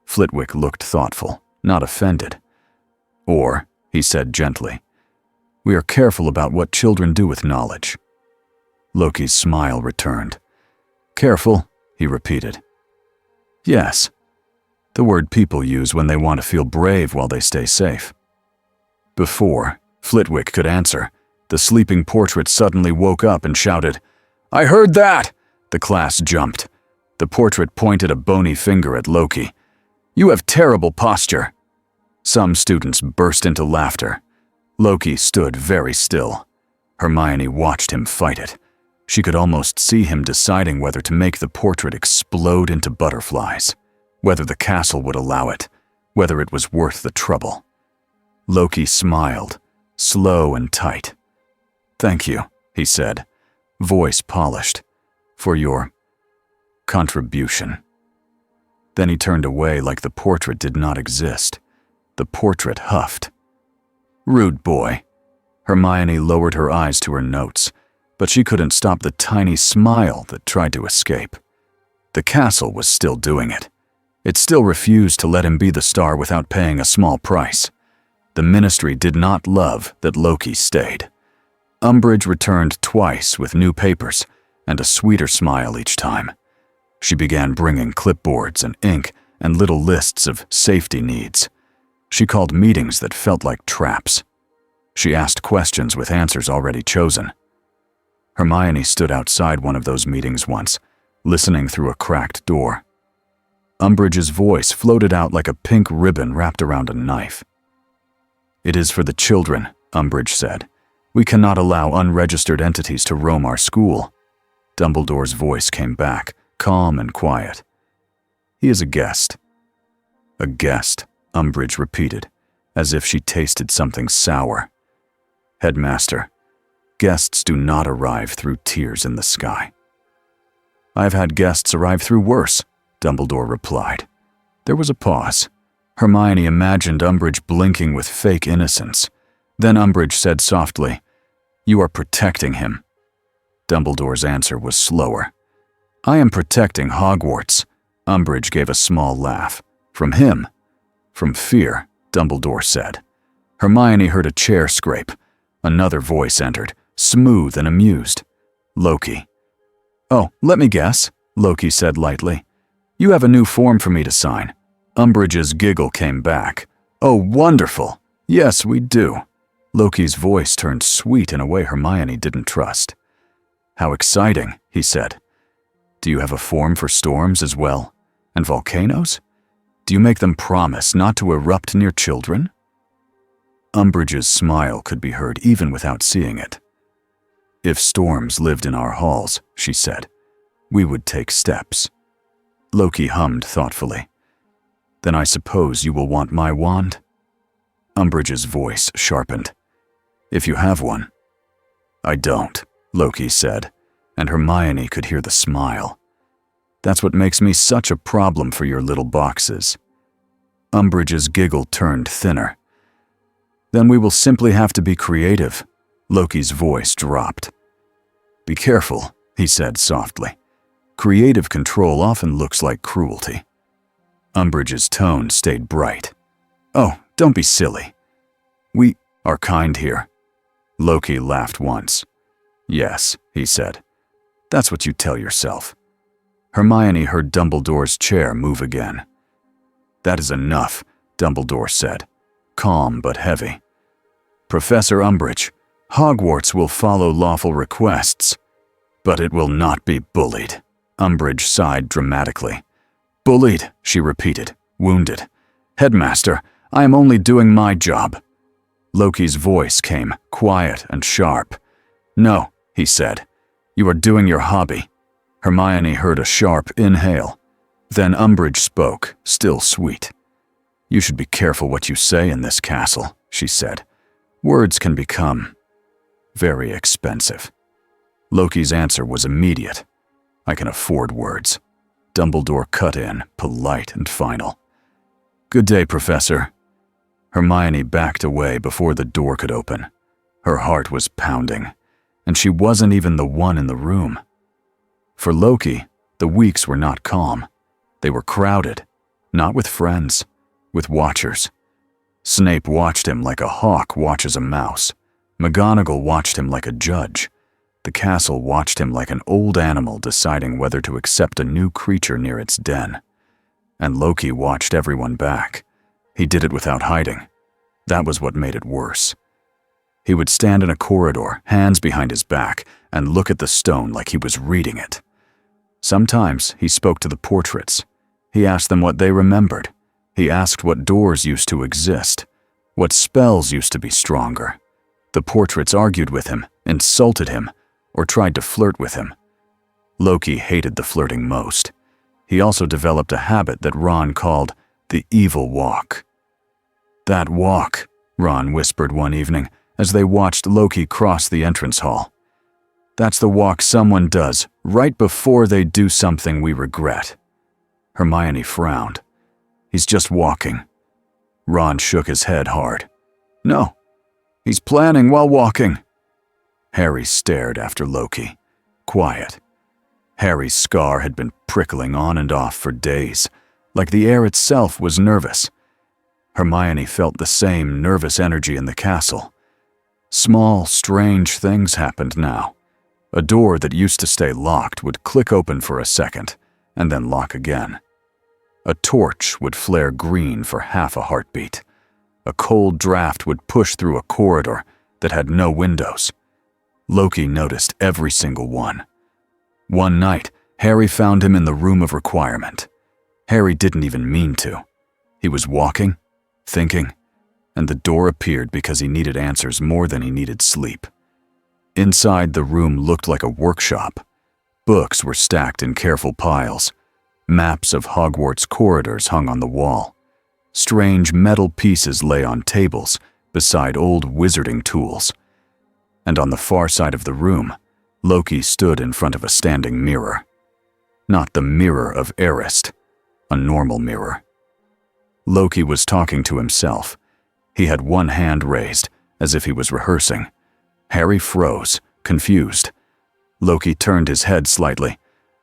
Flitwick looked thoughtful, not offended. "Or," he said gently, "we are careful about what children do with knowledge." Loki's smile returned. "Careful," he repeated. "Yes, the word people use when they want to feel brave while they stay safe." Before Flitwick could answer, the sleeping portrait suddenly woke up and shouted, "I heard that!" The class jumped. The portrait pointed a bony finger at Loki. "You have terrible posture." Some students burst into laughter. Loki stood very still. Hermione watched him fight it. She could almost see him deciding whether to make the portrait explode into butterflies, whether the castle would allow it, whether it was worth the trouble. Loki smiled, slow and tight. "Thank you," he said, voice polished, "for your contribution." Then he turned away like the portrait did not exist. The portrait huffed. "Rude boy." Hermione lowered her eyes to her notes, but she couldn't stop the tiny smile that tried to escape. The castle was still doing it. It still refused to let him be the star without paying a small price. The ministry did not love that Loki stayed. Umbridge returned twice with new papers and a sweeter smile each time. She began bringing clipboards and ink and little lists of safety needs. She called meetings that felt like traps. She asked questions with answers already chosen. Hermione stood outside one of those meetings once, listening through a cracked door. Umbridge's voice floated out like a pink ribbon wrapped around a knife. "It is for the children," Umbridge said. "We cannot allow unregistered entities to roam our school." Dumbledore's voice came back, calm and quiet. "He is a guest." "A guest," Umbridge repeated, as if she tasted something sour. "Headmaster, guests do not arrive through tears in the sky." "I've had guests arrive through worse," Dumbledore replied. There was a pause. Hermione imagined Umbridge blinking with fake innocence. Then Umbridge said softly, "You are protecting him." Dumbledore's answer was slower. "I am protecting Hogwarts." Umbridge gave a small laugh. "From him." "From fear," Dumbledore said. Hermione heard a chair scrape. Another voice entered, smooth and amused. "Loki." "Oh, let me guess," Loki said lightly. "You have a new form for me to sign." Umbridge's giggle came back. "Oh, wonderful. Yes, we do." Loki's voice turned sweet in a way Hermione didn't trust. "How exciting," he said. "Do you have a form for storms as well? And volcanoes? Do you make them promise not to erupt near children?" Umbridge's smile could be heard even without seeing it. "If storms lived in our halls," she said, "we would take steps." Loki hummed thoughtfully. "Then I suppose you will want my wand?" Umbridge's voice sharpened. "If you have one." "I don't," Loki said, and Hermione could hear the smile. "That's what makes me such a problem for your little boxes." Umbridge's giggle turned thinner. "Then we will simply have to be creative." Loki's voice dropped. "Be careful," he said softly. Creative control often looks like cruelty. Umbridge's tone stayed bright. "Oh, don't be silly. We are kind here." Loki laughed once. "Yes," he said. "That's what you tell yourself." Hermione heard Dumbledore's chair move again. "That is enough," Dumbledore said, calm but heavy. "Professor Umbridge, Hogwarts will follow lawful requests, but it will not be bullied." Umbridge sighed dramatically. "Bullied," she repeated, wounded. "Headmaster, I am only doing my job." Loki's voice came, quiet and sharp. "No," he said. "You are doing your hobby." Hermione heard a sharp inhale. Then Umbridge spoke, still sweet. "You should be careful what you say in this castle," she said. "Words can become very expensive." Loki's answer was immediate. "I can afford words." Dumbledore cut in, polite and final. "Good day, Professor." Hermione backed away before the door could open. Her heart was pounding, and she wasn't even the one in the room. For Loki, the weeks were not calm. They were crowded, not with friends, with watchers. Snape watched him like a hawk watches a mouse. McGonagall watched him like a judge. The castle watched him like an old animal deciding whether to accept a new creature near its den. And Loki watched everyone back. He did it without hiding. That was what made it worse. He would stand in a corridor, hands behind his back, and look at the stone like he was reading it. Sometimes he spoke to the portraits. He asked them what they remembered. He asked what doors used to exist, what spells used to be stronger. The portraits argued with him, insulted him, or tried to flirt with him. Loki hated the flirting most. He also developed a habit that Ron called the evil walk. "That walk," Ron whispered one evening as they watched Loki cross the entrance hall. "That's the walk someone does right before they do something we regret." Hermione frowned. "He's just walking." Ron shook his head hard. "No, he's planning while walking." Harry stared after Loki, quiet. Harry's scar had been prickling on and off for days, like the air itself was nervous. Hermione felt the same nervous energy in the castle. Small, strange things happened now. A door that used to stay locked would click open for a second, and then lock again. A torch would flare green for half a heartbeat. A cold draft would push through a corridor that had no windows. Loki noticed every single one. One night, Harry found him in the room of requirement. Harry didn't even mean to. He was walking, thinking, and the door appeared because he needed answers more than he needed sleep. Inside, the room looked like a workshop. Books were stacked in careful piles. Maps of Hogwarts corridors hung on the wall. Strange metal pieces lay on tables beside old wizarding tools. And on the far side of the room, Loki stood in front of a standing mirror. Not the mirror of Erist, a normal mirror. Loki was talking to himself. He had one hand raised, as if he was rehearsing. Harry froze, confused. Loki turned his head slightly,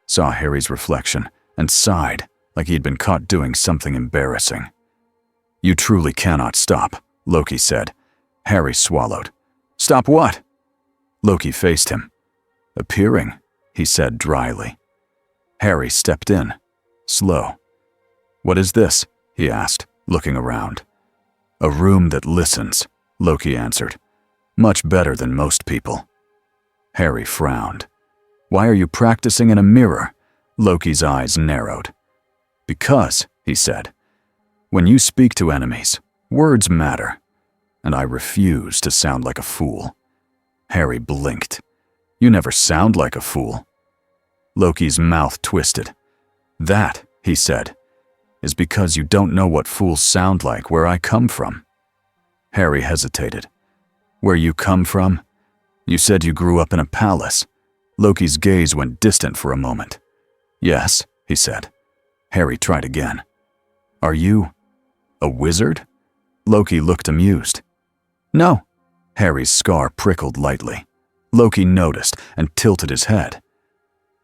saw Harry's reflection, and sighed like he'd been caught doing something embarrassing. "You truly cannot stop," Loki said. Harry swallowed. "Stop what?" Loki faced him. "Appearing," he said dryly. Harry stepped in, slow. "What is this?" he asked, looking around. "A room that listens," Loki answered. "Much better than most people." Harry frowned. "Why are you practicing in a mirror?" Loki's eyes narrowed. "Because," he said, "when you speak to enemies, words matter, and I refuse to sound like a fool." Harry blinked. "You never sound like a fool." Loki's mouth twisted. "That," he said, "is because you don't know what fools sound like where I come from." Harry hesitated. "Where you come from? You said you grew up in a palace." Loki's gaze went distant for a moment. "Yes," he said. Harry tried again. "Are you a wizard?" Loki looked amused. "No." Harry's scar prickled lightly. Loki noticed and tilted his head.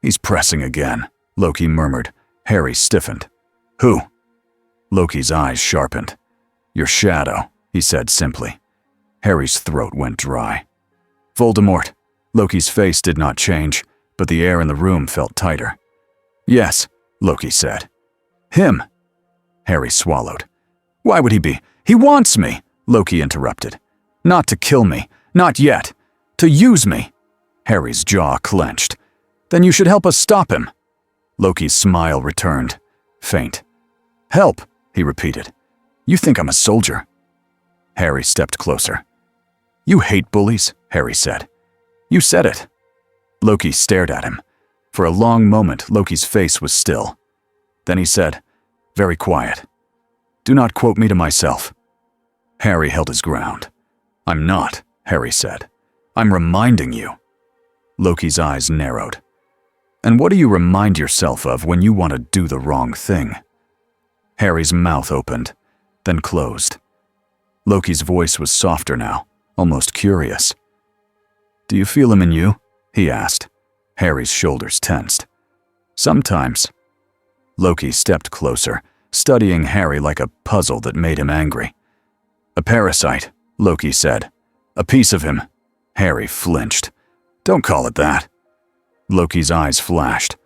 "He's pressing again," Loki murmured. Harry stiffened. Who? Loki's eyes sharpened. Your shadow, he said simply. Harry's throat went dry. Voldemort. Loki's face did not change, but the air in the room felt tighter. Yes, Loki said. Him. Harry swallowed. Why would he be? He wants me, Loki interrupted. Not to kill me, not yet. To use me. Harry's jaw clenched. Then you should help us stop him. Loki's smile returned, faint. Help, he repeated. You think I'm a soldier? Harry stepped closer. You hate bullies, Harry said. You said it. Loki stared at him. For a long moment, Loki's face was still. Then he said, very quiet, do not quote me to myself. Harry held his ground. I'm not, Harry said. I'm reminding you. Loki's eyes narrowed. And what do you remind yourself of when you want to do the wrong thing? Harry's mouth opened, then closed. Loki's voice was softer now, almost curious. Do you feel him in you? He asked. Harry's shoulders tensed. Sometimes. Loki stepped closer, studying Harry like a puzzle that made him angry. A parasite, Loki said. A piece of him. Harry flinched. Don't call it that. Loki's eyes flashed.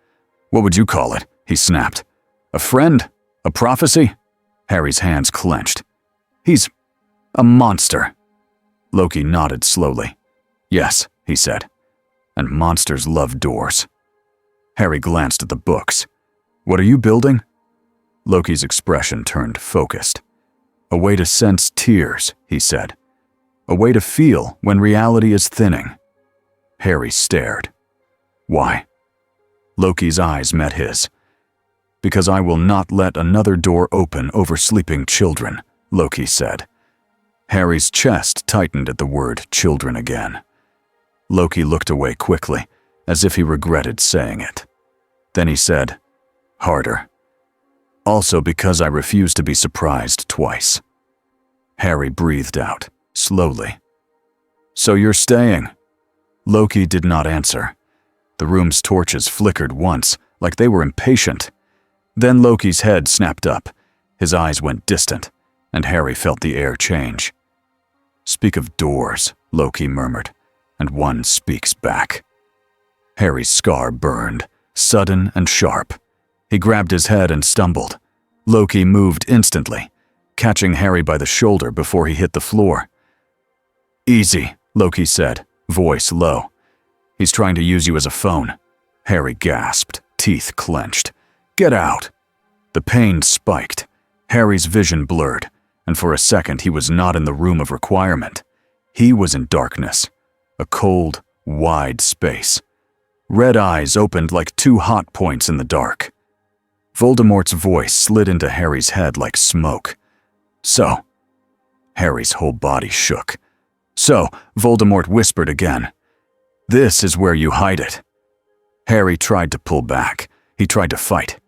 What would you call it? He snapped. A friend? A prophecy? Harry's hands clenched. He's a monster. Loki nodded slowly. Yes, he said. And monsters love doors. Harry glanced at the books. What are you building? Loki's expression turned focused. A way to sense tears, he said. A way to feel when reality is thinning. Harry stared. Why? Loki's eyes met his. Because I will not let another door open over sleeping children, Loki said. Harry's chest tightened at the word children again. Loki looked away quickly, as if he regretted saying it. Then he said, harder. Also because I refuse to be surprised twice. Harry breathed out, slowly. So you're staying? Loki did not answer. The room's torches flickered once, like they were impatient. Then Loki's head snapped up, his eyes went distant, and Harry felt the air change. Speak of doors, Loki murmured, and one speaks back. Harry's scar burned, sudden and sharp. He grabbed his head and stumbled. Loki moved instantly, catching Harry by the shoulder before he hit the floor. Easy, Loki said, voice low. He's trying to use you as a phone. Harry gasped, teeth clenched. Get out! The pain spiked. Harry's vision blurred, and for a second he was not in the room of requirement. He was in darkness, a cold, wide space. Red eyes opened like two hot points in the dark. Voldemort's voice slid into Harry's head like smoke. So. Harry's whole body shook. So, Voldemort whispered again. This is where you hide it. Harry tried to pull back. He tried to fight.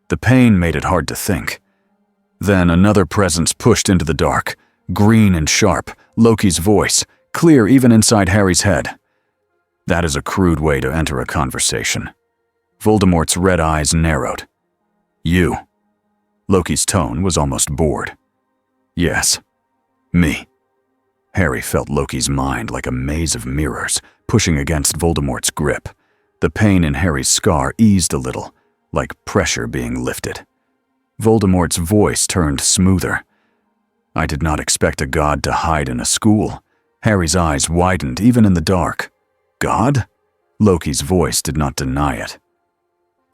The pain made it hard to think. Then another presence pushed into the dark, green and sharp, Loki's voice, clear even inside Harry's head. That is a crude way to enter a conversation. Voldemort's red eyes narrowed. You. Loki's tone was almost bored. Yes. Me. Harry felt Loki's mind like a maze of mirrors, pushing against Voldemort's grip. The pain in Harry's scar eased a little, like pressure being lifted. Voldemort's voice turned smoother. I did not expect a god to hide in a school. Harry's eyes widened even in the dark. God? Loki's voice did not deny it.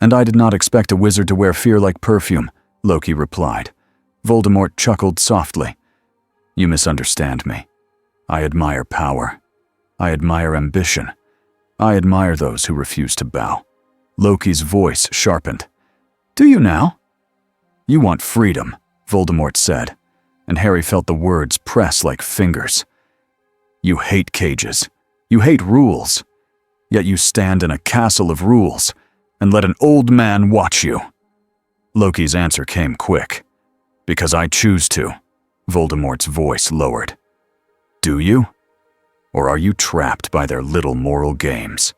And I did not expect a wizard to wear fear like perfume, Loki replied. Voldemort chuckled softly. You misunderstand me. I admire power. I admire ambition. I admire those who refuse to bow. Loki's voice sharpened. Do you now? You want freedom, Voldemort said, and Harry felt the words press like fingers. You hate cages. You hate rules. Yet you stand in a castle of rules and let an old man watch you. Loki's answer came quick. Because I choose to. Voldemort's voice lowered. Do you? Or are you trapped by their little moral games?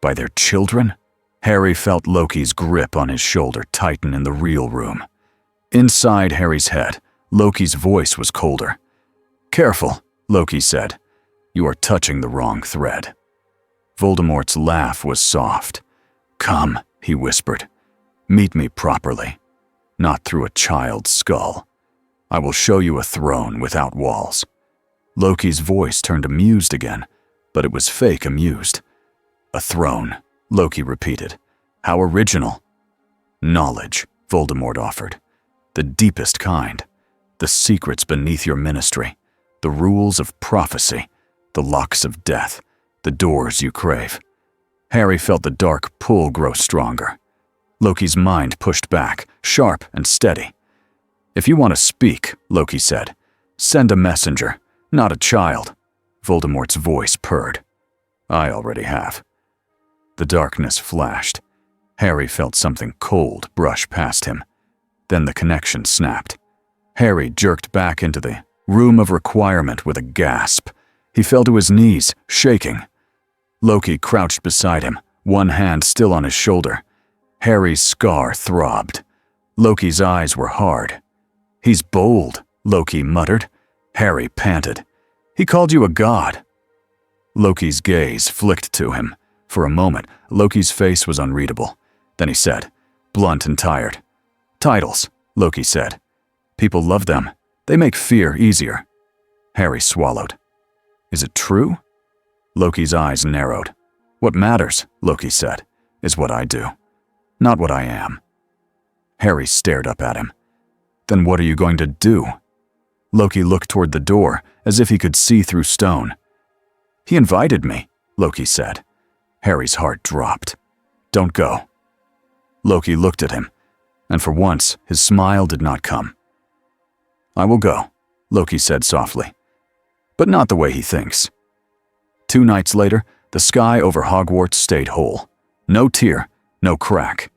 By their children? Harry felt Loki's grip on his shoulder tighten in the real room. Inside Harry's head, Loki's voice was colder. "Careful," Loki said. "You are touching the wrong thread." Voldemort's laugh was soft. "Come," he whispered. "Meet me properly, not through a child's skull. I will show you a throne without walls." Loki's voice turned amused again, but it was fake amused. "A throne," Loki repeated. "How original." "Knowledge," Voldemort offered. "The deepest kind. The secrets beneath your ministry. The rules of prophecy. The locks of death. The doors you crave." Harry felt the dark pull grow stronger. Loki's mind pushed back, sharp and steady. "If you want to speak," Loki said, "send a messenger, not a child." Voldemort's voice purred. "I already have." The darkness flashed. Harry felt something cold brush past him. Then the connection snapped. Harry jerked back into the room of requirement with a gasp. He fell to his knees, shaking. Loki crouched beside him, one hand still on his shoulder. Harry's scar throbbed. Loki's eyes were hard. "He's bold," Loki muttered. Harry panted. "He called you a god." Loki's gaze flicked to him. For a moment, Loki's face was unreadable. Then he said, blunt and tired, "Titles," Loki said. "People love them. They make fear easier." Harry swallowed. "Is it true?" Loki's eyes narrowed. "What matters," Loki said, "is what I do, not what I am." Harry stared up at him. "Then what are you going to do?" Loki looked toward the door, as if he could see through stone. "He invited me," Loki said. Harry's heart dropped. "Don't go." Loki looked at him, and for once his smile did not come. "I will go," Loki said softly. "But not the way he thinks." 2 nights later, the sky over Hogwarts stayed whole. No tear, no crack.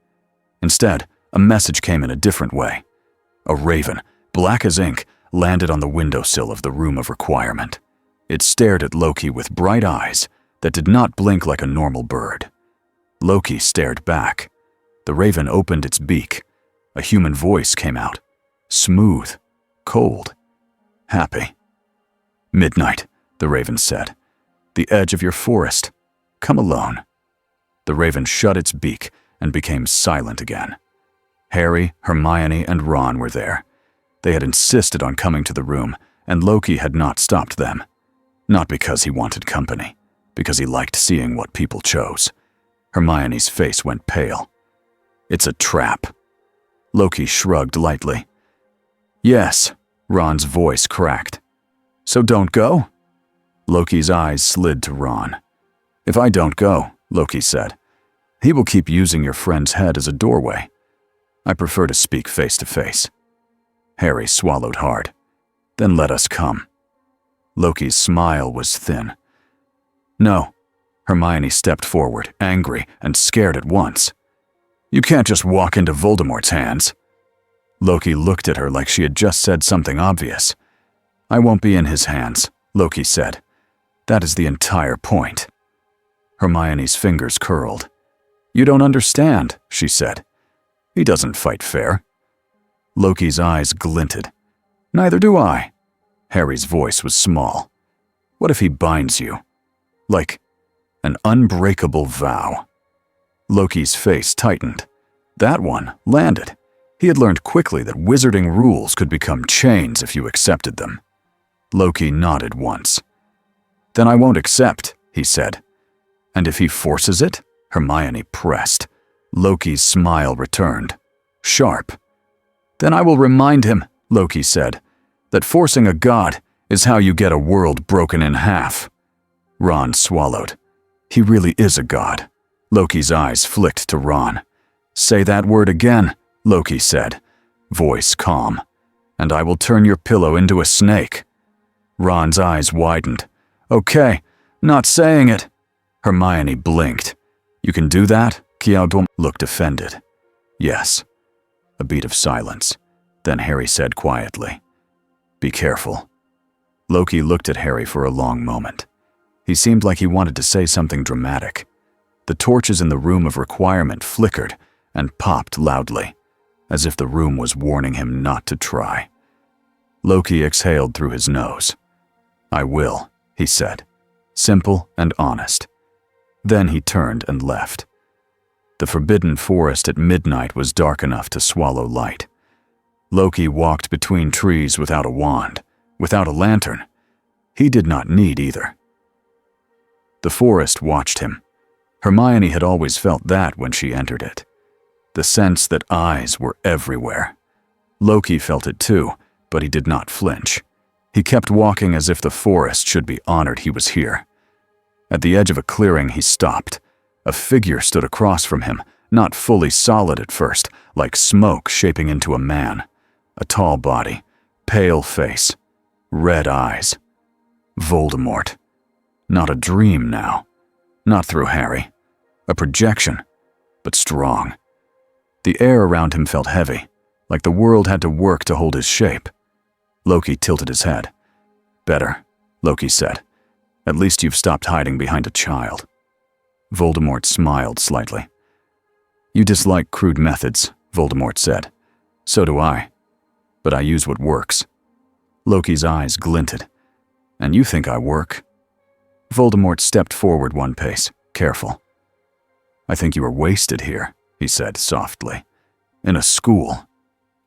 Instead, a message came in a different way. A raven, black as ink, landed on the windowsill of the room of requirement. It stared at Loki with bright eyes that did not blink like a normal bird. Loki stared back. The raven opened its beak. A human voice came out. Smooth, cold, happy. "Midnight," the raven said. "The edge of your forest. Come alone." The raven shut its beak and became silent again. Harry, Hermione, and Ron were there. They had insisted on coming to the room, and Loki had not stopped them. Not because he wanted company, because he liked seeing what people chose. Hermione's face went pale. "It's a trap." Loki shrugged lightly. "Yes," Ron's voice cracked. "So don't go?" Loki's eyes slid to Ron. "If I don't go," Loki said, "he will keep using your friend's head as a doorway. I prefer to speak face to face." Harry swallowed hard. "Then let us come." Loki's smile was thin. "No." Hermione stepped forward, angry and scared at once. "You can't just walk into Voldemort's hands." Loki looked at her like she had just said something obvious. "I won't be in his hands," Loki said. "That is the entire point." Hermione's fingers curled. "You don't understand," she said. "He doesn't fight fair." Loki's eyes glinted. "Neither do I." Harry's voice was small. "What if he binds you? Like an unbreakable vow?" Loki's face tightened. That one landed. He had learned quickly that wizarding rules could become chains if you accepted them. Loki nodded once. "Then I won't accept," he said. "And if he forces it?" Hermione pressed. Loki's smile returned, sharp. "Then I will remind him," Loki said, "that forcing a god is how you get a world broken in half." Ron swallowed. "He really is a god." Loki's eyes flicked to Ron. "Say that word again," Loki said, voice calm, "and I will turn your pillow into a snake." Ron's eyes widened. "Okay, not saying it." Hermione blinked. "You can do that?" Kiaodom looked offended. "Yes." A beat of silence. Then Harry said quietly, "Be careful." Loki looked at Harry for a long moment. He seemed like he wanted to say something dramatic. The torches in the room of requirement flickered and popped loudly, as if the room was warning him not to try. Loki exhaled through his nose. "I will," he said, simple and honest. Then he turned and left. The forbidden forest at midnight was dark enough to swallow light. Loki walked between trees without a wand, without a lantern. He did not need either. The forest watched him. Hermione had always felt that when she entered it. The sense that eyes were everywhere. Loki felt it too, but he did not flinch. He kept walking as if the forest should be honored he was here. At the edge of a clearing, he stopped. A figure stood across from him, not fully solid at first, like smoke shaping into a man. A tall body, pale face, red eyes. Voldemort. Not a dream now. Not through Harry. A projection, but strong. The air around him felt heavy, like the world had to work to hold his shape. Loki tilted his head. "Better," Loki said. "At least you've stopped hiding behind a child." Voldemort smiled slightly. "You dislike crude methods," Voldemort said. "So do I. But I use what works." Loki's eyes glinted. "And you think I work?" Voldemort stepped forward one pace, careful. "I think you are wasted here," he said softly. "In a school,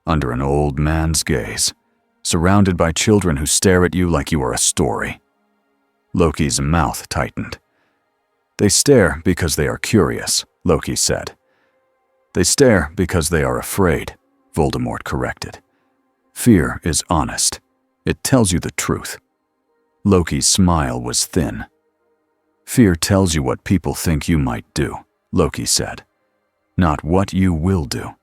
under an old man's gaze, surrounded by children who stare at you like you are a story." Loki's mouth tightened. "They stare because they are curious," Loki said. "They stare because they are afraid," Voldemort corrected. "Fear is honest. It tells you the truth." Loki's smile was thin. "Fear tells you what people think you might do," Loki said. "Not what you will do."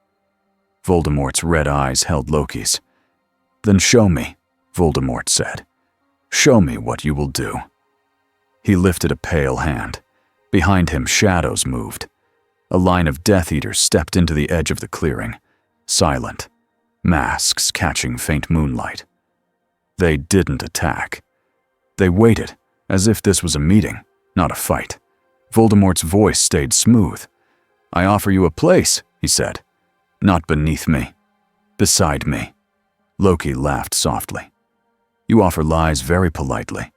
Voldemort's red eyes held Loki's. "Then show me," Voldemort said. "Show me what you will do." He lifted a pale hand. Behind him, shadows moved. A line of Death Eaters stepped into the edge of the clearing, silent, masks catching faint moonlight. They didn't attack. They waited, as if this was a meeting, not a fight. Voldemort's voice stayed smooth. "I offer you a place," he said. "Not beneath me. Beside me." Loki laughed softly. "You offer lies very politely."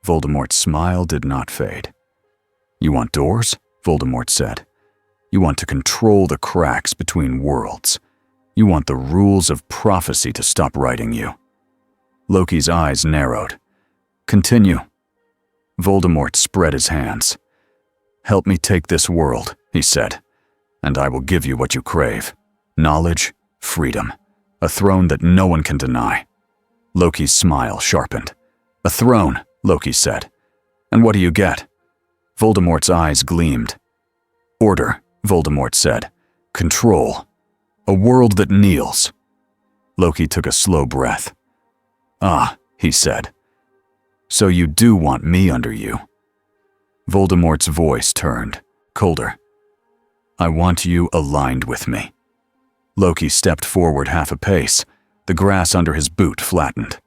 Voldemort's smile did not fade. "You want doors?" Voldemort said. "You want to control the cracks between worlds. You want the rules of prophecy to stop writing you." Loki's eyes narrowed. "Continue." Voldemort spread his hands. "Help me take this world," he said, "and I will give you what you crave. Knowledge, freedom, a throne that no one can deny." Loki's smile sharpened. "A throne," Loki said. "And what do you get?" Voldemort's eyes gleamed. "Order," Voldemort said. "Control. A world that kneels." Loki took a slow breath. "Ah," he said. "So you do want me under you." Voldemort's voice turned, colder. "I want you aligned with me." Loki stepped forward half a pace. The grass under his boot flattened.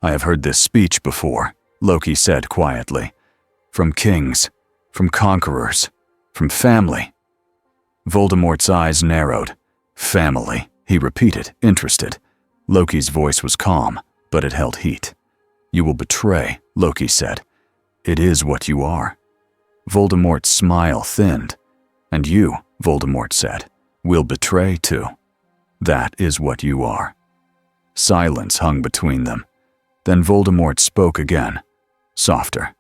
"I have heard this speech before," Loki said quietly. "From kings, from conquerors, from family." Voldemort's eyes narrowed. "Family," he repeated, interested. Loki's voice was calm, but it held heat. "You will betray," Loki said. "It is what you are." Voldemort's smile thinned. "And you," Voldemort said, "will betray too. That is what you are." Silence hung between them. Then Voldemort spoke again, softer.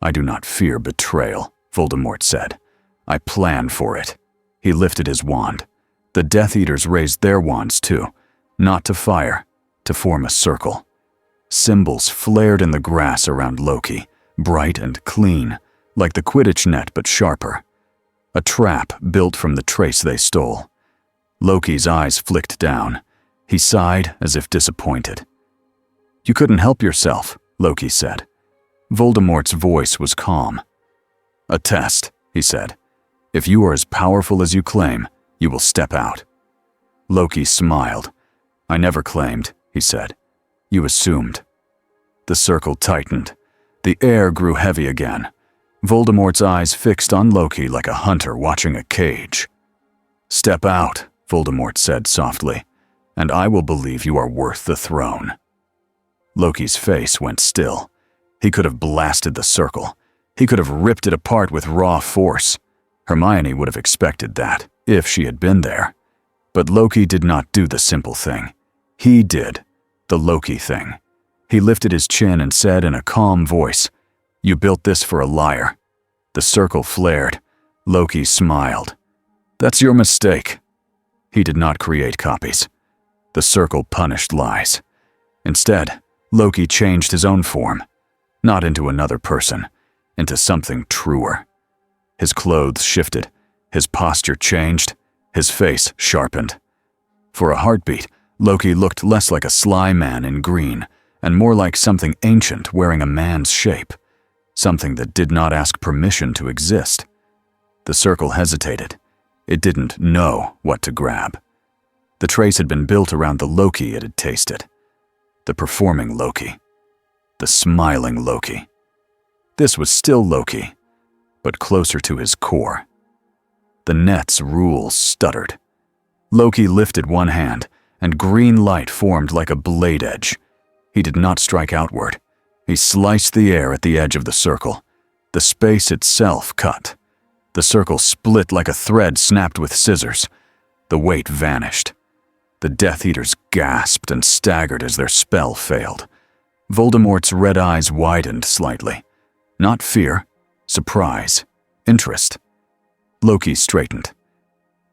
"I do not fear betrayal," Voldemort said. "I plan for it." He lifted his wand. The Death Eaters raised their wands too, not to fire, to form a circle. Symbols flared in the grass around Loki, bright and clean, like the Quidditch net but sharper. A trap built from the trace they stole. Loki's eyes flicked down. He sighed as if disappointed. "You couldn't help yourself," Loki said. Voldemort's voice was calm. "A test," he said. "If you are as powerful as you claim, you will step out." Loki smiled. "I never claimed," he said. "You assumed." The circle tightened. The air grew heavy again. Voldemort's eyes fixed on Loki like a hunter watching a cage. "Step out," Voldemort said softly, "and I will believe you are worth the throne." Loki's face went still. He could have blasted the circle. He could have ripped it apart with raw force. Hermione would have expected that, if she had been there. But Loki did not do the simple thing. He did the Loki thing. He lifted his chin and said in a calm voice, "You built this for a liar." The circle flared. Loki smiled. "That's your mistake." He did not create copies. The circle punished lies. Instead, Loki changed his own form, not into another person, into something truer. His clothes shifted, his posture changed, his face sharpened. For a heartbeat, Loki looked less like a sly man in green and more like something ancient wearing a man's shape, something that did not ask permission to exist. The circle hesitated. It didn't know what to grab. The trace had been built around the Loki it had tasted. The performing Loki. The smiling Loki. This was still Loki, but closer to his core. The net's rules stuttered. Loki lifted one hand, and green light formed like a blade edge. He did not strike outward. He sliced the air at the edge of the circle. The space itself cut. The circle split like a thread snapped with scissors. The weight vanished. The Death Eaters gasped and staggered as their spell failed. Voldemort's red eyes widened slightly. Not fear, surprise, interest. Loki straightened.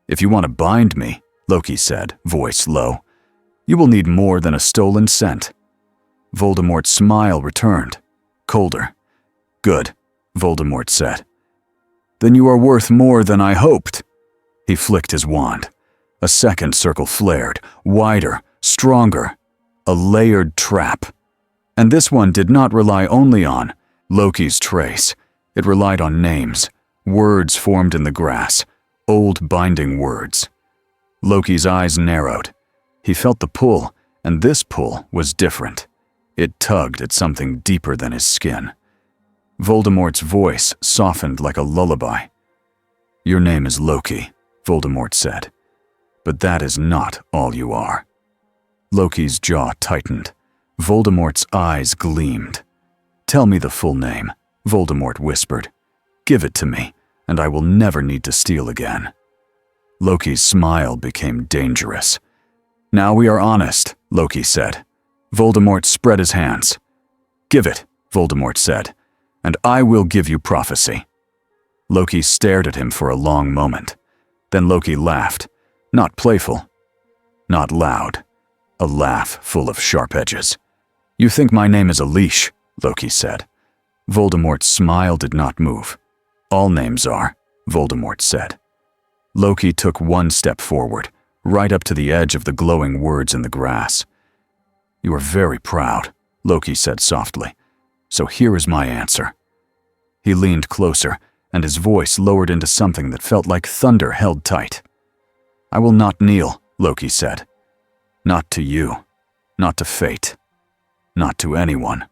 "If you want to bind me," Loki said, voice low, "you will need more than a stolen cent." Voldemort's smile returned, colder. "Good," Voldemort said. "Then you are worth more than I hoped." He flicked his wand. A second circle flared, wider, stronger. A layered trap. And this one did not rely only on Loki's trace. It relied on names, words formed in the grass, old binding words. Loki's eyes narrowed. He felt the pull, and this pull was different. It tugged at something deeper than his skin. Voldemort's voice softened like a lullaby. "Your name is Loki," Voldemort said. "But that is not all you are." Loki's jaw tightened. Voldemort's eyes gleamed. "Tell me the full name," Voldemort whispered. "Give it to me, and I will never need to steal again." Loki's smile became dangerous. "Now we are honest," Loki said. Voldemort spread his hands. "Give it," Voldemort said, "and I will give you prophecy." Loki stared at him for a long moment. Then Loki laughed. Not playful, not loud, a laugh full of sharp edges. "You think my name is a leash," Loki said. Voldemort's smile did not move. "All names are," Voldemort said. Loki took one step forward, right up to the edge of the glowing words in the grass. "You are very proud," Loki said softly. "So here is my answer." He leaned closer, and his voice lowered into something that felt like thunder held tight. "I will not kneel," Loki said. "Not to you, not to fate, not to anyone."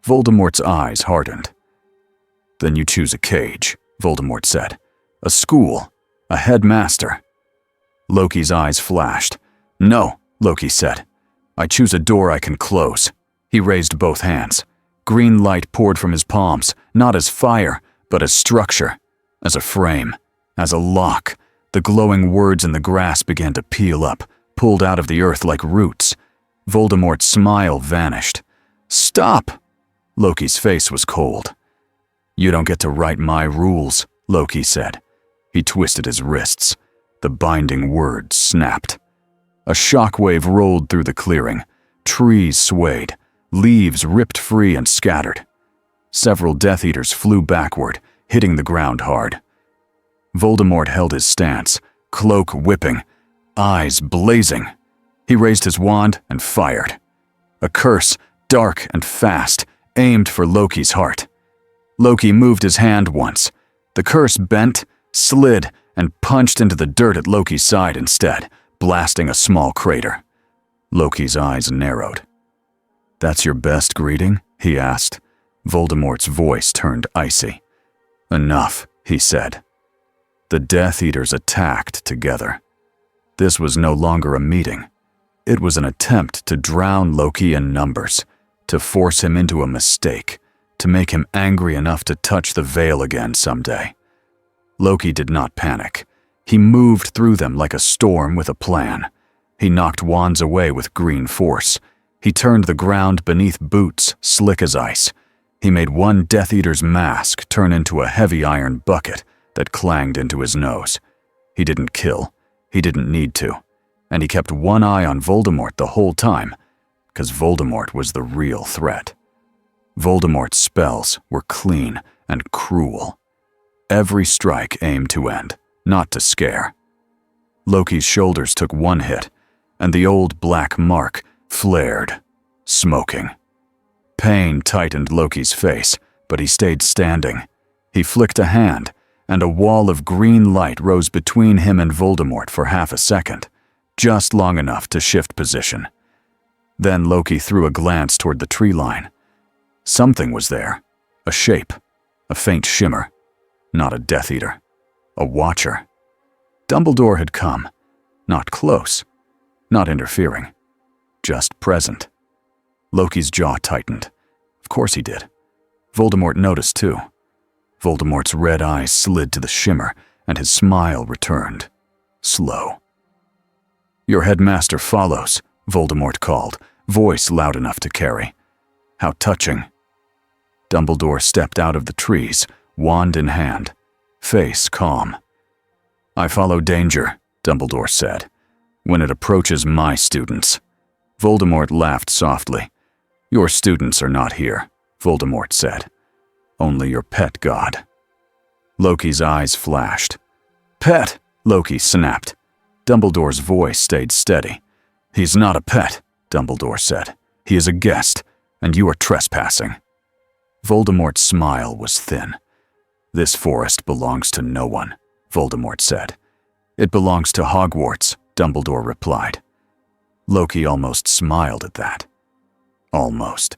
Voldemort's eyes hardened. "Then you choose a cage," Voldemort said. "A school, a headmaster." Loki's eyes flashed. "No," Loki said. "I choose a door I can close." He raised both hands. Green light poured from his palms, not as fire, but as structure, as a frame, as a lock. The glowing words in the grass began to peel up, pulled out of the earth like roots. Voldemort's smile vanished. "Stop!" Loki's face was cold. "You don't get to write my rules," Loki said. He twisted his wrists. The binding words snapped. A shockwave rolled through the clearing. Trees swayed. Leaves ripped free and scattered. Several Death Eaters flew backward, hitting the ground hard. Voldemort held his stance, cloak whipping, eyes blazing. He raised his wand and fired. A curse, dark and fast, aimed for Loki's heart. Loki moved his hand once. The curse bent, slid, and punched into the dirt at Loki's side instead, blasting a small crater. Loki's eyes narrowed. "That's your best greeting?" he asked. Voldemort's voice turned icy. Enough, he said. The Death Eaters attacked together. This was no longer a meeting. It was an attempt to drown Loki in numbers, to force him into a mistake, to make him angry enough to touch the veil again someday. Loki did not panic. He moved through them like a storm with a plan. He knocked wands away with green force. He turned the ground beneath boots slick as ice. He made one Death Eater's mask turn into a heavy iron bucket that clanged into his nose. He didn't kill. He didn't need to. And he kept one eye on Voldemort the whole time, because Voldemort was the real threat. Voldemort's spells were clean and cruel. Every strike aimed to end, not to scare. Loki's shoulders took one hit, and the old black mark flared, smoking. Pain tightened Loki's face, but he stayed standing. He flicked a hand, and a wall of green light rose between him and Voldemort for half a second, just long enough to shift position. Then Loki threw a glance toward the tree line. Something was there, a shape, a faint shimmer. Not a Death Eater, a Watcher. Dumbledore had come, not close, not interfering, just present. Loki's jaw tightened. Of course he did. Voldemort noticed too. Voldemort's red eyes slid to the shimmer, and his smile returned, slow. "Your headmaster follows," Voldemort called, voice loud enough to carry. "How touching." Dumbledore stepped out of the trees, wand in hand, face calm. "I follow danger," Dumbledore said, "when it approaches my students." Voldemort laughed softly. "Your students are not here," Voldemort said. "Only your pet god." Loki's eyes flashed. "Pet!" Loki snapped. Dumbledore's voice stayed steady. "He's not a pet," Dumbledore said. "He is a guest, and you are trespassing." Voldemort's smile was thin. "This forest belongs to no one," Voldemort said. "It belongs to Hogwarts," Dumbledore replied. Loki almost smiled at that. Almost.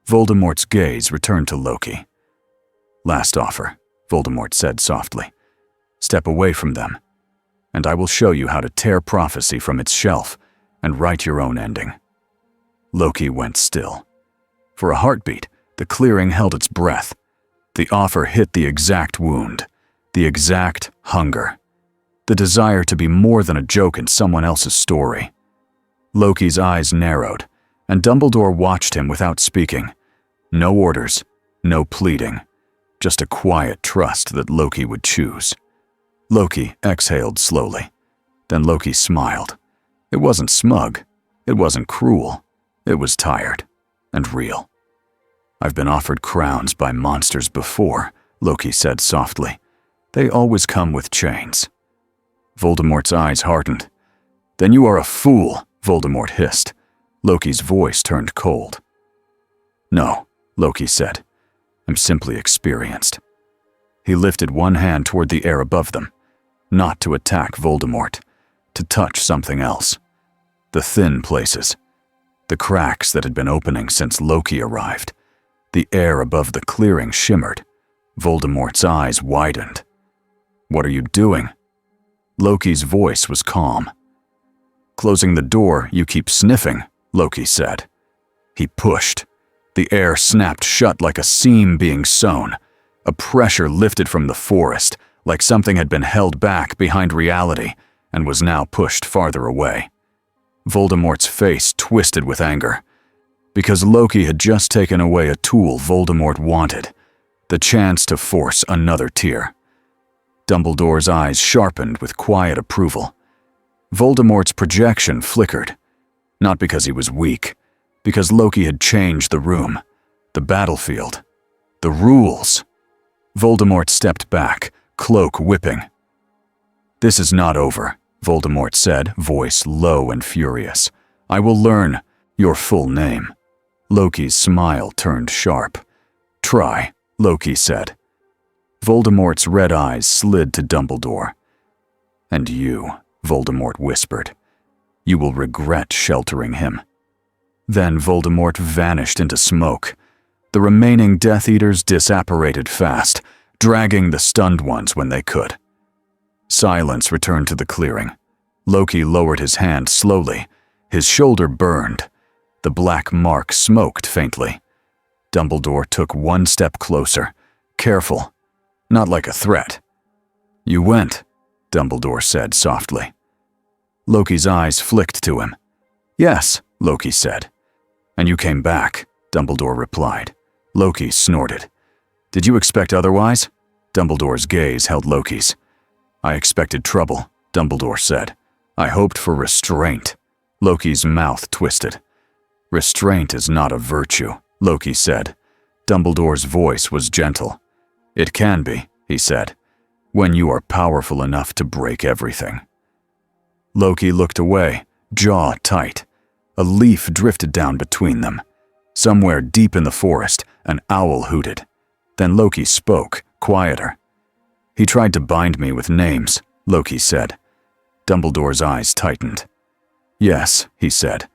Voldemort's gaze returned to Loki. "Last offer," Voldemort said softly. "Step away from them, and I will show you how to tear prophecy from its shelf and write your own ending." Loki went still. For a heartbeat, the clearing held its breath. The offer hit the exact wound, the exact hunger, the desire to be more than a joke in someone else's story. Loki's eyes narrowed, and Dumbledore watched him without speaking. No orders, no pleading, just a quiet trust that Loki would choose. Loki exhaled slowly. Then Loki smiled. It wasn't smug. It wasn't cruel. It was tired and real. "I've been offered crowns by monsters before," Loki said softly. "They always come with chains." Voldemort's eyes hardened. "Then you are a fool," Voldemort hissed. Loki's voice turned cold. "No," Loki said. "I'm simply experienced." He lifted one hand toward the air above them, not to attack Voldemort, to touch something else. The thin places, the cracks that had been opening since Loki arrived. The air above the clearing shimmered. Voldemort's eyes widened. "What are you doing?" Loki's voice was calm. "Closing the door, you keep sniffing," Loki said. He pushed. The air snapped shut like a seam being sewn. A pressure lifted from the forest, like something had been held back behind reality and was now pushed farther away. Voldemort's face twisted with anger. Because Loki had just taken away a tool Voldemort wanted, the chance to force another tear. Dumbledore's eyes sharpened with quiet approval. Voldemort's projection flickered, not because he was weak, because Loki had changed the room, the battlefield, the rules. Voldemort stepped back, cloak whipping. "This is not over," Voldemort said, voice low and furious. "I will learn your full name." Loki's smile turned sharp. "Try," Loki said. Voldemort's red eyes slid to Dumbledore. "And you," Voldemort whispered. "You will regret sheltering him." Then Voldemort vanished into smoke. The remaining Death Eaters disapparated fast, dragging the stunned ones when they could. Silence returned to the clearing. Loki lowered his hand slowly. His shoulder burned. The black mark smoked faintly. Dumbledore took one step closer, careful, not like a threat. "You went," Dumbledore said softly. Loki's eyes flicked to him. "Yes," Loki said. "And you came back," Dumbledore replied. Loki snorted. "Did you expect otherwise?" Dumbledore's gaze held Loki's. "I expected trouble," Dumbledore said. "I hoped for restraint." Loki's mouth twisted. "Restraint is not a virtue," Loki said. Dumbledore's voice was gentle. "It can be," he said, "when you are powerful enough to break everything." Loki looked away, jaw tight. A leaf drifted down between them. Somewhere deep in the forest, an owl hooted. Then Loki spoke, quieter. "He tried to bind me with names," Loki said. Dumbledore's eyes tightened. "Yes," he said.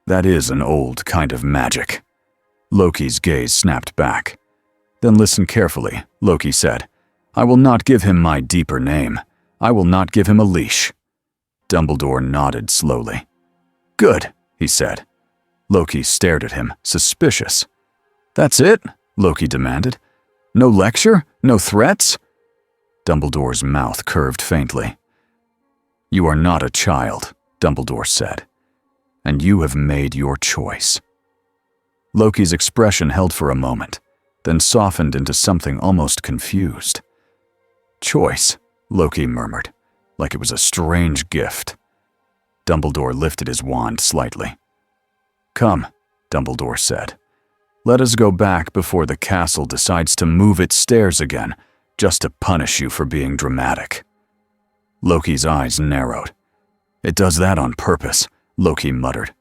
"That is an old kind of magic." Loki's gaze snapped back. "Then listen carefully," Loki said. "I will not give him my deeper name. I will not give him a leash." Dumbledore nodded slowly. "Good," he said. Loki stared at him, suspicious. "That's it?" Loki demanded. "No lecture? No threats?" Dumbledore's mouth curved faintly. "You are not a child," Dumbledore said, "and you have made your choice." Loki's expression held for a moment, then softened into something almost confused. "Choice," Loki murmured, like it was a strange gift. Dumbledore lifted his wand slightly. "Come," Dumbledore said. "Let us go back before the castle decides to move its stairs again, just to punish you for being dramatic." Loki's eyes narrowed. "It does that on purpose," Loki muttered.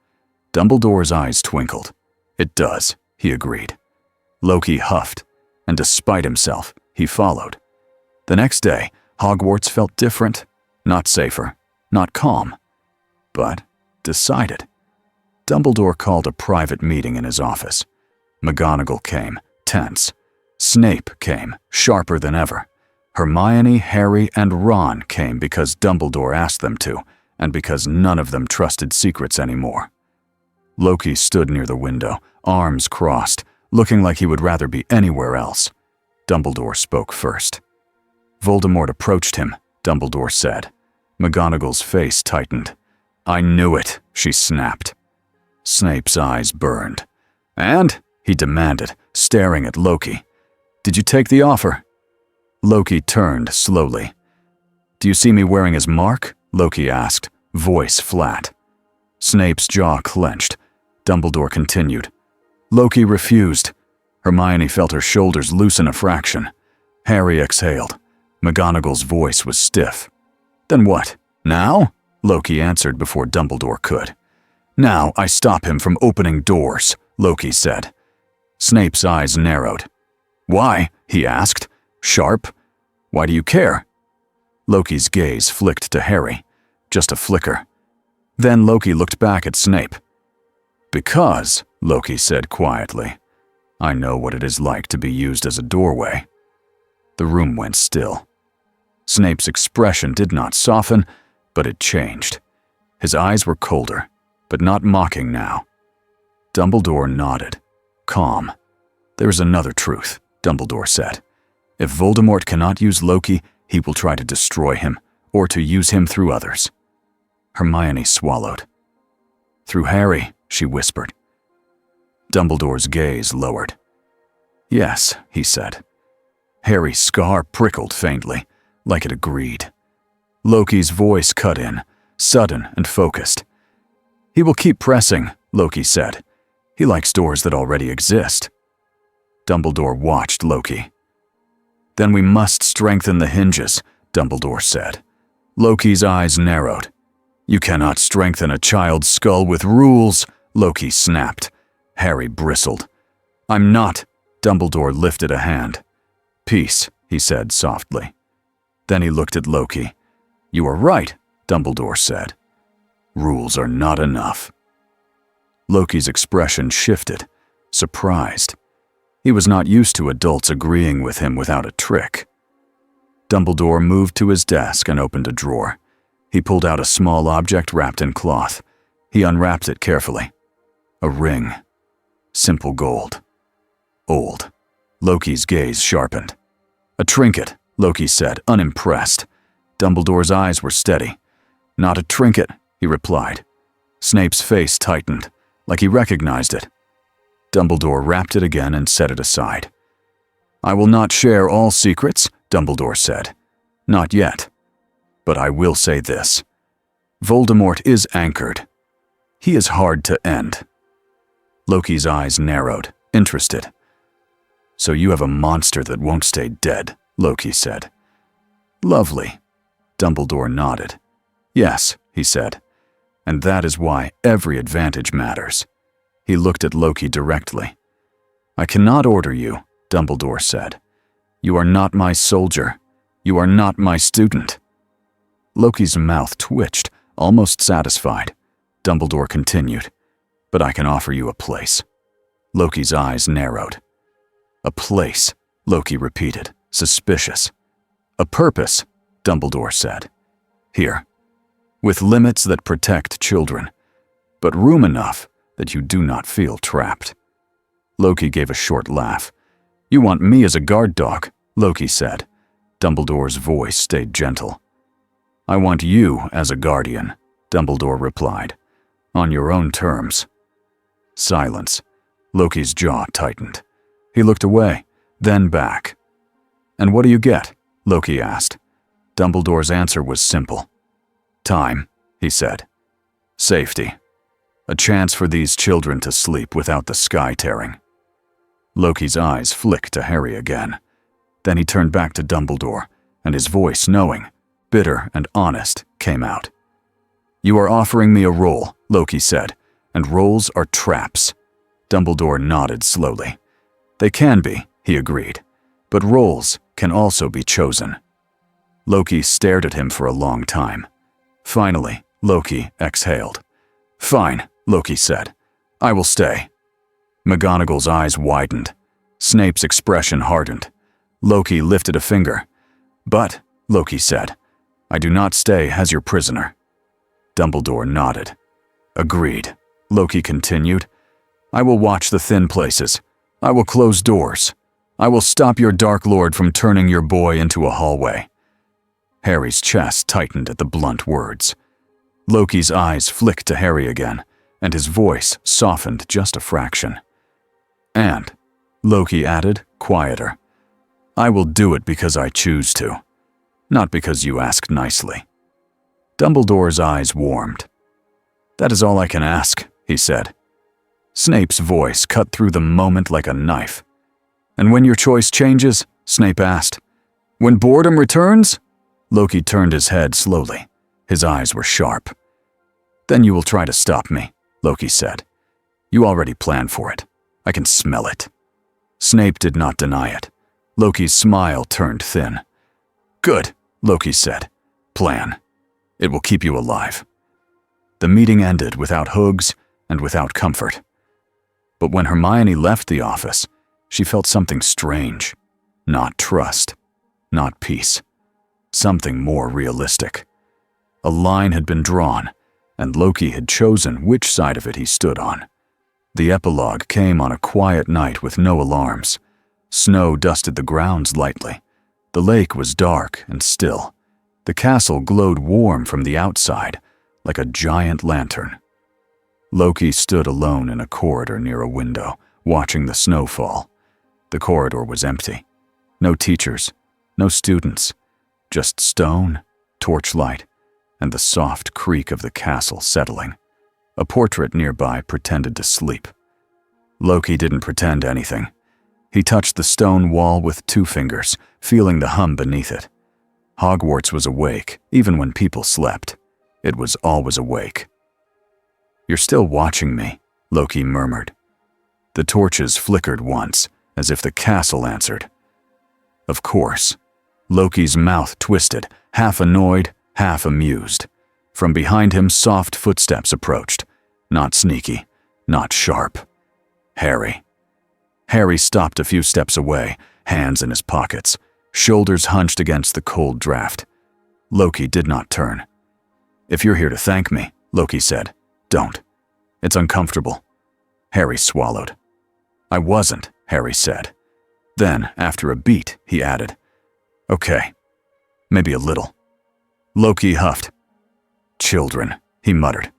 Dumbledore's eyes twinkled. "It does," he agreed. Loki huffed, and despite himself, he followed. The next day, Hogwarts felt different, not safer, not calm, but decided. Dumbledore called a private meeting in his office. McGonagall came, tense. Snape came, sharper than ever. Hermione, Harry, and Ron came because Dumbledore asked them to, and because none of them trusted secrets anymore. Loki stood near the window, arms crossed, looking like he would rather be anywhere else. Dumbledore spoke first. Voldemort approached him, Dumbledore said. McGonagall's face tightened. "I knew it," she snapped. Snape's eyes burned. "And?" he demanded, staring at Loki. "Did you take the offer?" Loki turned slowly. "Do you see me wearing his mark?" Loki asked, voice flat. Snape's jaw clenched. Dumbledore continued. Loki refused. Hermione felt her shoulders loosen a fraction. Harry exhaled. McGonagall's voice was stiff. "Then what? Now?" Loki answered before Dumbledore could. "Now I stop him from opening doors," Loki said. Snape's eyes narrowed. "Why?" he asked. "Sharp? Why do you care?" Loki's gaze flicked to Harry. Just a flicker. Then Loki looked back at Snape. "Because," Loki said quietly, "I know what it is like to be used as a doorway." The room went still. Snape's expression did not soften, but it changed. His eyes were colder, but not mocking now. Dumbledore nodded, calm. "There is another truth," Dumbledore said. "If Voldemort cannot use Loki, he will try to destroy him, or to use him through others." Hermione swallowed. "Through Harry," she whispered. Dumbledore's gaze lowered. "Yes," he said. Harry's scar prickled faintly, like it agreed. Loki's voice cut in, sudden and focused. "He will keep pressing," Loki said. "He likes doors that already exist." Dumbledore watched Loki. "Then we must strengthen the hinges," Dumbledore said. Loki's eyes narrowed. "You cannot strengthen a child's skull with rules," Loki snapped. Harry bristled. "I'm not." Dumbledore lifted a hand. "Peace," he said softly. Then he looked at Loki. "You are right," Dumbledore said. "Rules are not enough." Loki's expression shifted, surprised. He was not used to adults agreeing with him without a trick. Dumbledore moved to his desk and opened a drawer. He pulled out a small object wrapped in cloth. He unwrapped it carefully. A ring. Simple gold. Old. Loki's gaze sharpened. A trinket, Loki said, unimpressed. Dumbledore's eyes were steady. Not a trinket, he replied. Snape's face tightened, like he recognized it. Dumbledore wrapped it again and set it aside. I will not share all secrets, Dumbledore said. Not yet. But I will say this. Voldemort is anchored. He is hard to end. Loki's eyes narrowed, interested. So you have a monster that won't stay dead, Loki said. Lovely. Dumbledore nodded. Yes, he said. And that is why every advantage matters. He looked at Loki directly. I cannot order you, Dumbledore said. You are not my soldier. You are not my student. Loki's mouth twitched, almost satisfied. Dumbledore continued. But I can offer you a place. Loki's eyes narrowed. A place, Loki repeated, suspicious. A purpose, Dumbledore said. Here, with limits that protect children, but room enough that you do not feel trapped. Loki gave a short laugh. You want me as a guard dog, Loki said. Dumbledore's voice stayed gentle. I want you as a guardian, Dumbledore replied. On your own terms. Silence. Loki's jaw tightened. He looked away, then back. And what do you get? Loki asked. Dumbledore's answer was simple. Time, he said. Safety. A chance for these children to sleep without the sky tearing. Loki's eyes flicked to Harry again. Then he turned back to Dumbledore, and his voice, knowing, bitter and honest, came out. You are offering me a role, Loki said, and roles are traps. Dumbledore nodded slowly. They can be, he agreed, but roles can also be chosen. Loki stared at him for a long time. Finally, Loki exhaled. Fine, Loki said. I will stay. McGonagall's eyes widened. Snape's expression hardened. Loki lifted a finger. But, Loki said, I do not stay as your prisoner. Dumbledore nodded. Agreed. Loki continued. I will watch the thin places. I will close doors. I will stop your Dark Lord from turning your boy into a hallway. Harry's chest tightened at the blunt words. Loki's eyes flicked to Harry again, and his voice softened just a fraction. And, Loki added, quieter, I will do it because I choose to, not because you ask nicely. Dumbledore's eyes warmed. That is all I can ask, he said. Snape's voice cut through the moment like a knife. And when your choice changes? Snape asked. When boredom returns? Loki turned his head slowly. His eyes were sharp. Then you will try to stop me, Loki said. You already planned for it. I can smell it. Snape did not deny it. Loki's smile turned thin. Good, Loki said. Plan. It will keep you alive. The meeting ended without hugs and without comfort. But when Hermione left the office, she felt something strange. Not trust. Not peace. Something more realistic. A line had been drawn, and Loki had chosen which side of it he stood on. The epilogue came on a quiet night with no alarms. Snow dusted the grounds lightly. The lake was dark and still. The castle glowed warm from the outside, like a giant lantern. Loki stood alone in a corridor near a window, watching the snow fall. The corridor was empty. No teachers, no students, just stone, torchlight, and the soft creak of the castle settling. A portrait nearby pretended to sleep. Loki didn't pretend anything. He touched the stone wall with 2 fingers, feeling the hum beneath it. Hogwarts was awake, even when people slept. It was always awake. You're still watching me, Loki murmured. The torches flickered once, as if the castle answered. Of course. Loki's mouth twisted, half annoyed, half amused. From behind him, soft footsteps approached. Not sneaky, not sharp. Harry. Harry stopped a few steps away, hands in his pockets, shoulders hunched against the cold draft. Loki did not turn. "If you're here to thank me," Loki said, "don't. It's uncomfortable." Harry swallowed. "I wasn't," Harry said. Then, after a beat, he added, "Okay, maybe a little." Loki huffed. "Children," he muttered.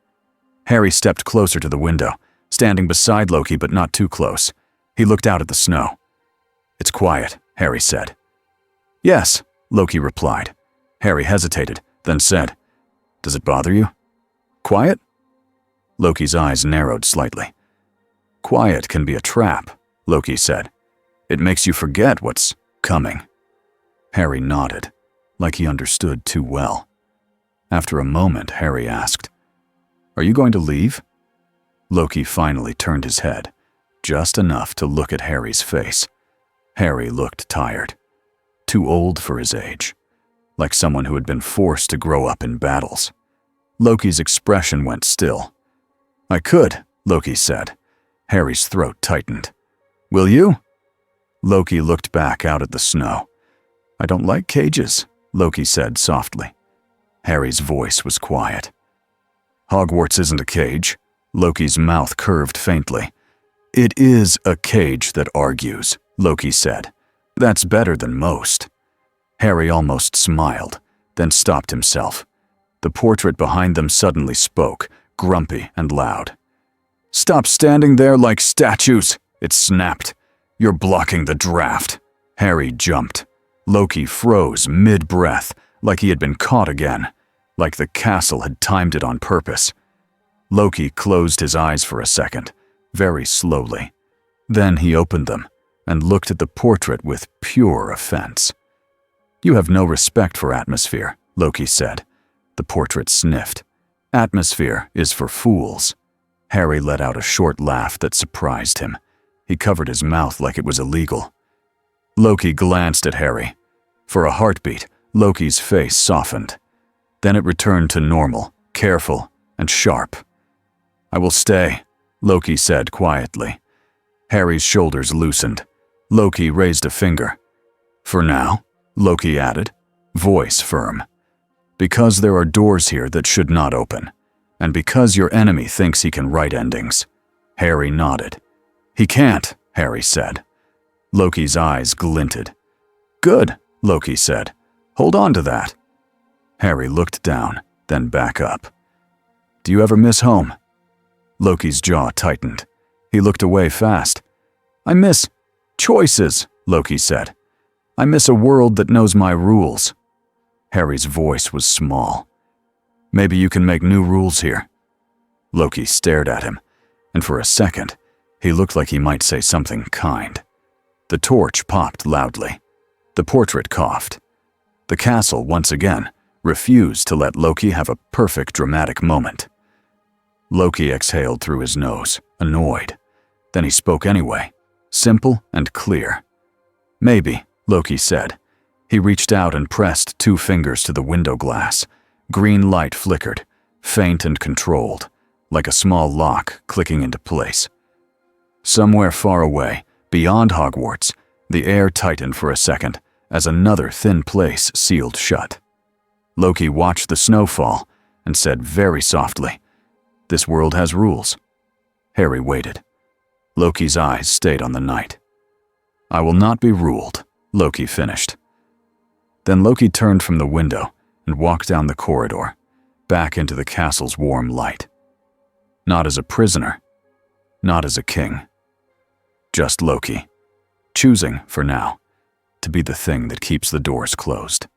Harry stepped closer to the window, standing beside Loki but not too close. He looked out at the snow. "It's quiet," Harry said. "Yes," Loki replied. Harry hesitated, then said, "Does it bother you? Quiet?" Loki's eyes narrowed slightly. "Quiet can be a trap," Loki said. "It makes you forget what's coming." Harry nodded, like he understood too well. After a moment, Harry asked, "Are you going to leave?" Loki finally turned his head, just enough to look at Harry's face. Harry looked tired, too old for his age, like someone who had been forced to grow up in battles. Loki's expression went still. "I could," Loki said. Harry's throat tightened. "Will you?" Loki looked back out at the snow. "I don't like cages," Loki said softly. Harry's voice was quiet. "Hogwarts isn't a cage." Loki's mouth curved faintly. "It is a cage that argues," Loki said. "That's better than most." Harry almost smiled, then stopped himself. The portrait behind them suddenly spoke, grumpy and loud. "Stop standing there like statues," it snapped. "You're blocking the draft." Harry jumped. Loki froze mid-breath, like he had been caught again, like the castle had timed it on purpose. Loki closed his eyes for a second, very slowly. Then he opened them and looked at the portrait with pure offense. "You have no respect for atmosphere," Loki said. The portrait sniffed. "Atmosphere is for fools." Harry let out a short laugh that surprised him. He covered his mouth like it was illegal. Loki glanced at Harry. For a heartbeat, Loki's face softened. Then it returned to normal, careful, and sharp. "I will stay," Loki said quietly. Harry's shoulders loosened. Loki raised a finger. "For now," Loki added, voice firm. "Because there are doors here that should not open, and because your enemy thinks he can write endings." Harry nodded. "He can't," Harry said. Loki's eyes glinted. "Good," Loki said. "Hold on to that." Harry looked down, then back up. "Do you ever miss home?" Loki's jaw tightened. He looked away fast. "I miss choices," Loki said. "I miss a world that knows my rules." Harry's voice was small. "Maybe you can make new rules here." Loki stared at him, and for a second, he looked like he might say something kind. The torch popped loudly. The portrait coughed. The castle, once again, refused to let Loki have a perfect dramatic moment. Loki exhaled through his nose, annoyed. Then he spoke anyway, simple and clear. "Maybe," Loki said. He reached out and pressed 2 fingers to the window glass. Green light flickered, faint and controlled, like a small lock clicking into place. Somewhere far away, beyond Hogwarts, the air tightened for a second as another thin place sealed shut. Loki watched the snow fall and said very softly, "This world has rules." Harry waited. Loki's eyes stayed on the night. "I will not be ruled," Loki finished. Then Loki turned from the window and walked down the corridor, back into the castle's warm light. Not as a prisoner, not as a king. Just Loki, choosing, for now, to be the thing that keeps the doors closed.